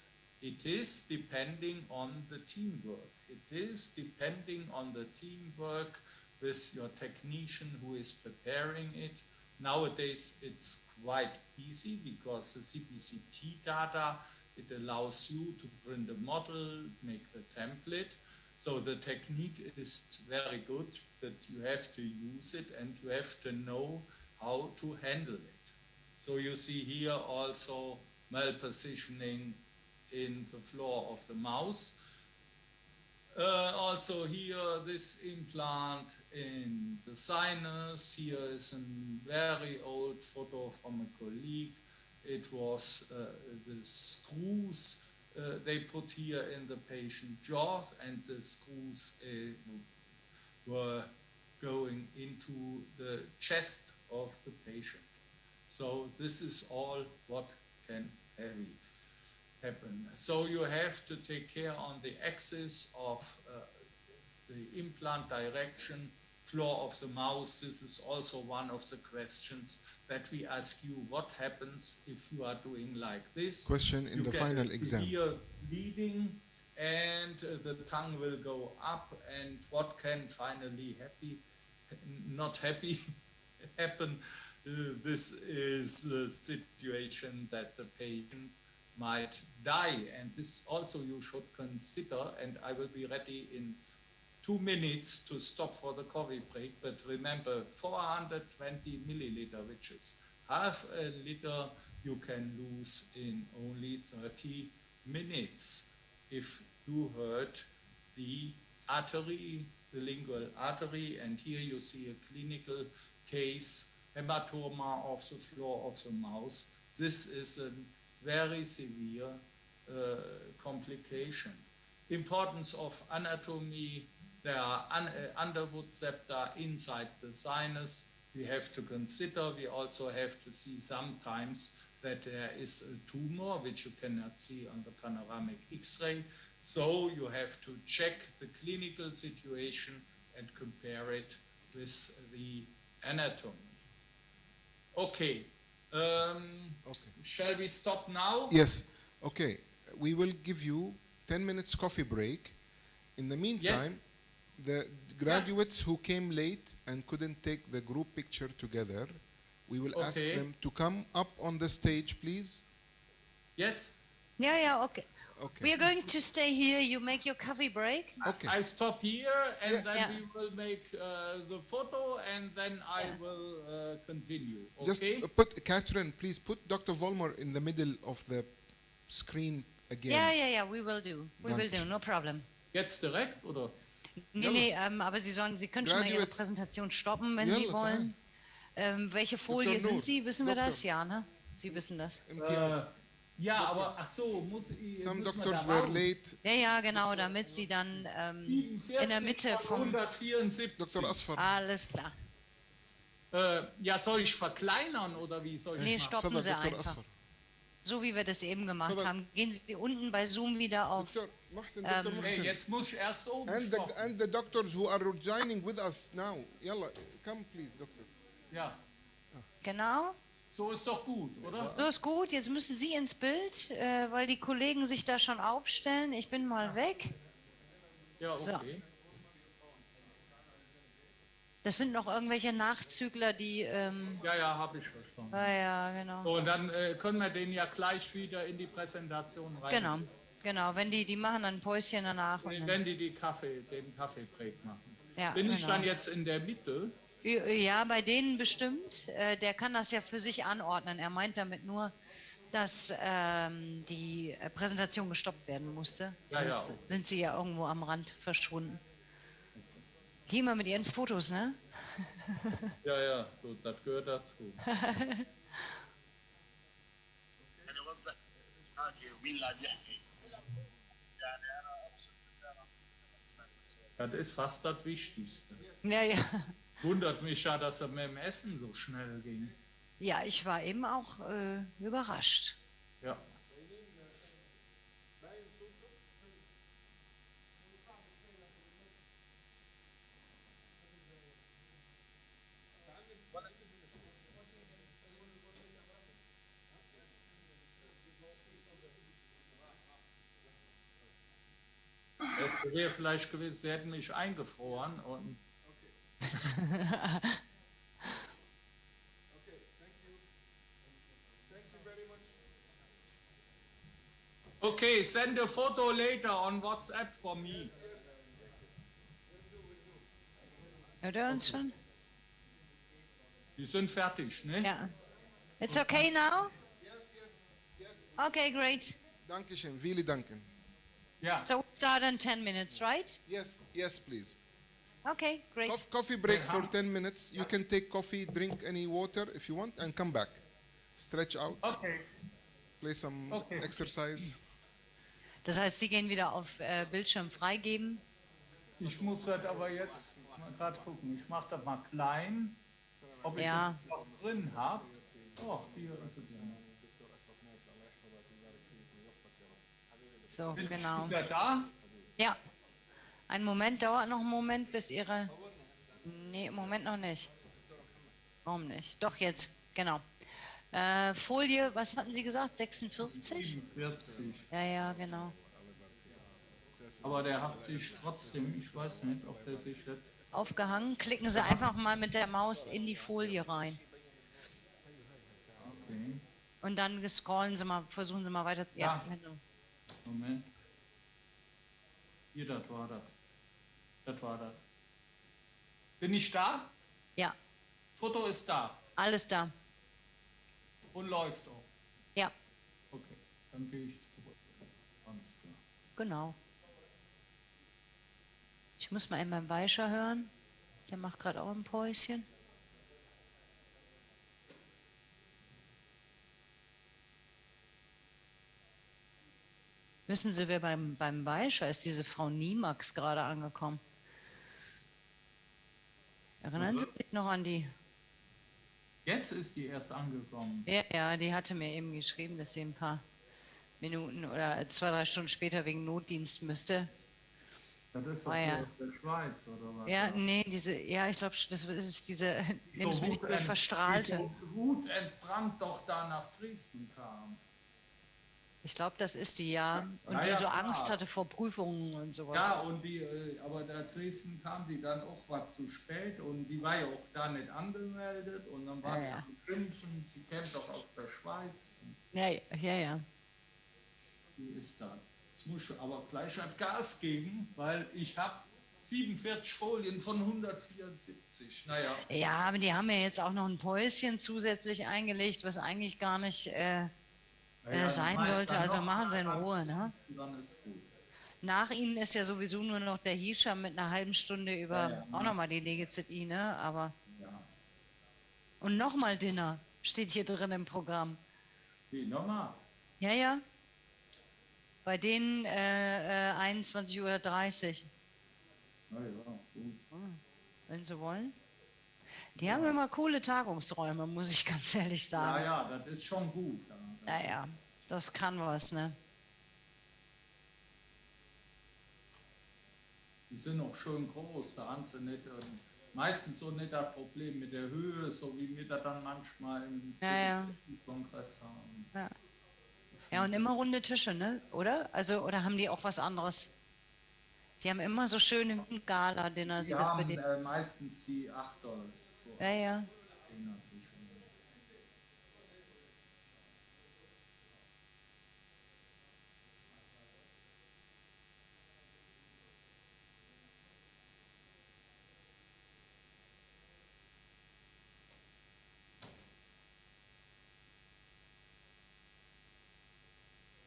it is depending on the teamwork. It is depending on the teamwork with your technician who is preparing it. Nowadays, it's quite easy because the CPCT data, it allows you to print a model, make the template. So the technique is very good, but you have to use it and you have to know how to handle it. So you see here also malpositioning in the floor of the mouse. Also here, this implant in the sinus. Here is a very old photo from a colleague. It was the screws they put here in the patient jaws, and the screws were going into the chest of the patient. So this is all what can happen. So you have to take care on the axis of the implant direction, floor of the mouse. This is also one of the questions that we ask you. What happens if you are doing like this? Question in the final exam. Severe bleeding, and the tongue will go up, and what can finally happen? This is the situation that the patient might die, and this also you should consider, and I will be ready in 2 minutes to stop for the coffee break. But remember, 420 milliliter, which is half a liter, you can lose in only 30 minutes if you hurt the artery, the lingual artery. And here you see a clinical case, hematoma of the floor of the mouth. This is a very severe complication. Importance of anatomy. There are underwood septa inside the sinus. We have to consider. We also have to see sometimes that there is a tumor which you cannot see on the panoramic X-ray. So you have to check the clinical situation and compare it with the anatomy. Okay. Shall we stop now? Yes. Okay. We will give you 10 minutes coffee break. In the meantime, the graduates who came late and couldn't take the group picture together, we will ask them to come up on the stage, please. Yes? Yeah, okay. We are going to stay here. You make your coffee break. Okay. I stop here, and then we will make the photo, and then I will continue. Okay? Just put, Catherine, please put Dr. Vollmer in the middle of the screen again. Ja, we will do. We will do, no problem. Jetzt direkt, oder? Nee, aber Sie können schon mal Ihre Präsentation stoppen, wenn Sie wollen. Welche Folie sind Sie? Wissen wir das? Ja, ne? Sie wissen das. Ja, aber ach so, muss ich. Some doctors were late. Ja, genau, damit Sie dann in der Mitte vom 174. Dr. Asfar. Alles klar. Ja, soll ich verkleinern oder wie soll ich Nee, machen? stoppen Sie einfach. So wie wir das eben gemacht haben. Gehen Sie unten bei Zoom wieder auf. Hey, jetzt muss ich erst oben And the doctors who are joining with us now. Yalla, come please, doctor. Ja. Genau. So ist doch gut, oder? So ist gut. Jetzt müssen Sie ins Bild, weil die Kollegen sich da schon aufstellen. Ich bin mal weg. Ja, okay. So. Das sind noch irgendwelche Nachzügler, die... Ja, habe ich verstanden. Ja, genau. So, und dann können wir den ja gleich wieder in die Präsentation rein. Genau. Wenn die machen dann ein Päuschen danach. Wenn die den Kaffeebreak machen. Ja, Bin ich dann jetzt in der Mitte? Ja, bei denen bestimmt. Der kann das ja für sich anordnen. Er meint damit nur, dass die Präsentation gestoppt werden musste. Ja. Sind sie ja irgendwo am Rand verschwunden. Die immer mit ihren Fotos, ne? Ja, ja, gut, das gehört dazu. Das ist fast das Wichtigste. Ja, ja. Wundert mich ja, dass er mit dem Essen so schnell ging. Ja, ich war eben auch überrascht. Ja. Es wäre vielleicht gewesen, sie hätten mich eingefroren und okay, send a photo later on WhatsApp for me. Hört er uns schon? Die sind fertig, ne? Ja. It's okay now? Okay, great. Dankeschön, vielen Danken. Ja. So we start in 10 minutes, right? Yes, yes, please. Okay, great. Coffee break for 10 minutes. You can take coffee, drink any water if you want, and come back. Stretch out, Okay. play some Okay. exercise. Das heißt, Sie gehen wieder auf Bildschirm freigeben. Ich muss das aber jetzt mal gerade gucken. Ich mache das mal klein, ob ich Ja. es noch drin habe. Oh, hier ist es. So, Ist genau. wieder da? Ja. Ein Moment, dauert noch einen Moment, bis Ihre... Nee, im Moment noch nicht. Warum nicht? Doch, jetzt, genau. Folie, was hatten Sie gesagt? 46? 47. Ja, ja, genau. Aber der hat sich trotzdem, ich weiß nicht, ob der sich jetzt... Aufgehangen. Klicken Sie einfach mal mit der Maus in die Folie rein. Okay. Und dann scrollen Sie mal, versuchen Sie mal weiter. Ja, genau. Moment. Hier, das war das. Das war das. Bin ich da? Ja, Foto ist da alles da. und läuft auch. Ja, Okay, dann gehe ich zurück. Alles klar. genau. Ich muss mal einmal Weischer hören. Der macht gerade auch ein Päuschen. Wissen Sie, wer beim Weischer ist? Diese Frau Niemax gerade angekommen. Erinnern Sie sich noch an die? Jetzt ist die erst angekommen. Ja, ja, die hatte mir eben geschrieben, dass sie ein paar Minuten oder 2, 3 Stunden später wegen Notdienst müsste. Das ist doch Ah, ja. aus der Schweiz, oder was? Ja, nee, ja, ich glaube, das ist diese, nehmen Sie mir nicht blöd, Verstrahlte. Wut entbrannt doch da nach Dresden kam. Ich glaube, das ist die, ja. Und Ja, die ja, so klar. Angst hatte vor Prüfungen und sowas. Ja, und aber da Dresden kam die dann auch was zu spät und die war ja auch da nicht angemeldet und dann war Ja, die ja. am Schimpfen, sie kennt doch aus der Schweiz. Ja, ja, ja. Wie ist das? Jetzt muss ich aber gleich das Gas geben, weil ich habe 47 Folien von 174. Naja. Ja, aber die haben ja jetzt auch noch ein Päuschen zusätzlich eingelegt, was eigentlich gar nicht sein sollte. Also machen Sie in Ruhe, ne? Dann ist gut. Nach Ihnen ist ja sowieso nur noch der Hisham mit einer halben Stunde über Ja, auch nochmal die Legizitie, ne? Aber Ja. und nochmal Dinner steht hier drin im Programm. Wie, nochmal? Ja, ja. Bei denen 21:30 Uhr, Na ja, gut. wenn Sie wollen. Die haben immer coole Tagungsräume, muss ich ganz ehrlich Ja, sagen. ja, das ist schon gut. Naja, das kann was, ne? Die sind auch schön groß, da haben sie nicht, meistens so nicht das Problem mit der Höhe, so wie wir das dann manchmal im Ja, ja. Kongress haben. Ja. Ja, und immer runde Tische, ne? Oder? Also, oder haben die auch was anderes? Die haben immer so schöne Gala-Dinner, Die sieht das bei haben denen? meistens die Achter. So Ja, ja. Zehnertische.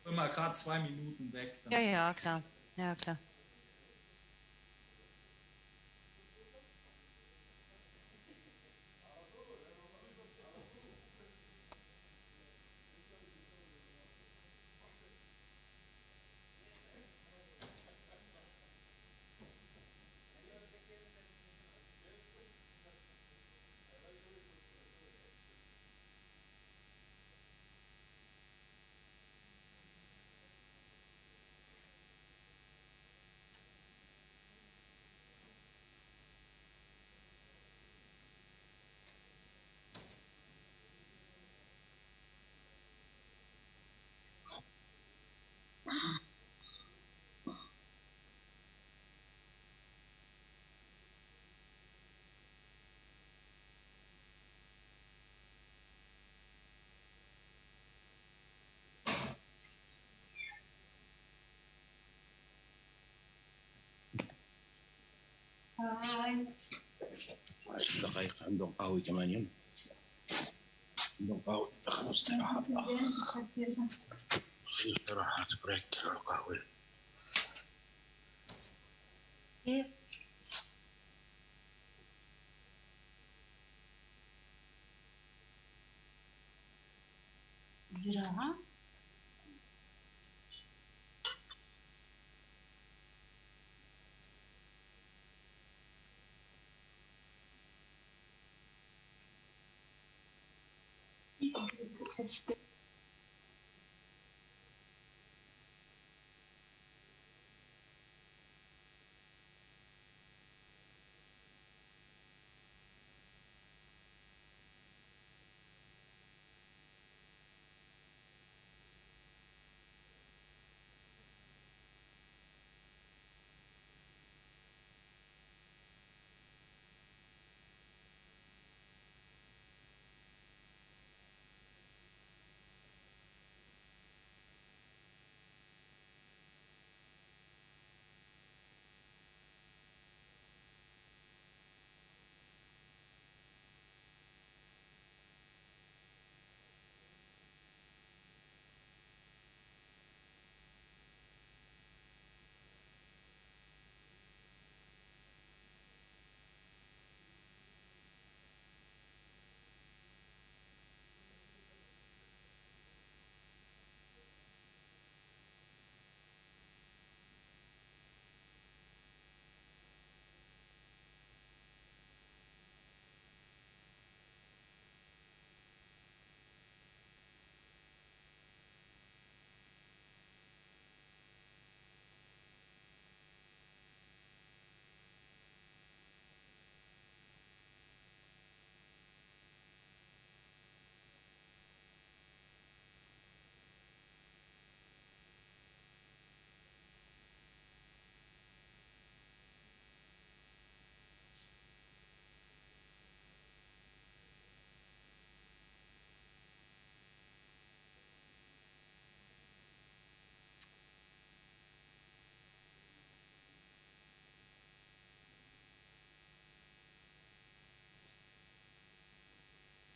Bin mal gerade 2 Minuten weg. Dann Ja, ja, klar. Ja, klar. 10 دقائق عندهم قهوة كمان يوم. عندهم قهوة دخلوا استراحة. استراحة بريك القهوة. زراعة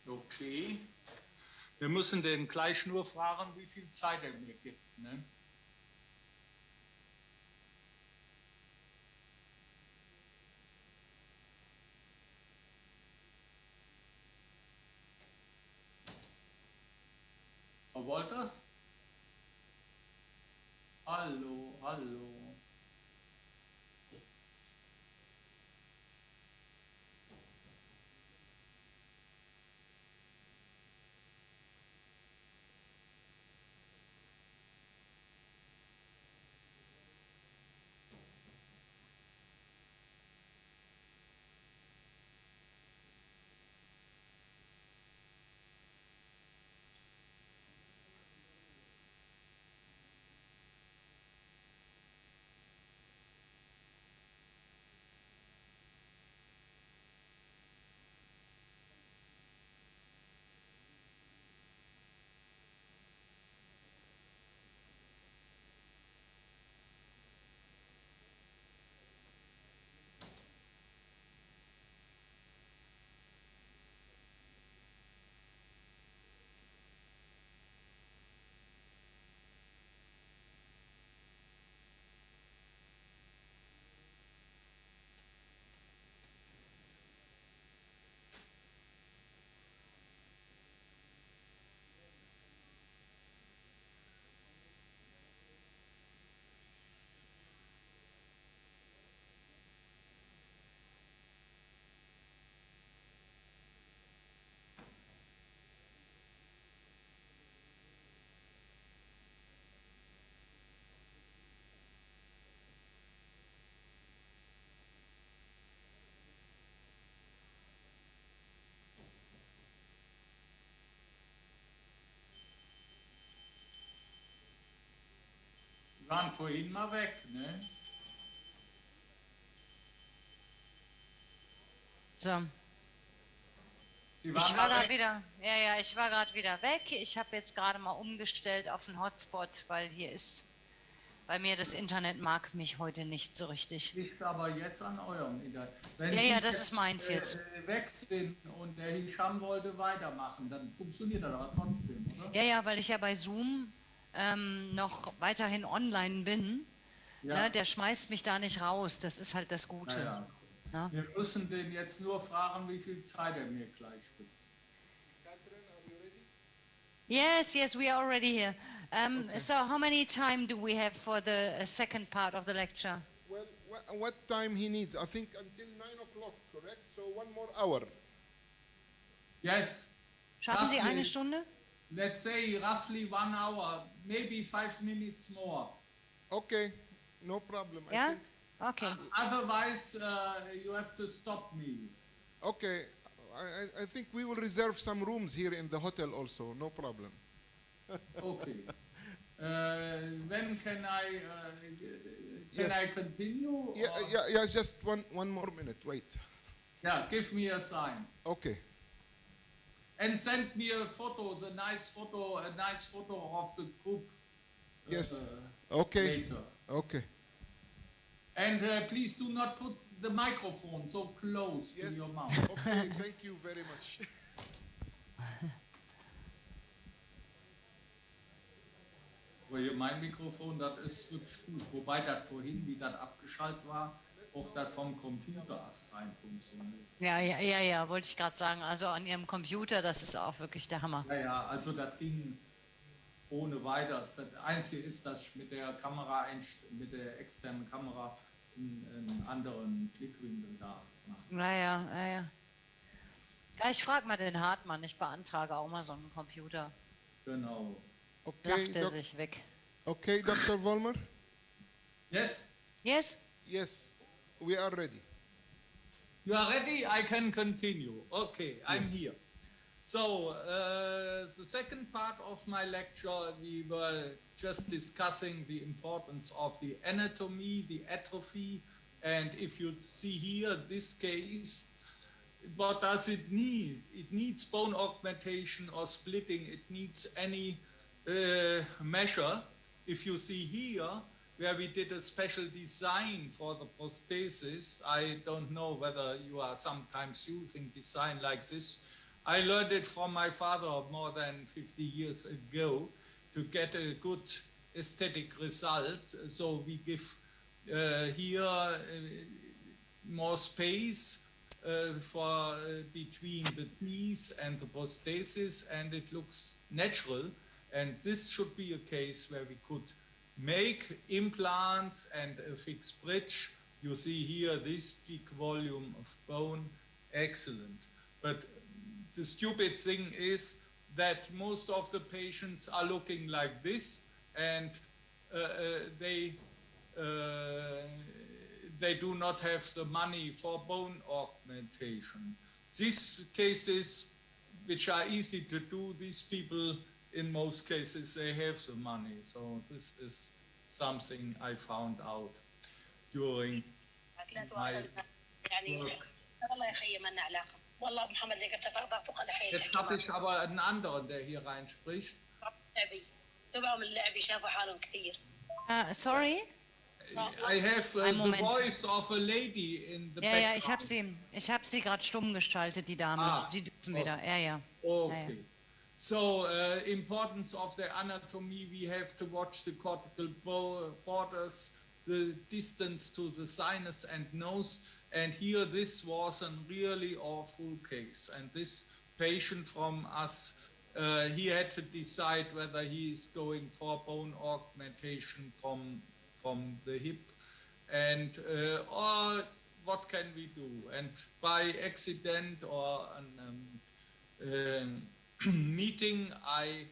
Okay. Wir müssen den gleich nur fragen, wie viel Zeit er mir gibt. Ne? Frau Wolters? Hallo, hallo. Die waren vorhin mal weg, ne? So. Sie Ich waren war mal gerade weg. wieder, ja, ich war gerade wieder weg. Ich habe jetzt gerade mal umgestellt auf einen Hotspot, weil hier ist Bei mir das Internet mag mich heute nicht so richtig. Liegt aber jetzt an eurem Internet. Wenn Ja, Sie ja, das ist meins jetzt. weg sind und der Hisham wollte weitermachen, dann funktioniert das aber trotzdem, oder? Ja, ja, weil ich ja bei Zoom noch weiterhin online bin. Ja. Ne, der schmeißt mich da nicht raus. Das ist halt das Gute. Ja. Ne? Wir müssen den jetzt nur fragen, wie viel Zeit er mir gleich gibt. Yes, yes, we are already here. So how many time do we have for the second part of the lecture? Well, what time he needs? I think until 9 o'clock, correct? So one more hour. Yes. Schaffen Sie Roughly. eine Stunde? Let's say roughly 1 hour, maybe 5 minutes more. Okay, no problem. I Ja? think, Okay. Otherwise, you have to stop me. okay, I think we will reserve some rooms here in the hotel also, no problem. Okay. When can I Yes. continue? Yeah, or- yeah, just one more minute, wait. Yeah, give me a sign. Okay, And send me a photo, a nice photo of the group. yes, okay, Later. okay. And please do not put the microphone so close to Yes, your mouth. okay, thank you very much. Aber hier mein Mikrofon, das ist wirklich gut. Wobei das vorhin, wie das abgeschaltet war, auch das vom Computer erst rein funktioniert. Ja, wollte ich gerade sagen. Also an Ihrem Computer, das ist auch wirklich der Hammer. Ja, ja, also das ging ohne weiteres. Das Einzige ist, dass ich mit der Kamera, mit der externen Kamera einen anderen Blickwinkel da mache. Ja. Ja, ich frage mal den Hartmann. Ich beantrage auch mal so einen Computer. Genau. Okay, Lacht er sich weg. okay, Dr. Vollmer? Yes? Yes? Yes, we are ready. You are ready? I can continue. Okay, I'm Yes. here. So, the second part of my lecture, we were just discussing the importance of the anatomy, the atrophy, and if you see here, this case, what does it need? It needs bone augmentation or splitting. It needs any measure. If you see here, where we did a special design for the prosthesis, I don't know whether you are sometimes using design like this. I learned it from my father more than 50 years ago to get a good aesthetic result. So we give here more space for between the teeth and the prosthesis, and it looks natural. And this should be a case where we could make implants and a fixed bridge. You see here this big volume of bone, excellent. But the stupid thing is that most of the patients are looking like this, and they do not have the money for bone augmentation. These cases, which are easy to do, these people, in most cases, they have the money. So this is something I found out during my work. Jetzt habe ich aber einen anderen, der hier reinspricht. Sorry? I have Einen the Moment. voice of a lady in the Ja, background. ich habe sie gerade stumm geschaltet, die Dame. Ah. Sie dürfen wieder. Ja. Okay. So, importance of the anatomy, we have to watch the cortical borders, the distance to the sinus and nose. And here, this was a really awful case. And this patient from us, he had to decide whether he is going for bone augmentation from the hip, and or what can we do? And by accident or meeting, I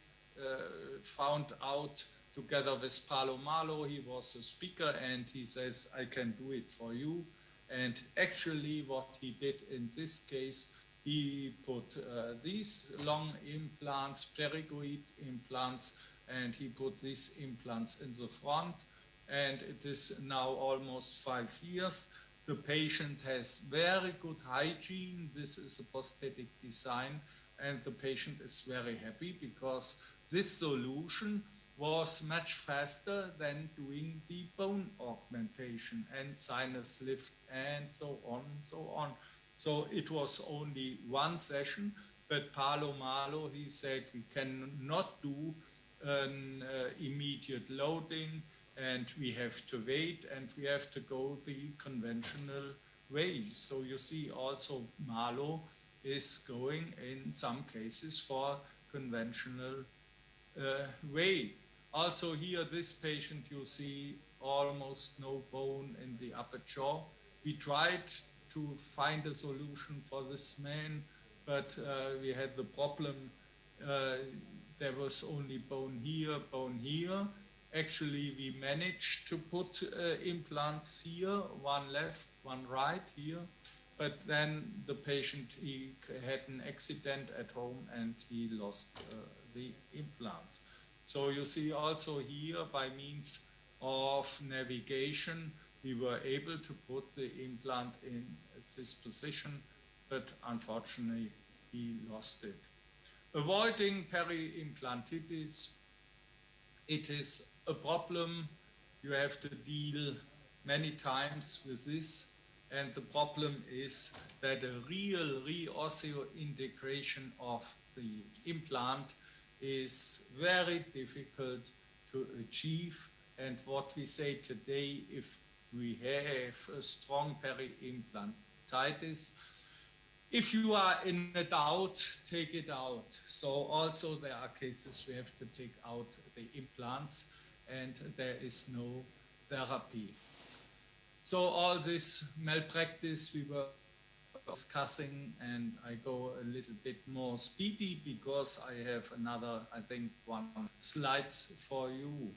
found out together with Palo Malo, he was a speaker, and he says, I can do it for you. And actually what he did in this case, he put these long implants, pterygoid implants, and he put these implants in the front. And it is now almost 5 years. The patient has very good hygiene. This is a prosthetic design, and the patient is very happy because this solution was much faster than doing the bone augmentation and sinus lift and so on and so on. So it was only one session, but Palo Malo, he said we cannot do an immediate loading, and we have to wait, and we have to go the conventional ways. So you see also Malo is going in some cases for conventional way. Also here, this patient, you see almost no bone in the upper jaw. We tried to find a solution for this man, but we had the problem, there was only bone here, bone here. Actually, we managed to put implants here, one left, one right here, but then the patient, he had an accident at home and he lost the implants. So you see also here, by means of navigation, we were able to put the implant in this position, but unfortunately he lost it. Avoiding peri-implantitis, it is a problem. You have to deal many times with this, and the problem is that a real re-osseointegration of the implant is very difficult to achieve. And what we say today, if we have a strong peri-implantitis, if you are in a doubt, take it out. So also there are cases we have to take out the implants and there is no therapy. So all this malpractice we were discussing, and I go a little bit more speedy because I have another, I think, one slides for you.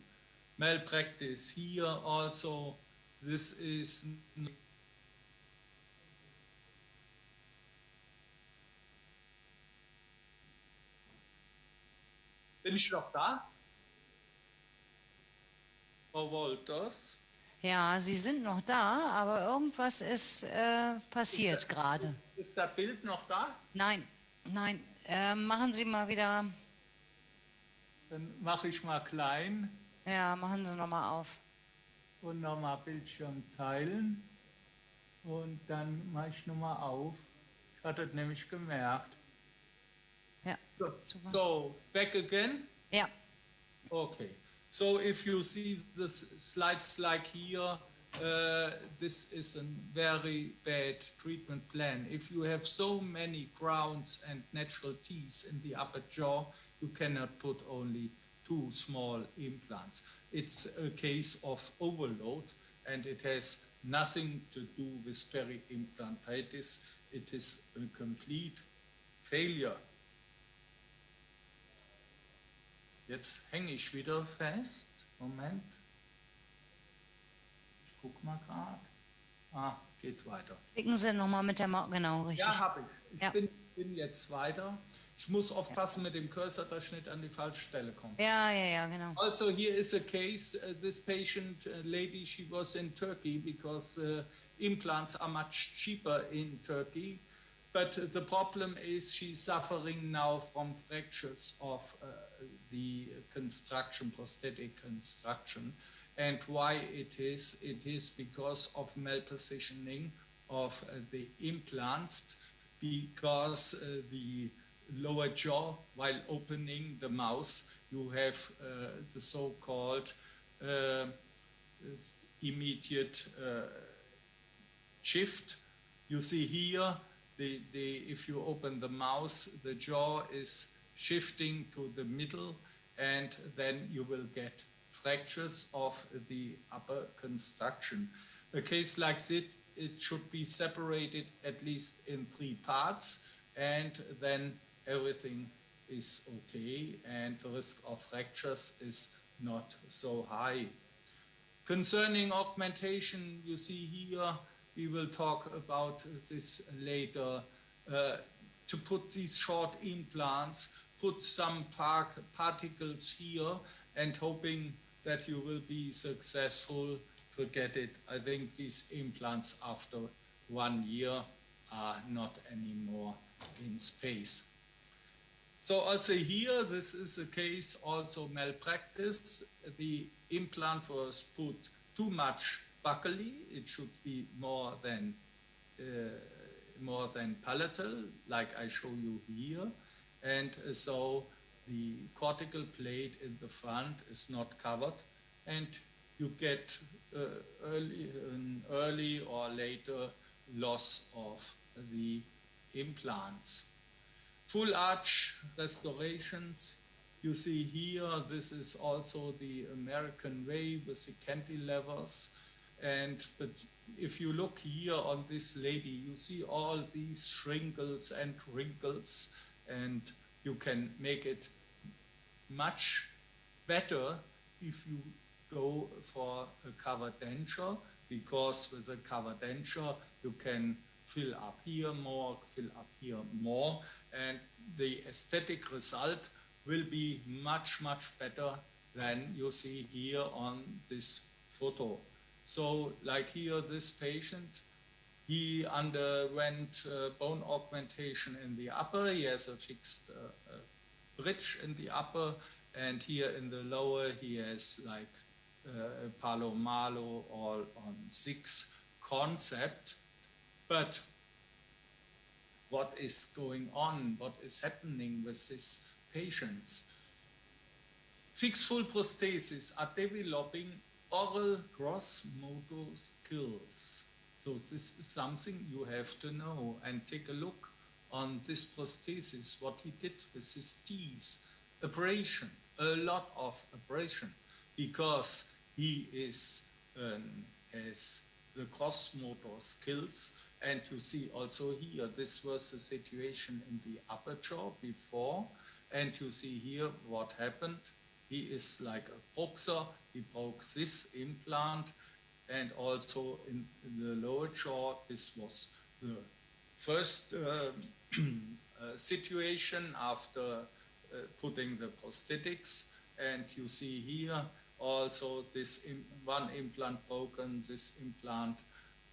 Malpractice here also, this is Bin ich noch da? Frau Wolters? Ja, Sie sind noch da, aber irgendwas ist passiert gerade. Ist das Bild noch da? Nein, nein. Machen Sie mal wieder. Dann mache ich mal klein. Ja, machen Sie nochmal auf. Und nochmal Bildschirm teilen. Und dann mache ich nochmal auf. Ich hatte es nämlich gemerkt. Ja. So, back again? Ja. Okay. So if you see the slides like here, this is a very bad treatment plan. If you have so many crowns and natural teeth in the upper jaw, you cannot put only 2 small implants. It's a case of overload, and it has nothing to do with peri-implantitis. It is a complete failure. Jetzt hänge ich wieder fest. Moment. Ich guck mal gerade. Ah, geht weiter. Klicken Sie nochmal mit der Maus, genau, richtig. Ja, habe ich. Ich Ja. bin jetzt weiter. Ich muss aufpassen mit dem Cursor, dass ich nicht an die falsche Stelle komme. Ja, genau. Also here is a case. This patient lady, she was in Turkey because implants are much cheaper in Turkey. But the problem is she's suffering now from fractures of the construction, prosthetic construction. And why it is because of malpositioning of the implants, because the lower jaw, while opening the mouth, you have the so-called immediate shift. You see here, if you open the mouth, the jaw is shifting to the middle, and then you will get fractures of the upper construction. A case like this, it should be separated at least in 3 parts, and then everything is okay, and the risk of fractures is not so high. Concerning augmentation, you see here, we will talk about this later. To put these short implants, put some particles here, and hoping that you will be successful. Forget it. I think these implants after 1 year are not anymore in space. So also here, this is a case also malpractice. The implant was put too much buccally. It should be more than palatal, like I show you here. And so the cortical plate in the front is not covered, and you get early or later loss of the implants. Full arch restorations, you see here, this is also the American way with the cantilevers. But if you look here on this lady, you see all these shrinkles and wrinkles, and you can make it much better if you go for a covered denture, because with a covered denture, you can fill up here more, fill up here more, and the aesthetic result will be much, much better than you see here on this photo. So like here, this patient, he underwent bone augmentation in the upper. He has a fixed bridge in the upper, and here in the lower, he has like Palo Malo all on 6 concept. But what is going on? What is happening with these patients? Fixed full prostheses are developing oral gross motor skills. So this is something you have to know, and take a look on this prosthesis, what he did with his teeth. Abrasion, a lot of abrasion, because he is has the gross motor skills. And you see also here, this was the situation in the upper jaw before. And you see here what happened. He is like a boxer. He broke this implant. And also in the lower jaw, this was the first situation after putting the prosthetics. And you see here also this one implant broken, this implant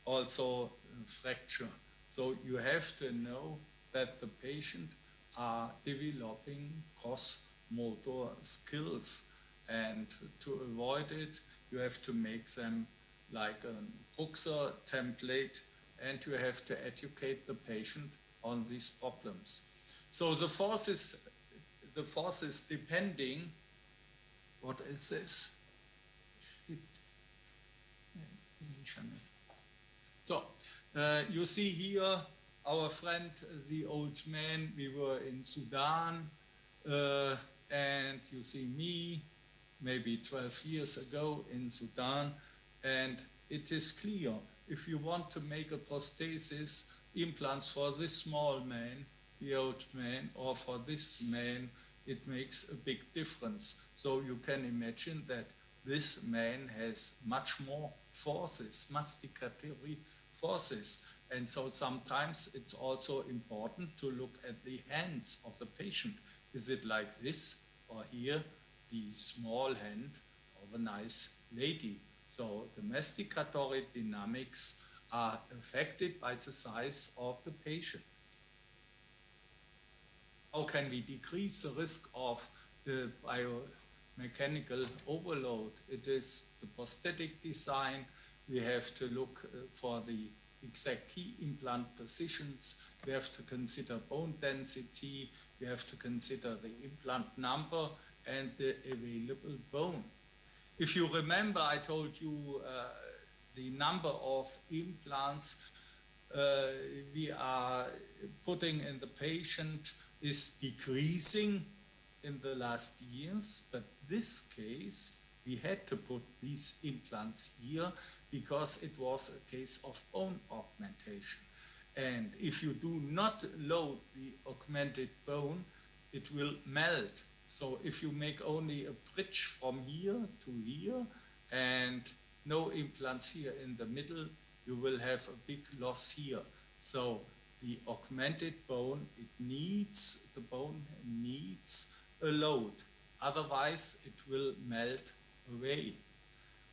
also fracture. So you have to know that the patient are developing gross motor skills, and to avoid it, you have to make them like a Bruxer template, and you have to educate the patient on these problems. So the force is depending. What is this? So you see here our friend, the old man. We were in Sudan, and you see me maybe 12 years ago in Sudan. And it is clear, if you want to make a prosthesis, implants for this small man, the old man, or for this man, it makes a big difference. So you can imagine that this man has much more forces, masticatory forces. And so sometimes it's also important to look at the hands of the patient. Is it like this, or here, the small hand of a nice lady? So the masticatory dynamics are affected by the size of the patient. How can we decrease the risk of the biomechanical overload? It is the prosthetic design. We have to look for the exact key implant positions. We have to consider bone density. We have to consider the implant number and the available bone. If you remember, I told you the number of implants we are putting in the patient is decreasing in the last years, but this case, we had to put these implants here because it was a case of bone augmentation. And if you do not load the augmented bone, it will melt. So if you make only a bridge from here to here and no implants here in the middle, you will have a big loss here. So the augmented bone, the bone needs a load. Otherwise, it will melt away.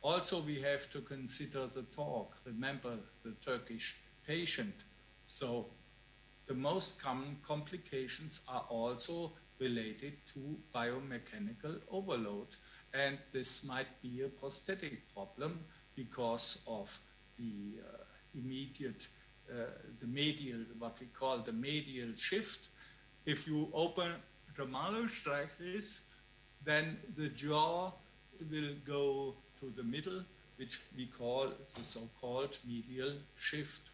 Also, we have to consider the torque. Remember the Turkish patient. So the most common complications are also related to biomechanical overload. And this might be a prosthetic problem because of the immediate, the medial, what we call the medial shift. If you open the malleus like this, then the jaw will go to the middle, which we call the so-called medial shift.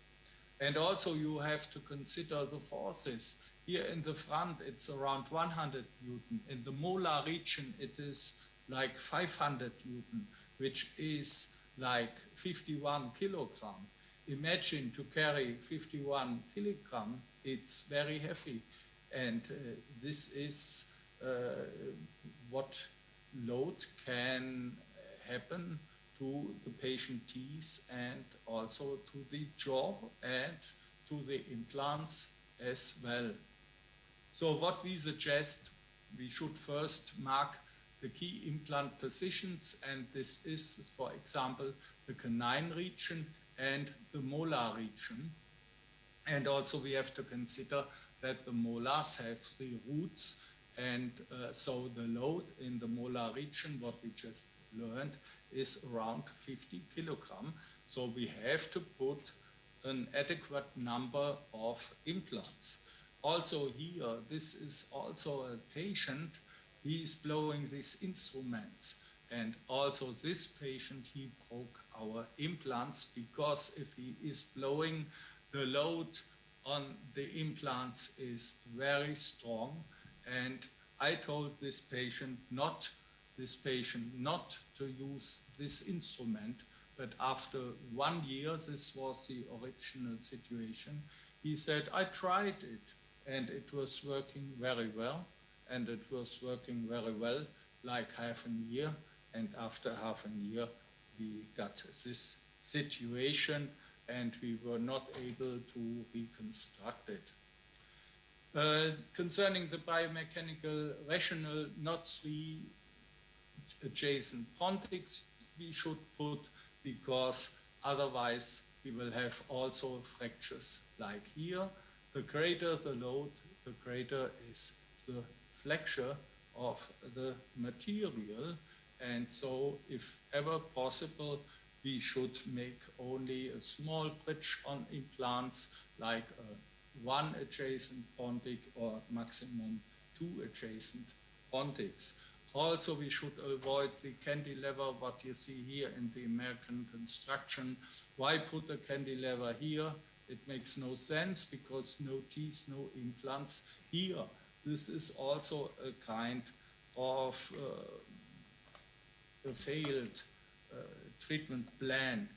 And also you have to consider the forces. Here in the front, it's around 100 Newton. In the molar region, it is like 500 Newton, which is like 51 kilogram. Imagine to carry 51 kilogram, it's very heavy. And this is what load can happen to the patient teeth and also to the jaw and to the implants as well. So what we suggest, we should first mark the key implant positions, and this is, for example, the canine region and the molar region. And also we have to consider that the molars have 3 roots, and so the load in the molar region, what we just learned, is around 50 kilogram. So we have to put an adequate number of implants. Also here, this is also a patient, he is blowing these instruments. And also this patient, he broke our implants because if he is blowing, the load on the implants is very strong. And I told this patient not to use this instrument, but after 1 year, this was the original situation. He said, I tried it and it was working very well. And it was working very well, like half a year. And after half a year, we got this situation and we were not able to reconstruct it. Concerning the biomechanical rationale, not 3 adjacent pontics we should put, because otherwise we will have also fractures like here. The greater the load, the greater is the flexure of the material. And so if ever possible, we should make only a small bridge on implants, like 1 adjacent pontic or maximum 2 adjacent pontics. Also, we should avoid the cantilever, what you see here in the American construction. Why put a cantilever here? It makes no sense because no teeth, no implants here. This is also a kind of a failed treatment plan.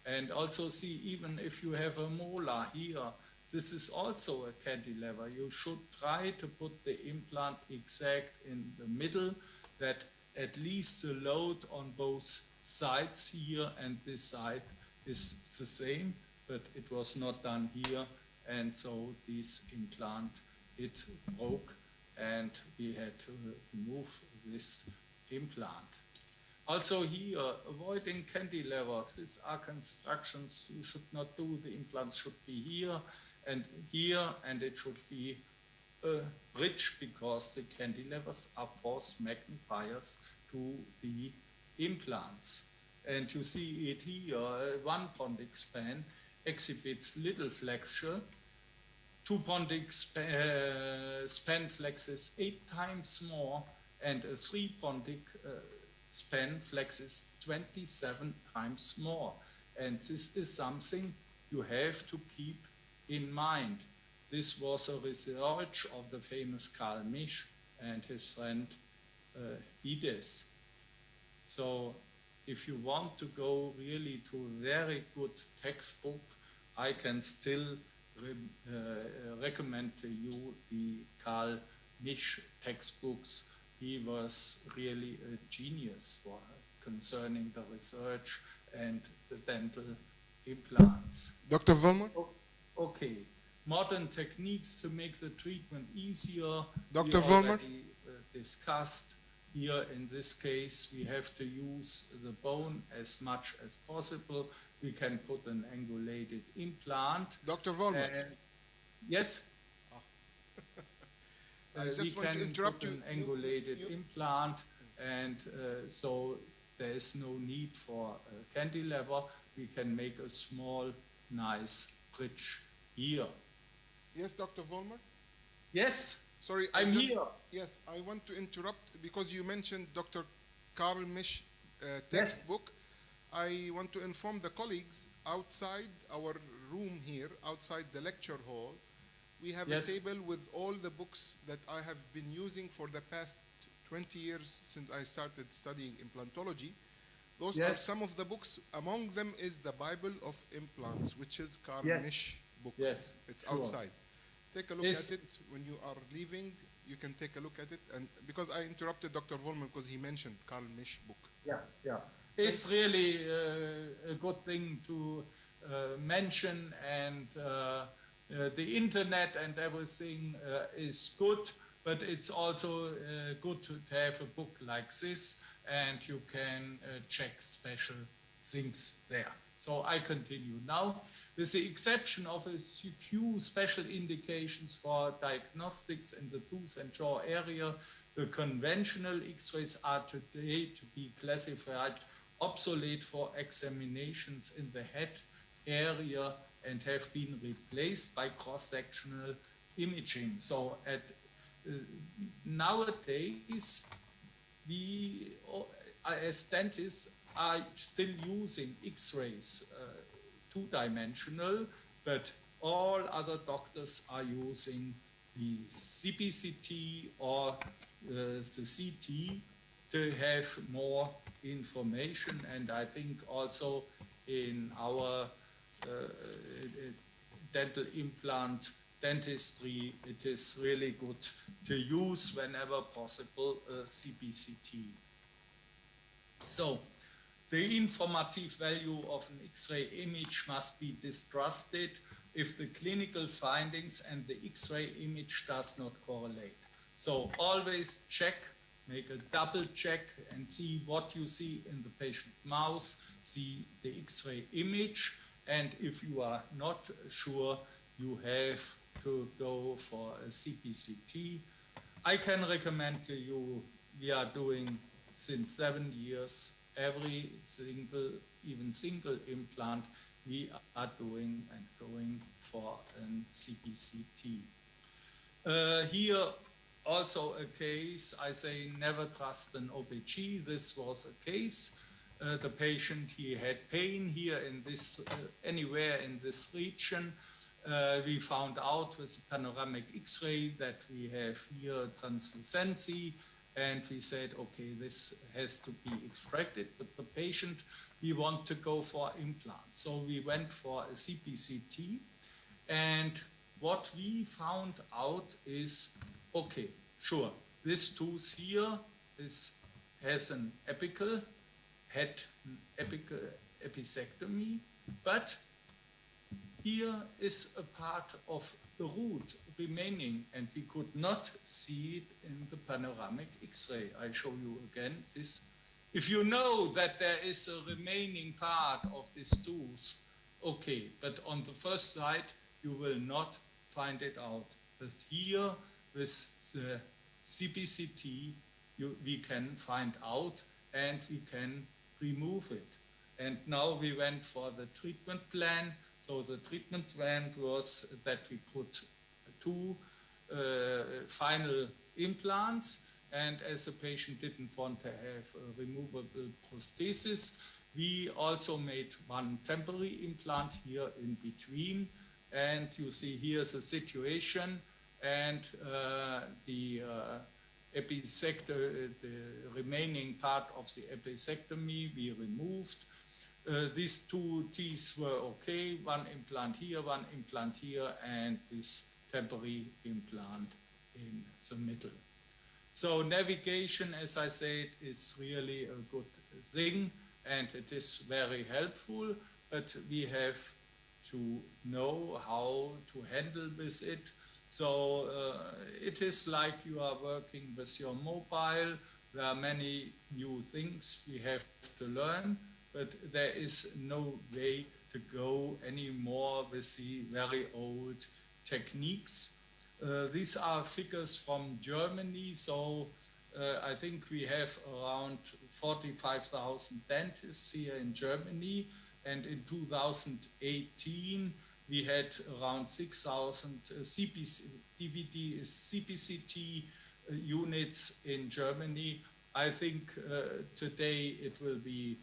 And also see, even if you have a molar here, this is also a cantilever. You should try to put the implant exact in the middle, that at least the load on both sides here and this side is the same, but it was not done here. And so this implant, it broke and we had to remove this implant. Also here, avoiding cantilevers. These are constructions you should not do. The implants should be here, and it should be a bridge because the cantilevers are force magnifiers to the implants. And you see it here, 1 pontic span exhibits little flexure. 2 pontic span flexes 8 times more, and a 3 pontic span flexes 27 times more. And this is something you have to keep in mind. This was a research of the famous Karl Misch and his friend Hides. So if you want to go really to a very good textbook, I can still recommend to you the Karl Misch textbooks. He was really a genius concerning the research and the dental implants. Dr. Vollmer? Okay. Modern techniques to make the treatment easier. Dr. Vollmer? Discussed. Here in this case, we have to use the bone as much as possible. We can put an angulated implant. Dr. Vollmer? Yes? I we just want to can interrupt put you. an angulated implant, and so there is no need for a cantilever. We can make a small, nice bridge here. Yes, Dr. Vollmer? Yes, Sorry, I'm here. Yes, I want to interrupt because you mentioned Dr. Carl Misch Yes. textbook. I want to inform the colleagues outside our room here, outside the lecture hall, we have Yes. a table with all the books that I have been using for the past 20 years since I started studying implantology. Those are Yes. some of the books. Among them is the Bible of Implants, which is Carl Yes. Misch book. Yes, It's sure. outside. Take a look Is- at it when you are leaving. You can take a look at it. And because I interrupted Dr. Vollmer because he mentioned Carl Misch book. Yeah. It's really a good thing to mention, and the internet and everything is good, but it's also good to have a book like this, and you can check special things there. So I continue now. With the exception of a few special indications for diagnostics in the tooth and jaw area, the conventional X-rays are today to be classified obsolete for examinations in the head area and have been replaced by cross-sectional imaging. So nowadays, we as dentists are still using X-rays, two-dimensional, but all other doctors are using the CBCT or the CT to have more information. And I think also in our dental implant dentistry, it is really good to use whenever possible CBCT. So the informative value of an X-ray image must be distrusted if the clinical findings and the X-ray image does not correlate. So always check, make a double check and see what you see in the patient mouth, see the X-ray image, and if you are not sure, you have to go for a CPCT. I can recommend to you, we are doing since 7 years, every single, even single implant, we are doing and going for a CPCT. Here also a case, I say never trust an OPG. This was a case. The patient, he had pain here in this, anywhere in this region. We found out with a panoramic X-ray that we have here translucency, and we said, okay, this has to be extracted, but the patient, we want to go for implants. So we went for a CPCT, and what we found out is, okay, sure, this tooth here has an apical, had an apical episectomy, but here is a part of the root remaining, and we could not see it in the panoramic X-ray. I show you again this. If you know that there is a remaining part of this tooth, okay, but on the first side, you will not find it out. But here, with the CPCT, we can find out and we can remove it. And now we went for the treatment plan. So the treatment plan was that we put 2 final implants, and as the patient didn't want to have a removable prosthesis, we also made 1 temporary implant here in between. And you see here's the situation, and the remaining part of the episectomy we removed. These 2 teeth were okay, 1 implant here, 1 implant here, and this temporary implant in the middle. So navigation, as I said, is really a good thing, and it is very helpful, but we have to know how to handle with it. So it is like you are working with your mobile. There are many new things we have to learn, but there is no way to go anymore with the very old techniques. These are figures from Germany, so I think we have around 45,000 dentists here in Germany, and in 2018 we had around 6,000 DVD CPCT units in Germany. I think today it will be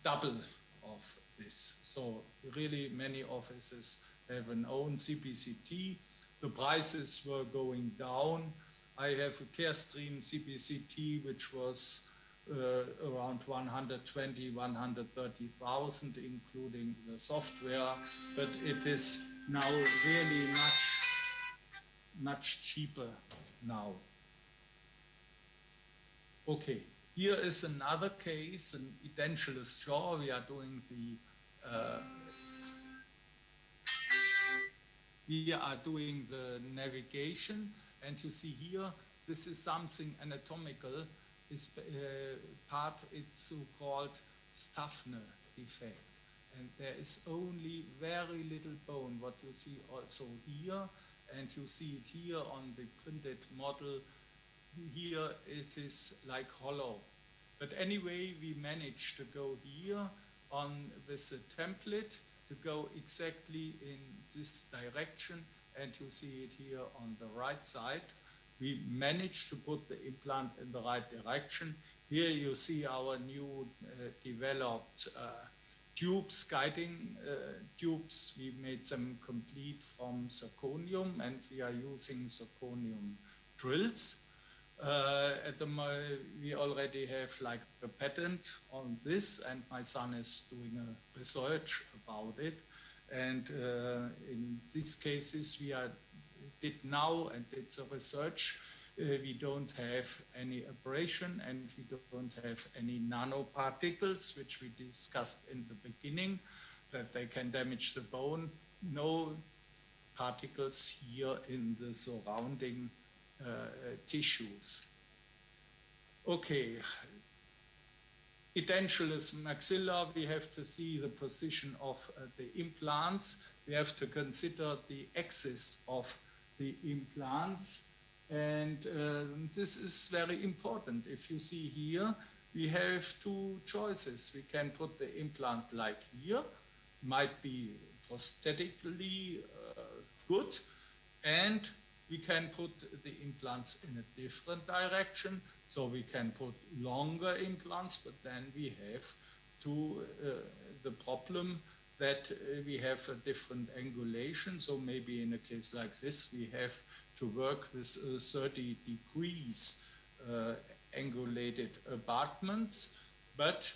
double of this. So really many offices have an own CPCT. The prices were going down. I have a CareStream CPCT, which was around 120, 130,000, including the software, but it is now really much cheaper now. Okay, here is another case, an edentulous jaw. We are doing the navigation, and you see here, this is something anatomical. It's so-called Staffner defect, and there is only very little bone, what you see also here, and you see it here on the printed model. Here it is like hollow, but anyway we managed to go here on with a template to go exactly in this direction, and you see it here on the right side. We managed to put the implant in the right direction. Here you see our new developed tubes, guiding tubes. We made them complete from zirconium, and we are using zirconium drills. At the moment, we already have like a patent on this, and my son is doing a research about it. And in these cases, we did now, and it's a research. We don't have any abrasion, and we don't have any nanoparticles, which we discussed in the beginning, that they can damage the bone. No particles here in the surrounding tissues. Okay, edentulous maxilla, we have to see the position of the implants. We have to consider the axis of the implants, and this is very important. If you see here, we have two choices. We can put the implant like here, might be prosthetically good, and we can put the implants in a different direction, so we can put longer implants, but then we have the problem that we have a different angulation. So maybe in a case like this, we have to work with 30 degrees angulated abutments, but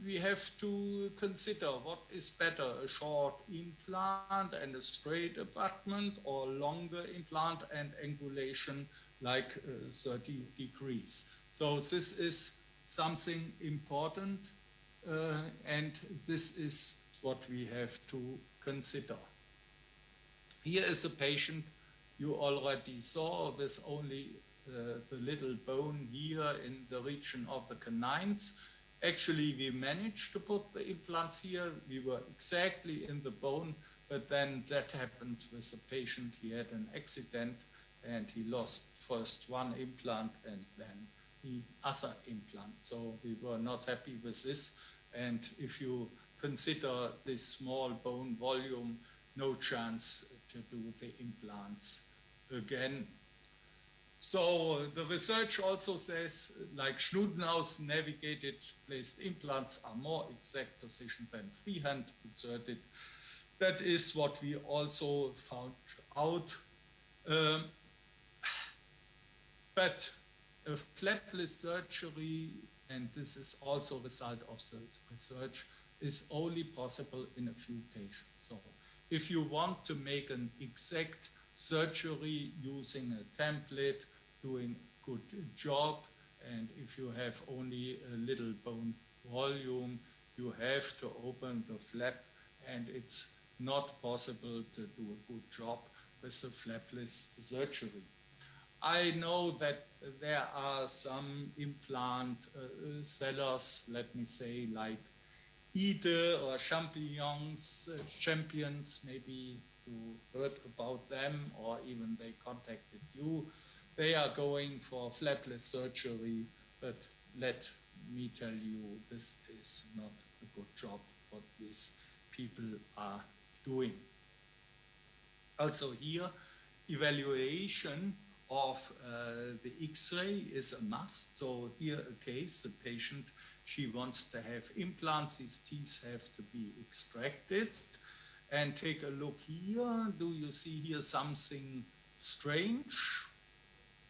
we have to consider what is better, a short implant and a straight abutment, or longer implant and angulation like 30 degrees. So this is something important, and this is what we have to consider. Here is a patient you already saw with only the little bone here in the region of the canines. Actually, we managed to put the implants here. We were exactly in the bone, but then that happened with the patient. He had an accident and he lost first one implant and then the other implant. So we were not happy with this. And if you consider this small bone volume, no chance to do the implants again. So the research also says, like Schnudenhaus navigated placed implants are more exact position than freehand inserted. That is what we also found out. But a flapless surgery, and this is also a result of the research, is only possible in a few patients. So if you want to make an exact surgery using a template, doing a good job, and if you have only a little bone volume, you have to open the flap, and it's not possible to do a good job with a flapless surgery. I know that there are some implant sellers, let me say, like Ide or Champions, maybe you heard about them or even they contacted you. They are going for flapless surgery, but let me tell you, this is not a good job what these people are doing. Also here, evaluation of the X-ray is a must. So here a case, the patient, she wants to have implants, these teeth have to be extracted. And take a look here. Do you see here something strange?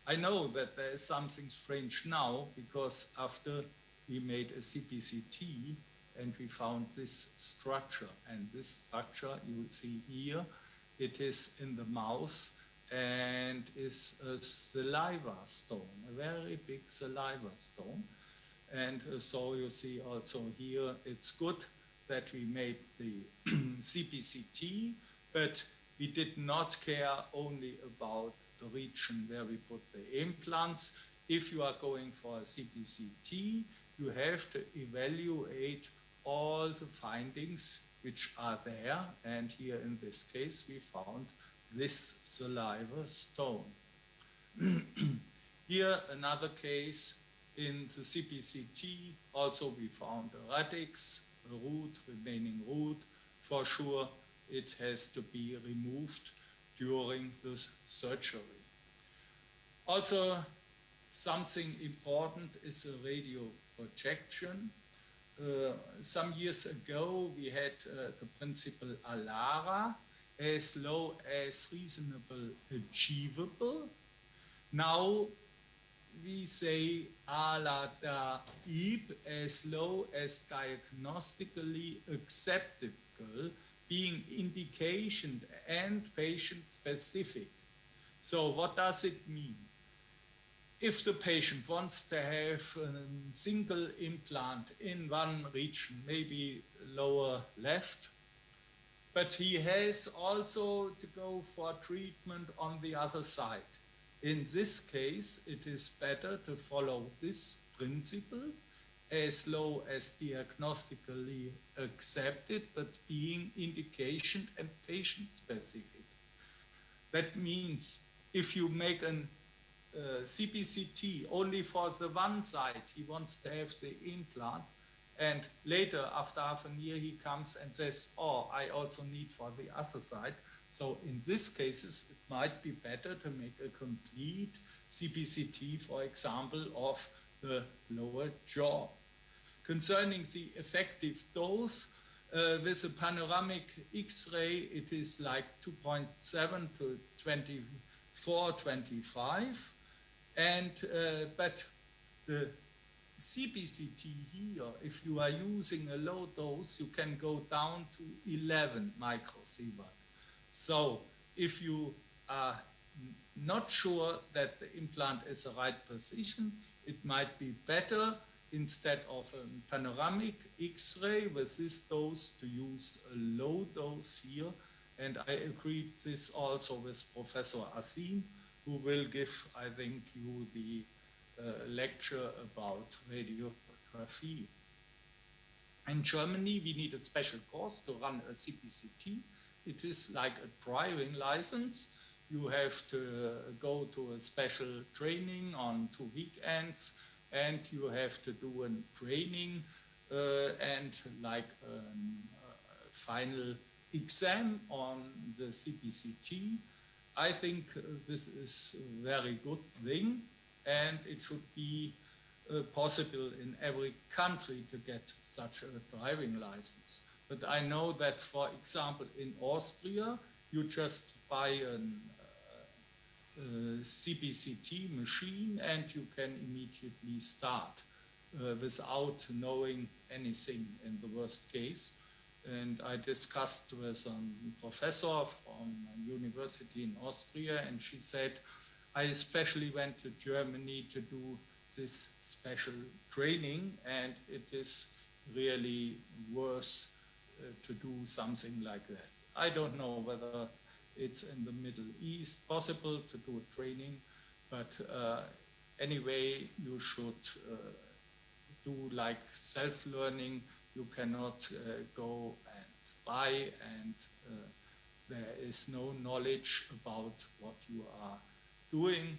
I know that there is something strange now because after we made a CPCT and we found this structure. And this structure you will see here, it is in the mouth and is a saliva stone, a very big saliva stone. And so you see also here, it's good that we made the CPCT, but we did not care only about the region where we put the implants. If you are going for a CPCT, you have to evaluate all the findings which are there. And here in this case, we found this saliva stone. Here, another case in the CPCT, also we found a radix, a root, remaining root. For sure, it has to be removed during the surgery. Also, something important is a radio projection. Some years ago, we had the principle ALARA, as low as reasonable achievable. Now, we say ALADAIB, as low as diagnostically acceptable, being indication and patient specific. So what does it mean? If the patient wants to have a single implant in one region, maybe lower left, but he has also to go for treatment on the other side. In this case, it is better to follow this principle, as low as diagnostically accepted, but being indication and patient specific. That means if you make an CPCT only for the one side, he wants to have the implant, and later, after half a year, he comes and says, oh, I also need for the other side. So in these cases, it might be better to make a complete CPCT, for example, of the lower jaw. Concerning the effective dose, with a panoramic X-ray, it is like 2.7 to 24, 25. And, but the CPCT here, if you are using a low dose, you can go down to 11 microsievert. So if you are not sure that the implant is the right position, it might be better instead of a panoramic X-ray with this dose to use a low dose here. And I agree this also with Professor Asim, who will give, I think, you the lecture about radiography. In Germany, we need a special course to run a CPCT. It is like a driving license. You have to go to a special training on 2 weekends, and you have to do a training and like a final exam on the CPCT. I think this is a very good thing, and it should be possible in every country to get such a driving license. But I know that, for example, in Austria, you just buy a CPCT machine and you can immediately start without knowing anything in the worst case. And I discussed with a professor from a university in Austria, and she said, I especially went to Germany to do this special training, and it is really worth to do something like that. I don't know whether it's in the Middle East possible to do a training, but anyway, you should do like self-learning. You cannot go and buy and there is no knowledge about what you are doing.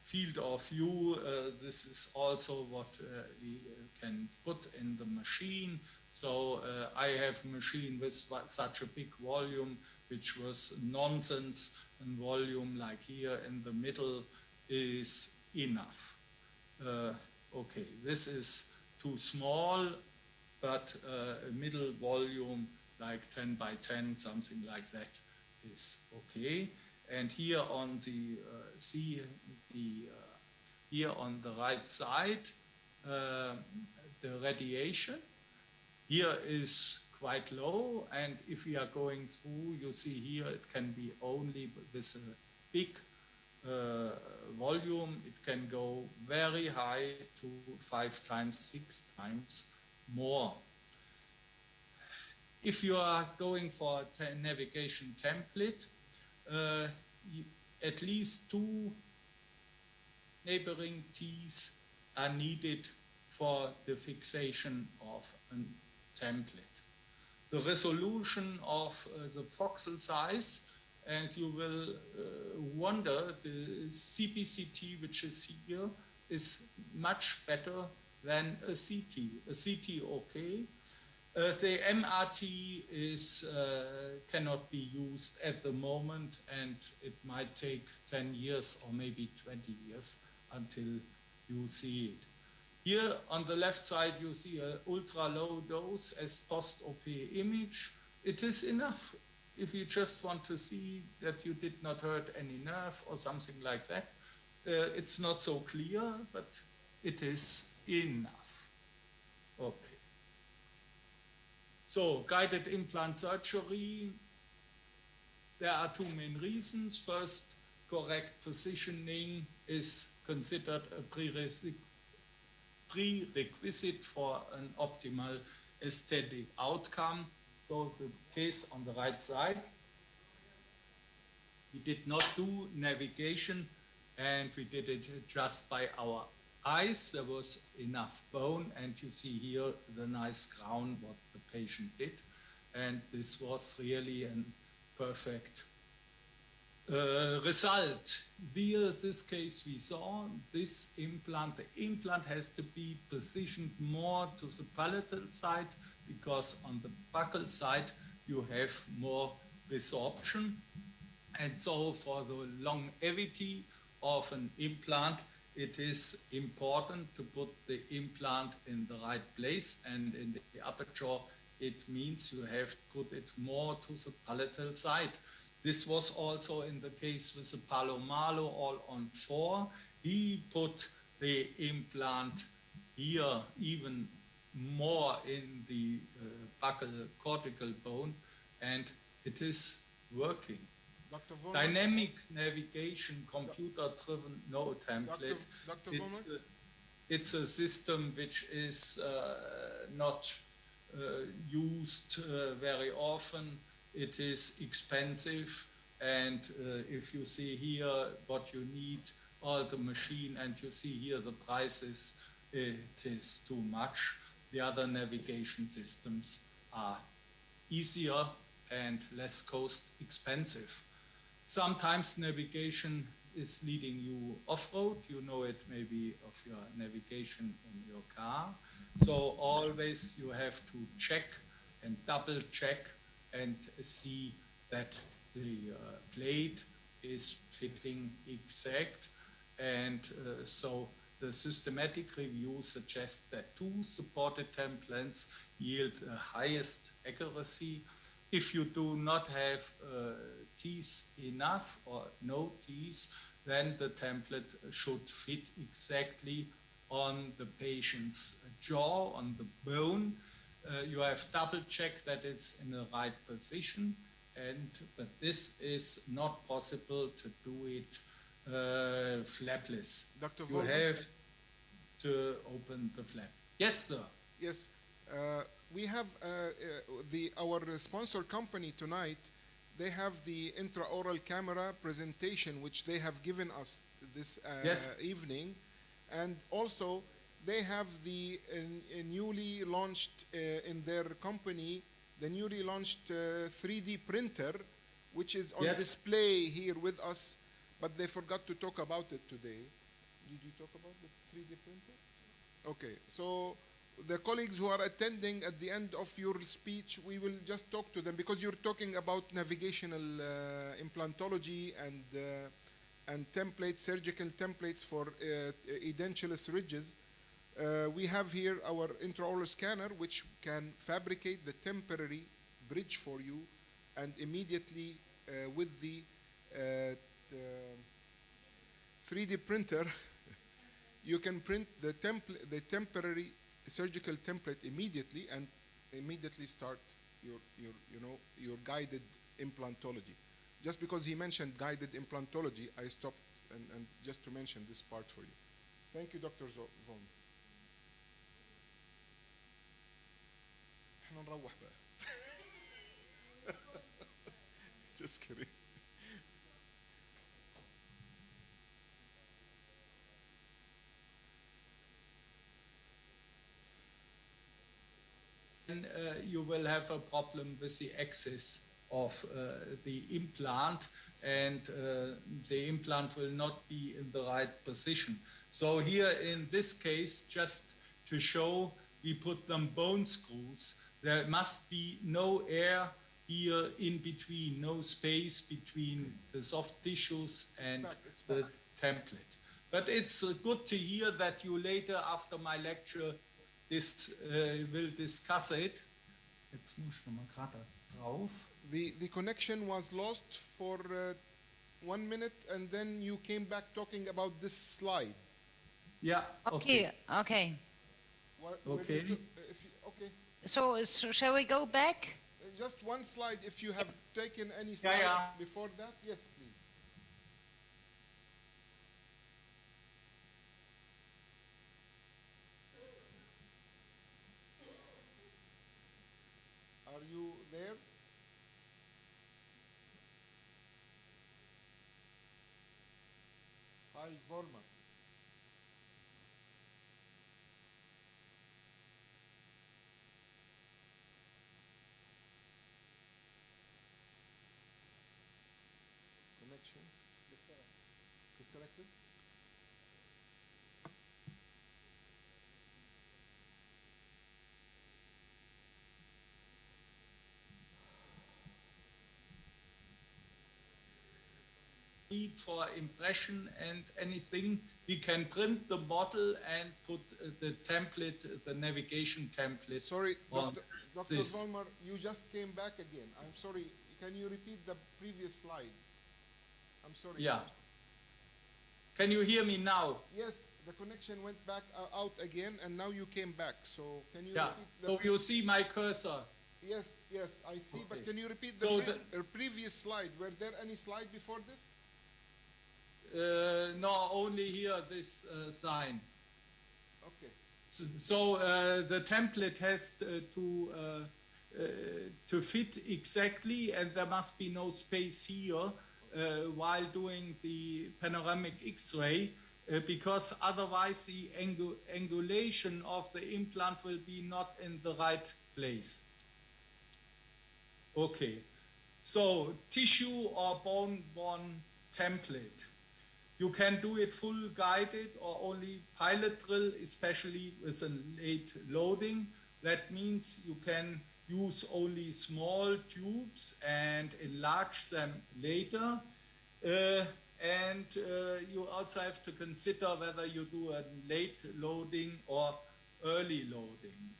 Field of view, this is also what we can put in the machine. So I have a machine with such a big volume, which was nonsense, and volume like here in the middle is enough. Okay, this is too small, but a middle volume like 10 by 10, something like that is okay. And here on the here on the right side, the radiation here is quite low, and if we are going through, you see here it can be only with a big volume. It can go very high to 5 times, 6 times more. If you are going for a navigation template, at least 2 neighboring T's are needed for the fixation of a template. The resolution of the voxel size, and you will wonder, the CPCT, which is here, is much better than a CT. A CT, okay. The MRT is, cannot be used at the moment, and it might take 10 years or maybe 20 years until you see it. Here on the left side, you see an ultra low dose as post-OP image. It is enough. If you just want to see that you did not hurt any nerve or something like that, it's not so clear, but it is enough. Okay. So guided implant surgery, there are 2 main reasons. First, correct positioning is considered a prerequisite for an optimal aesthetic outcome. So the case on the right side, we did not do navigation, and we did it just by our eyes. There was enough bone, and you see here the nice crown what the patient did, and this was really a perfect result. Via this case we saw this implant, the implant has to be positioned more to the palatal side, because on the buccal side you have more resorption, and so for the longevity of an implant, it is important to put the implant in the right place, and in the upper jaw, it means you have to put it more to the palatal side. This was also in the case with the Palomalo all on 4. He put the implant here even more in the buccal cortical bone, and it is working. Dr. Vollmer, Dynamic navigation, computer-driven, no template. Dr. Vollmer? It's a system which is not used very often. It is expensive, and if you see here what you need, all the machine, and you see here the prices, it is too much. The other navigation systems are easier and less cost expensive. Sometimes navigation is leading you off-road. You know it maybe of your navigation in your car. So always you have to check and double check and see that the plate is fitting exact. And so the systematic review suggests that 2 supported templates yield the highest accuracy. If you do not have teeth enough or no teeth, then the template should fit exactly on the patient's jaw, on the bone. You have double check that it's in the right position, but this is not possible to do it flapless. Dr. You Vollmer? have to open the flap. Yes, sir. Yes. We have our sponsor company tonight. They have the intraoral camera presentation, which they have given us this evening, and also they have the newly launched in their company, the newly launched 3D printer, which is on Yes. display here with us, but they forgot to talk about it today. Did you talk about the 3D printer? Okay, so the colleagues who are attending at the end of your speech, we will just talk to them because you're talking about navigational implantology and templates, surgical templates for edentulous ridges. We have here our intraoral scanner, which can fabricate the temporary bridge for you, and immediately with the 3D printer, you can print the temporary surgical template immediately and immediately start your guided implantology. Just because he mentioned guided implantology, I stopped and just to mention this part for you. Thank you, Dr. Von. احنا نروح بقى. Just kidding. Then you will have a problem with the axis of the implant, and the implant will not be in the right position. So here in this case, just to show, we put them bone screws. There must be no air here in between, no space between the soft tissues and the template. But it's good to hear that you later, after my lecture, will discuss it. Jetzt muss ich noch mal gerade drauf. The connection was lost for 1 minute, and then you came back talking about this slide. Yeah. Okay, okay. Okay. Okay. So shall we go back? Just one slide. If you have taken any slides before that, yes, please. Are you there? Hi, Vorma. Connection disconnected. Need for impression and anything, we can print the model and put the template, the navigation template. Sorry, on Dr. this. Volmer, you just came back again. I'm sorry. Can you repeat the previous slide? I'm sorry. Yeah. Can you hear me now? Yes, the connection went back out again, and now you came back. So can you Yeah. repeat the So you see my cursor. Yes, I see. Okay. But can you repeat So the previous slide? Were there any slide before this? No, only here this sign. Okay. So the template has to fit exactly, and there must be no space here while doing the panoramic X-ray, because otherwise the angulation of the implant will be not in the right place. Okay, so tissue or bone-borne template. You can do it full guided or only pilot drill, especially with a late loading. That means you can use only small tubes and enlarge them later. And you also have to consider whether you do a late loading or early loading.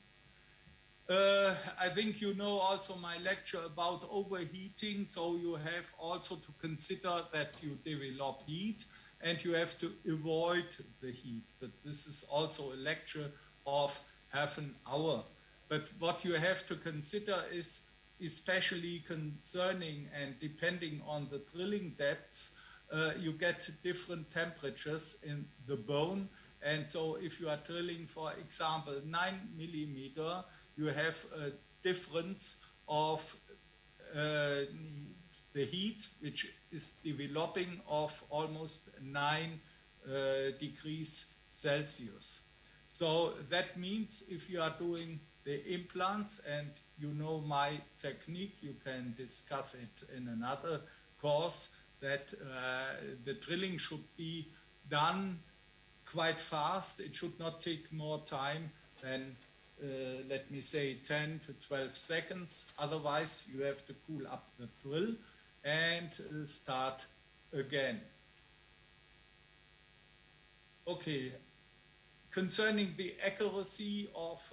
I think you know also my lecture about overheating, so you have also to consider that you develop heat and you have to avoid the heat. But this is also a lecture of half an hour. But what you have to consider is, especially concerning and depending on the drilling depths, you get different temperatures in the bone. And so if you are drilling, for example, 9 millimeter, you have a difference of the heat, which is developing of almost 9 degrees Celsius. So that means if you are doing the implants, and you know my technique. You can discuss it in another course, that the drilling should be done quite fast. It should not take more time than, let me say, 10 to 12 seconds. Otherwise, you have to cool up the drill and start again. Okay, concerning the accuracy of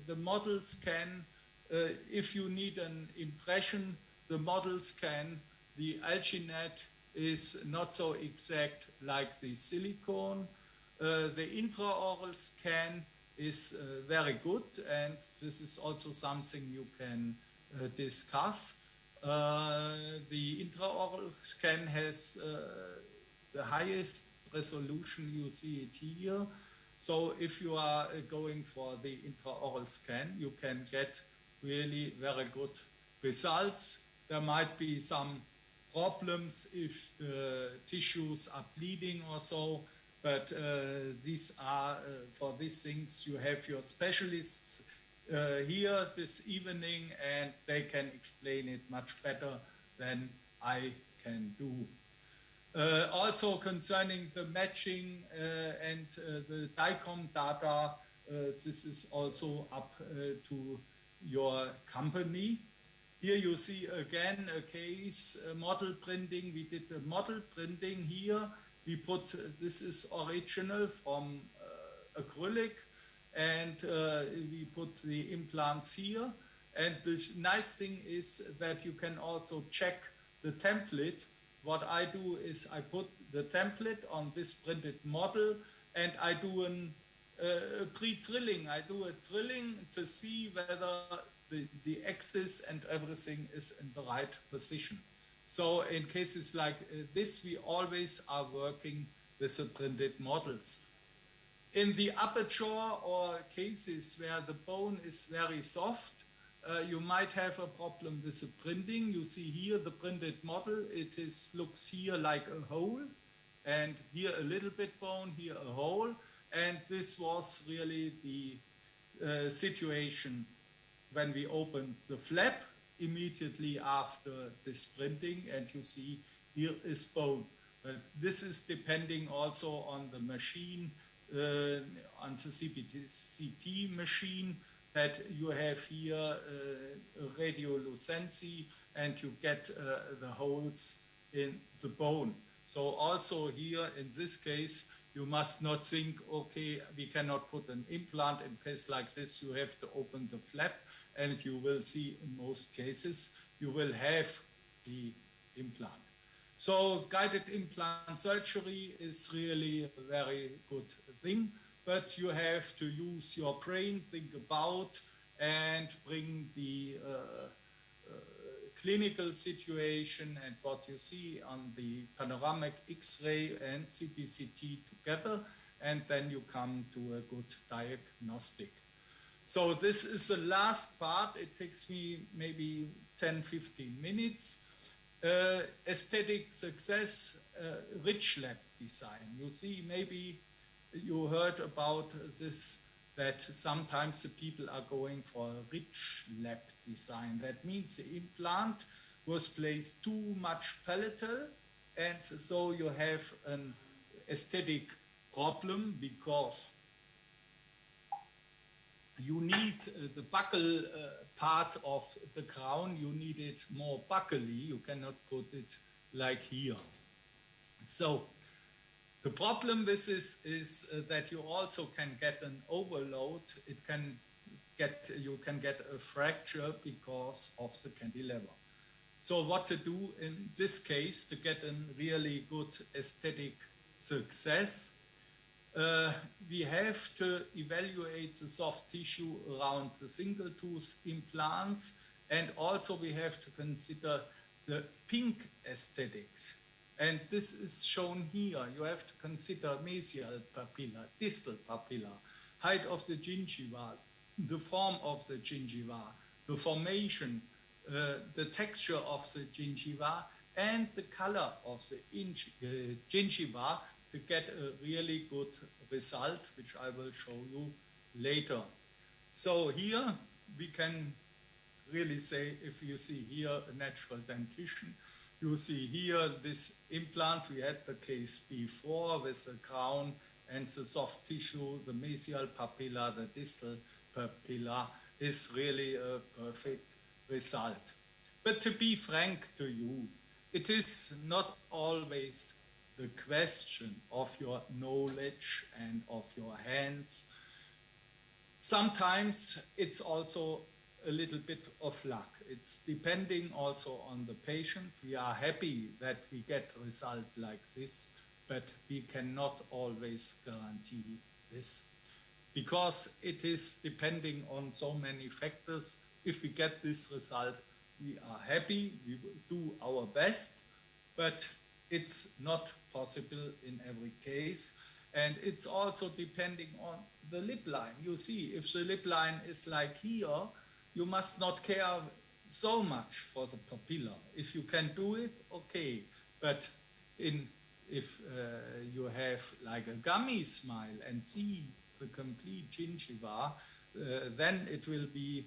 the model scan, if you need an impression, the model scan, the Alginet is not so exact like the silicone. The intraoral scan is very good, and this is also something you can discuss. The intraoral scan has the highest resolution, you see it here. So if you are going for the intraoral scan, you can get really very good results. There might be some problems if the tissues are bleeding or so, but these are, for these things, you have your specialists here this evening, and they can explain it much better than I can do. Also concerning the matching and the DICOM data, this is also up to your company. Here you see again a case, model printing. We did a model printing here. We put, this is original from acrylic, and we put the implants here. And the nice thing is that you can also check the template. What I do is I put the template on this printed model, and I do a pre-drilling. I do a drilling to see whether the axis and everything is in the right position. So in cases like this, we always are working with the printed models. In the upper jaw or cases where the bone is very soft, you might have a problem with the printing. You see here the printed model. It looks here like a hole, and here a little bit bone, here a hole. And this was really the situation when we opened the flap immediately after this printing, and you see here is bone. This is depending also on the machine, on the CT machine, that you have here radiolucency, and you get the holes in the bone. So also here in this case, you must not think, okay, we cannot put an implant. In case like this, you have to open the flap, and you will see in most cases, you will have the implant. So guided implant surgery is really a very good thing, but you have to use your brain, think about, and bring the clinical situation and what you see on the panoramic X-ray and CBCT together, and then you come to a good diagnostic. So this is the last part. It takes me maybe 10-15 minutes. Aesthetic success, rich lab design. You see, maybe you heard about this, that sometimes the people are going for a rich lab design. That means the implant was placed too much palatal, and so you have an aesthetic problem because you need the buccal part of the crown, you need it more buccally. You cannot put it like here. So the problem with this is that you also can get an overload. You can get a fracture because of the cantilever. So what to do in this case to get a really good aesthetic success? We have to evaluate the soft tissue around the single tooth implants, and also we have to consider the pink aesthetics. And this is shown here. You have to consider mesial papilla, distal papilla, height of the gingiva, the form of the gingiva, the formation, the texture of the gingiva, and the color of the gingiva to get a really good result, which I will show you later. So here we can really say, if you see here a natural dentition, you see here this implant, we had the case before with the crown and the soft tissue, the mesial papilla, the distal papilla is really a perfect result. But to be frank to you, it is not always the question of your knowledge and of your hands. Sometimes it's also a little bit of luck. It's depending also on the patient. We are happy that we get a result like this, but we cannot always guarantee this because it is depending on so many factors. If we get this result, we are happy, we will do our best, but it's not possible in every case. And it's also depending on the lip line. You see, if the lip line is like here, you must not care so much for the papilla. If you can do it, okay. But if you have like a gummy smile and see the complete gingiva, then it will be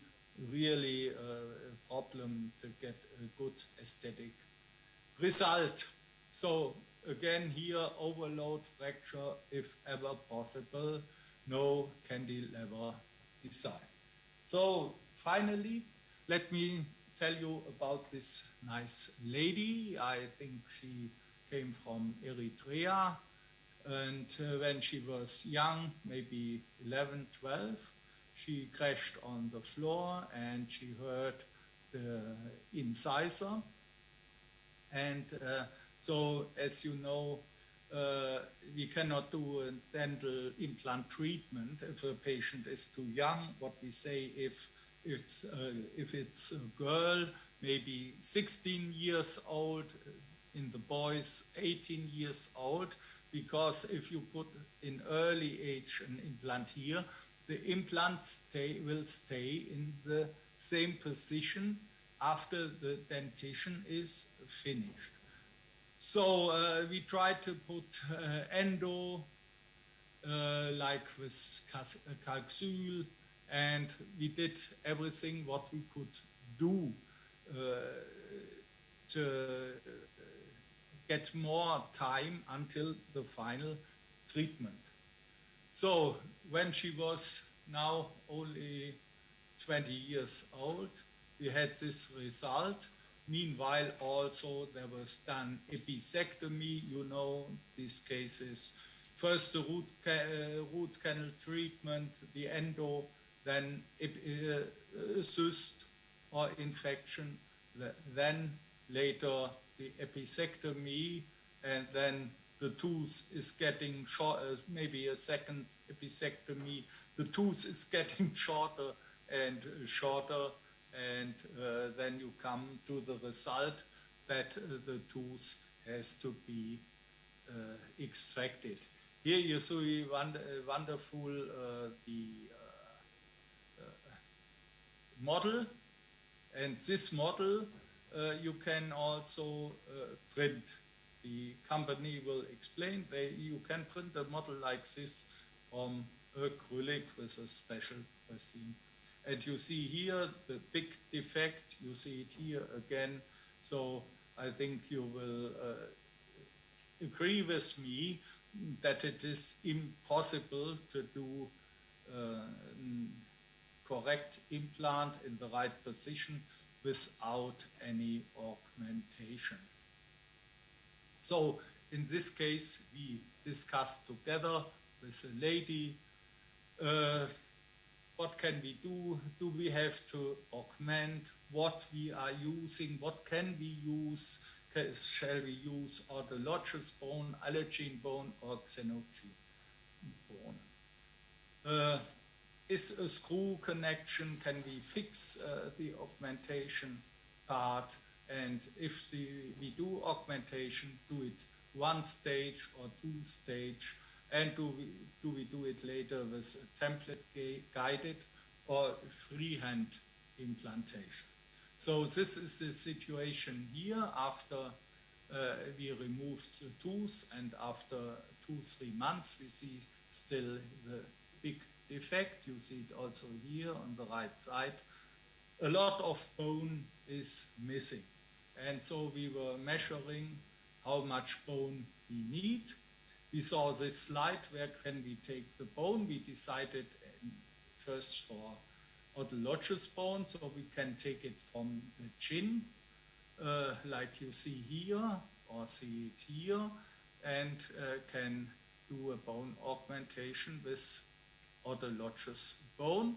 really a problem to get a good aesthetic result. So again here, overload fracture if ever possible, no cantilever design. So finally, let me tell you about this nice lady. I think she came from Eritrea, and when she was young, maybe 11, 12, she crashed on the floor and she hurt the incisor. And so, as you know, we cannot do a dental implant treatment if a patient is too young. What we say, if it's a girl, maybe 16 years old, in the boys 18 years old, because if you put in early age an implant here, the implant will stay in the same position after the dentition is finished. So we tried to put endo, like with calxule, and we did everything what we could do to get more time until the final treatment. So when she was now only 20 years old, we had this result. Meanwhile, also there was done episectomy. You know, these cases. First the root canal treatment, the endo, then cyst or infection, then later the episectomy, and then the tooth is getting short, maybe a second episectomy. The tooth is getting shorter and shorter, and then you come to the result that the tooth has to be extracted. Here you see wonderful the model, and this model you can also print. The company will explain. You can print a model like this from acrylic with a special resin. And you see here the big defect, you see it here again. So I think you will agree with me that it is impossible to do correct implant in the right position without any augmentation. So in this case, we discussed together with a lady, what can we do? Do we have to augment what we are using? What can we use? Shall we use autologous bone, allergene bone, or xenotube bone? Is a screw connection? Can we fix the augmentation part? And if we do augmentation, do it one stage or two stage, and do we do it later with a template guided or freehand implantation? So this is the situation here after we removed the tooth, and after 2-3 months we see still the big defect. You see it also here on the right side. A lot of bone is missing. And so we were measuring how much bone we need. We saw this slide, where can we take the bone? We decided first for autologous bone, so we can take it from the chin, like you see here, or see it here, and can do a bone augmentation with autologous bone.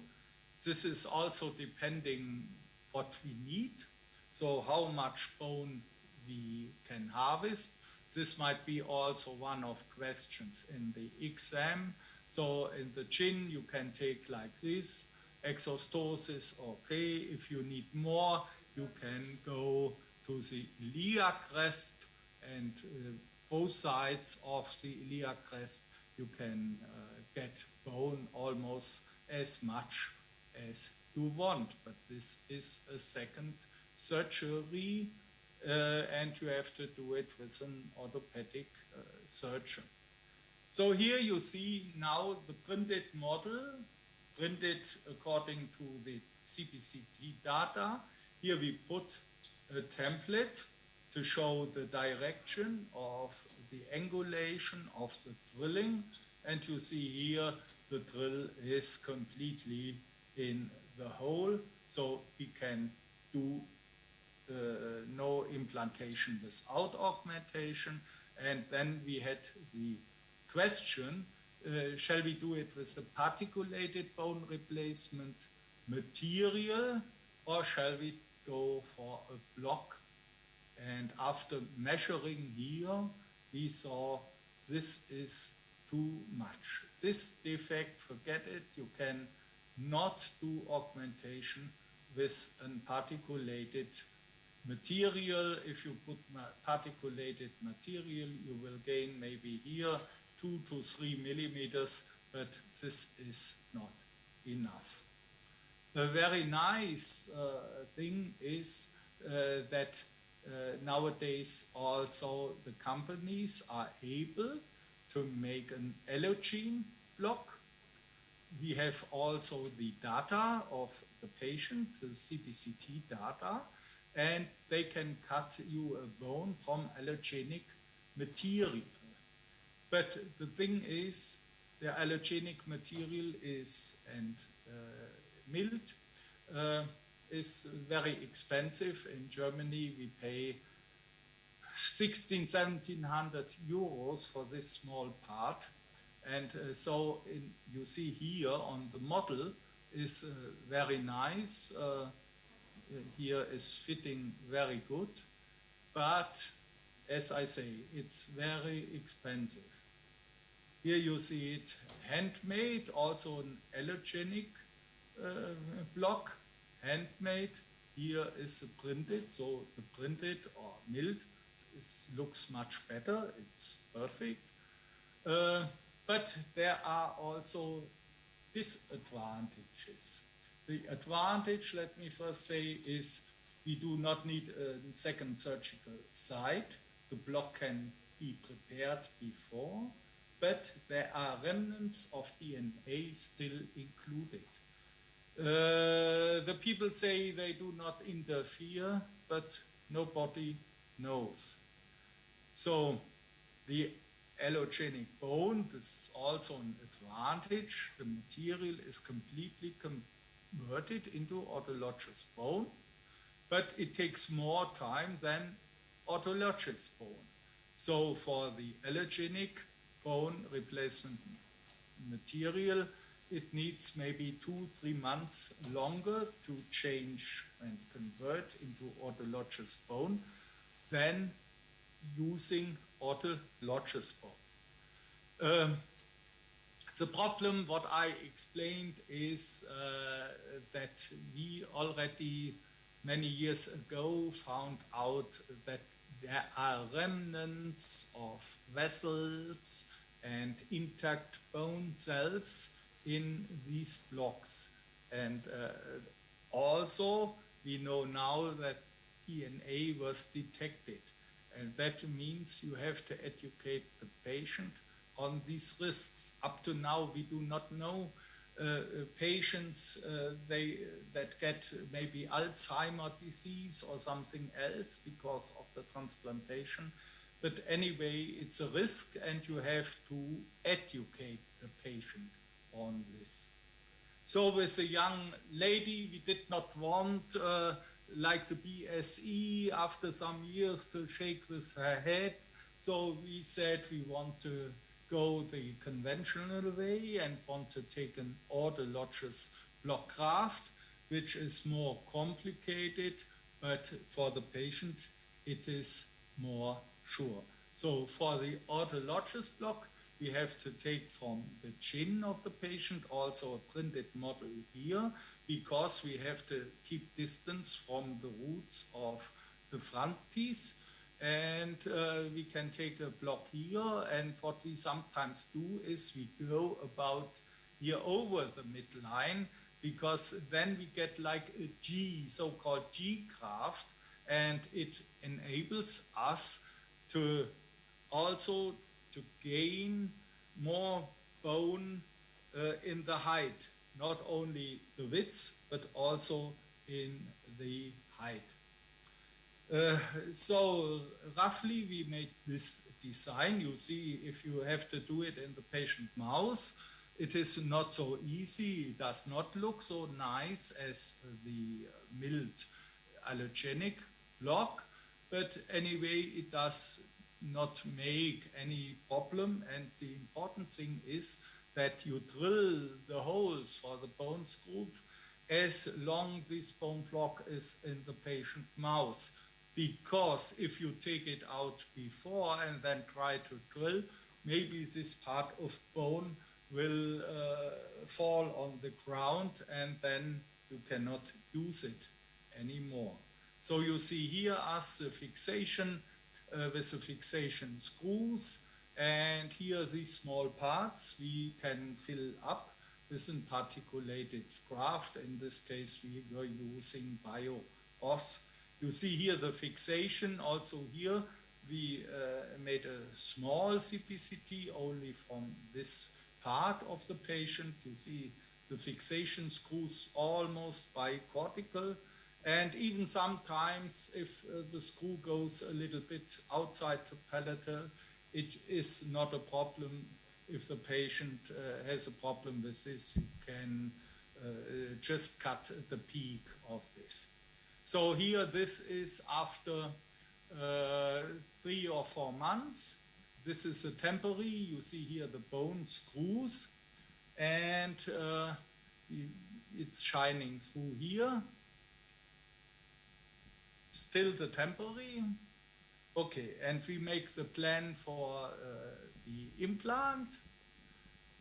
This is also depending what we need, so how much bone we can harvest. This might be also one of questions in the exam. So in the chin, you can take like this, exostosis, okay. If you need more, you can go to the iliac crest, and both sides of the iliac crest, you can get bone almost as much as you want. But this is a second surgery, and you have to do it with an orthopedic surgeon. So here you see now the printed model, printed according to the CPCT data. Here we put a template to show the direction of the angulation of the drilling. And you see here the drill is completely in the hole, so we can do no implantation without augmentation. And then we had the question, shall we do it with a particulated bone replacement material, or shall we go for a block? And after measuring here, we saw this is too much. This defect, forget it, you can not do augmentation with a particulated material. If you put particulated material, you will gain maybe here 2 to 3 millimeters, but this is not enough. A very nice thing is that nowadays also the companies are able to make an allogene block. We have also the data of the patients, the CPCT data, and they can cut you a bone from allogenic material. But the thing is, the allogenic material is, and milled, is very expensive. In Germany, we pay 1700 euros for this small part. And so you see here on the model is very nice. Here is fitting very good. But as I say, it's very expensive. Here you see it handmade, also an allogenic block, handmade. Here is printed, so the printed or milled looks much better, it's perfect. But there are also disadvantages. The advantage, let me first say, is we do not need a second surgical site. The block can be prepared before, but there are remnants of DNA still included. The people say they do not interfere, but nobody knows. So the allogenic bone, this is also an advantage. The material is completely converted into autologous bone, but it takes more time than autologous bone. So for the allogenic bone replacement material, it needs maybe 2-3 months longer to change and convert into autologous bone than using autologous bone. The problem, what I explained, is that we already many years ago found out that there are remnants of vessels and intact bone cells in these blocks. And also we know now that DNA was detected. And that means you have to educate the patient on these risks. Up to now, we do not know patients that get maybe Alzheimer's disease or something else because of the transplantation. But anyway, it's a risk, and you have to educate the patient on this. So with a young lady, we did not want, like the BSE, after some years to shake with her head. So we said we want to go the conventional way and want to take an autologous block graft, which is more complicated, but for the patient, it is more sure. So for the autologous block, we have to take from the chin of the patient, also a printed model here, because we have to keep distance from the roots of the front teeth. And we can take a block here, and what we sometimes do is we go about here over the midline, because then we get like a G, so-called G graft, and it enables us to also to gain more bone in the height, not only the width, but also in the height. So roughly we made this design. You see, if you have to do it in the patient mouse, it is not so easy. It does not look so nice as the milled allogenic block, but anyway, it does not make any problem. And the important thing is that you drill the holes for the bone screw as long this bone block is in the patient mouse. Because if you take it out before and then try to drill, maybe this part of bone will fall on the ground, and then you cannot use it anymore. So you see here as the fixation with the fixation screws, and here these small parts we can fill up with an particulated graft. In this case, we were using bio-os. You see here the fixation. Also here we made a small CPCT only from this part of the patient. You see the fixation screws almost bicortical, and even sometimes if the screw goes a little bit outside the palatal, it is not a problem. If the patient has a problem with this, you can just cut the peak of this. So here, this is after 3 or 4 months. This is a temporary. You see here the bone screws, and it's shining through here. Still the temporary. Okay, and we make the plan for the implant.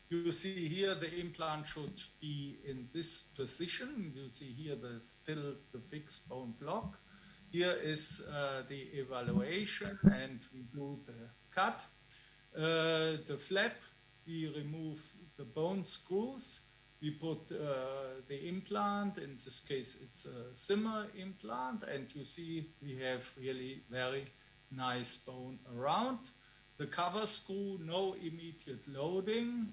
You see here the implant should be in this position. You see here still the fixed bone block. Here is the evaluation, and we do the cut. The flap, we remove the bone screws. We put the implant. In this case, it's a Zimmer implant, and you see we have really very nice bone around. The cover screw, no immediate loading.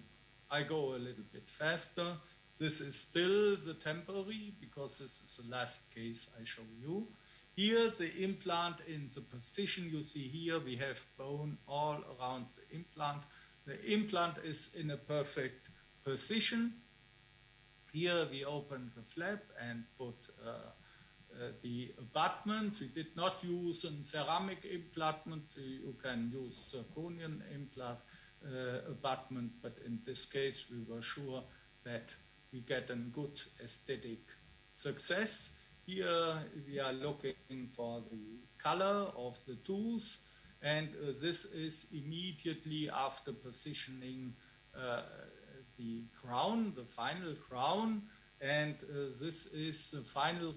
I go a little bit faster. This is still the temporary, because this is the last case I show you. Here, the implant in the position you see here, we have bone all around the implant. The implant is in a perfect position. Here we open the flap and put the abutment. We did not use a ceramic abutment. You can use zirconian implant abutment, but in this case we were sure that we get a good aesthetic success. Here we are looking for the color of the tooth, and this is immediately after positioning the crown, the final crown, and this is the final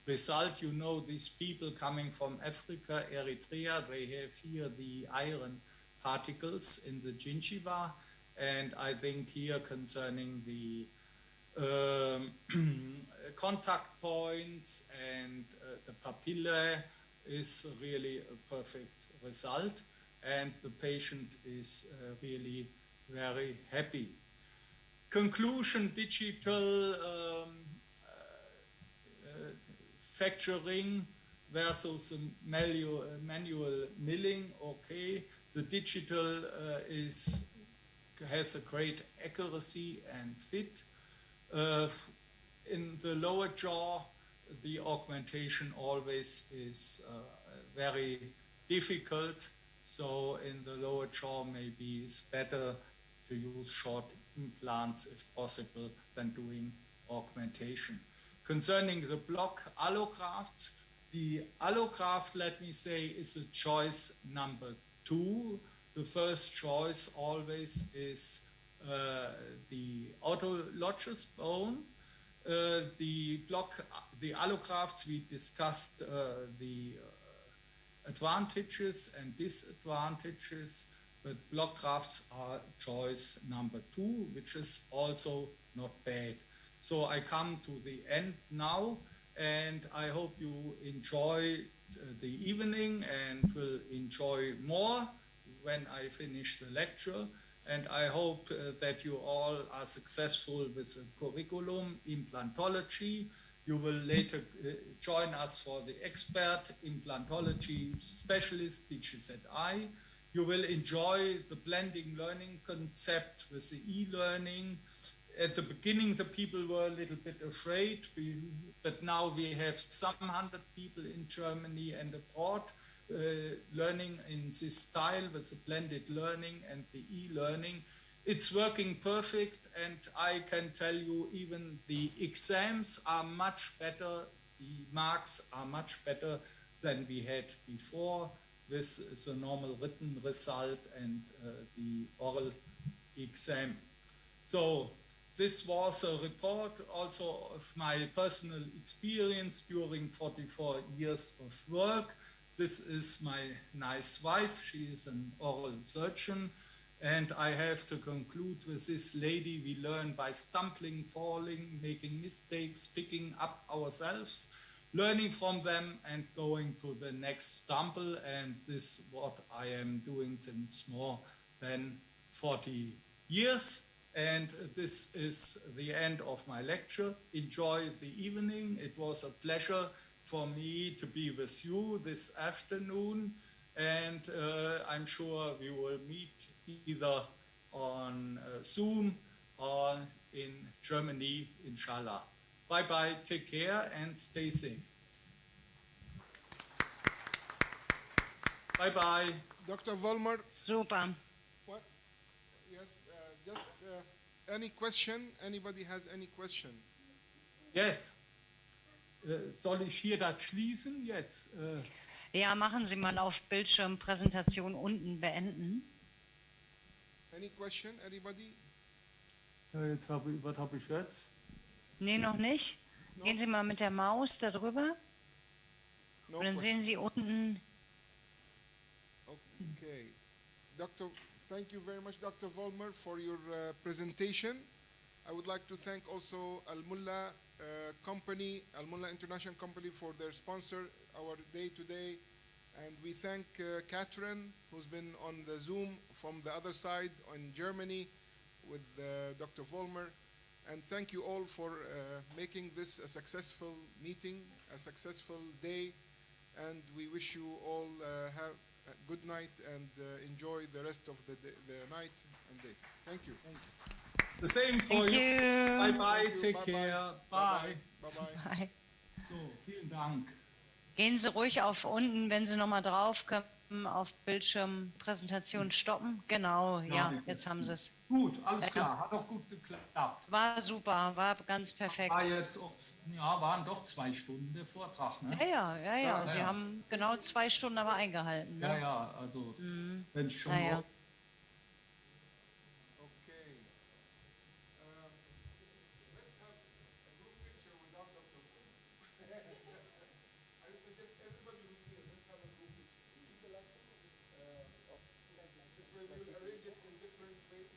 result. You know, these people coming from Africa, Eritrea, they have here the iron particles in the gingiva, and I think here concerning the contact points and the papillae is really a perfect result, and the patient is really very happy. conclusion, digital factoring versus manual milling. Okay, the digital has a great accuracy and fit. In the lower jaw, the augmentation always is very difficult. So in the lower jaw, maybe it's better to use short implants if possible than doing augmentation. Concerning the block allografts, the allograft, let me say, is a choice number 2. The first choice always is the autologous bone. The allografts, we discussed the advantages and disadvantages, but block grafts are choice number 2, which is also not bad. So I come to the end now, and I hope you enjoy the evening and will enjoy more when I finish the lecture. And I hope that you all are successful with the curriculum implantology. You will later join us for the expert implantology specialist, DGZI. You will enjoy the blending learning concept with the e-learning. At the beginning, the people were a little bit afraid, but now we have some 100 people in Germany and abroad learning in this style with the blended learning and the e-learning. It's working perfect, and I can tell you even the exams are much better, the marks are much better than we had before with the normal written result and the oral exam. So this was a report also of my personal experience during 44 years of work. This is my nice wife. She is an oral surgeon. And I have to conclude with this lady. We learn by stumbling, falling, making mistakes, picking up ourselves, learning from them and going to the next stumble. And this is what I am doing since more than 40 years. And this is the end of my lecture. Enjoy the evening. It was a pleasure for me to be with you this afternoon. And I'm sure we will meet either on Zoom or in Germany, inshallah. Bye-bye, take care and stay safe. Bye-bye. Dr. Vollmer. Super. What? Yes, just any question? Anybody has any question? Yes. Soll ich hier das schließen jetzt? Ja, machen Sie mal auf Bildschirmpräsentation unten beenden. Any question? Anybody? Jetzt was habe ich jetzt? Nee, noch nicht. No. Gehen Sie mal mit der Maus da drüber. No Und dann question. sehen Sie unten. Okay. Thank you very much, Dr. Vollmer, for your presentation. I would like to thank also Al-Mulla company, Al-Mulla International Company, for their sponsor our day today. And we thank Catherine, who's been on the Zoom from the other side in Germany with Dr. Vollmer. And thank you all for making this a successful meeting, a successful day. And we wish you all have a good night and enjoy the rest of the night and day. Thank you. Thank you. The same for Thank you. you. Bye-bye, Thank you. take Bye-bye. care. Bye-bye. Bye. Bye-bye. Bye. So, vielen Dank. Gehen Sie ruhig auf unten, wenn Sie nochmal drauf können, auf Bildschirmpräsentation stoppen. Genau, ja, jetzt haben Sie es. Gut, alles Ja. klar, hat auch gut geklappt. War super, war ganz perfekt. War jetzt auch, ja, waren doch 2 Stunden der Vortrag, ne? Ja. Sie ja. haben genau 2 Stunden aber eingehalten. Ne? Ja, also, Mhm. wenn ich schon Ja. auf Okay. Let's have a group picture without Dr. Vollmer. I would suggest everybody who's here, let's have a group picture. This way we will arrange it in different ways.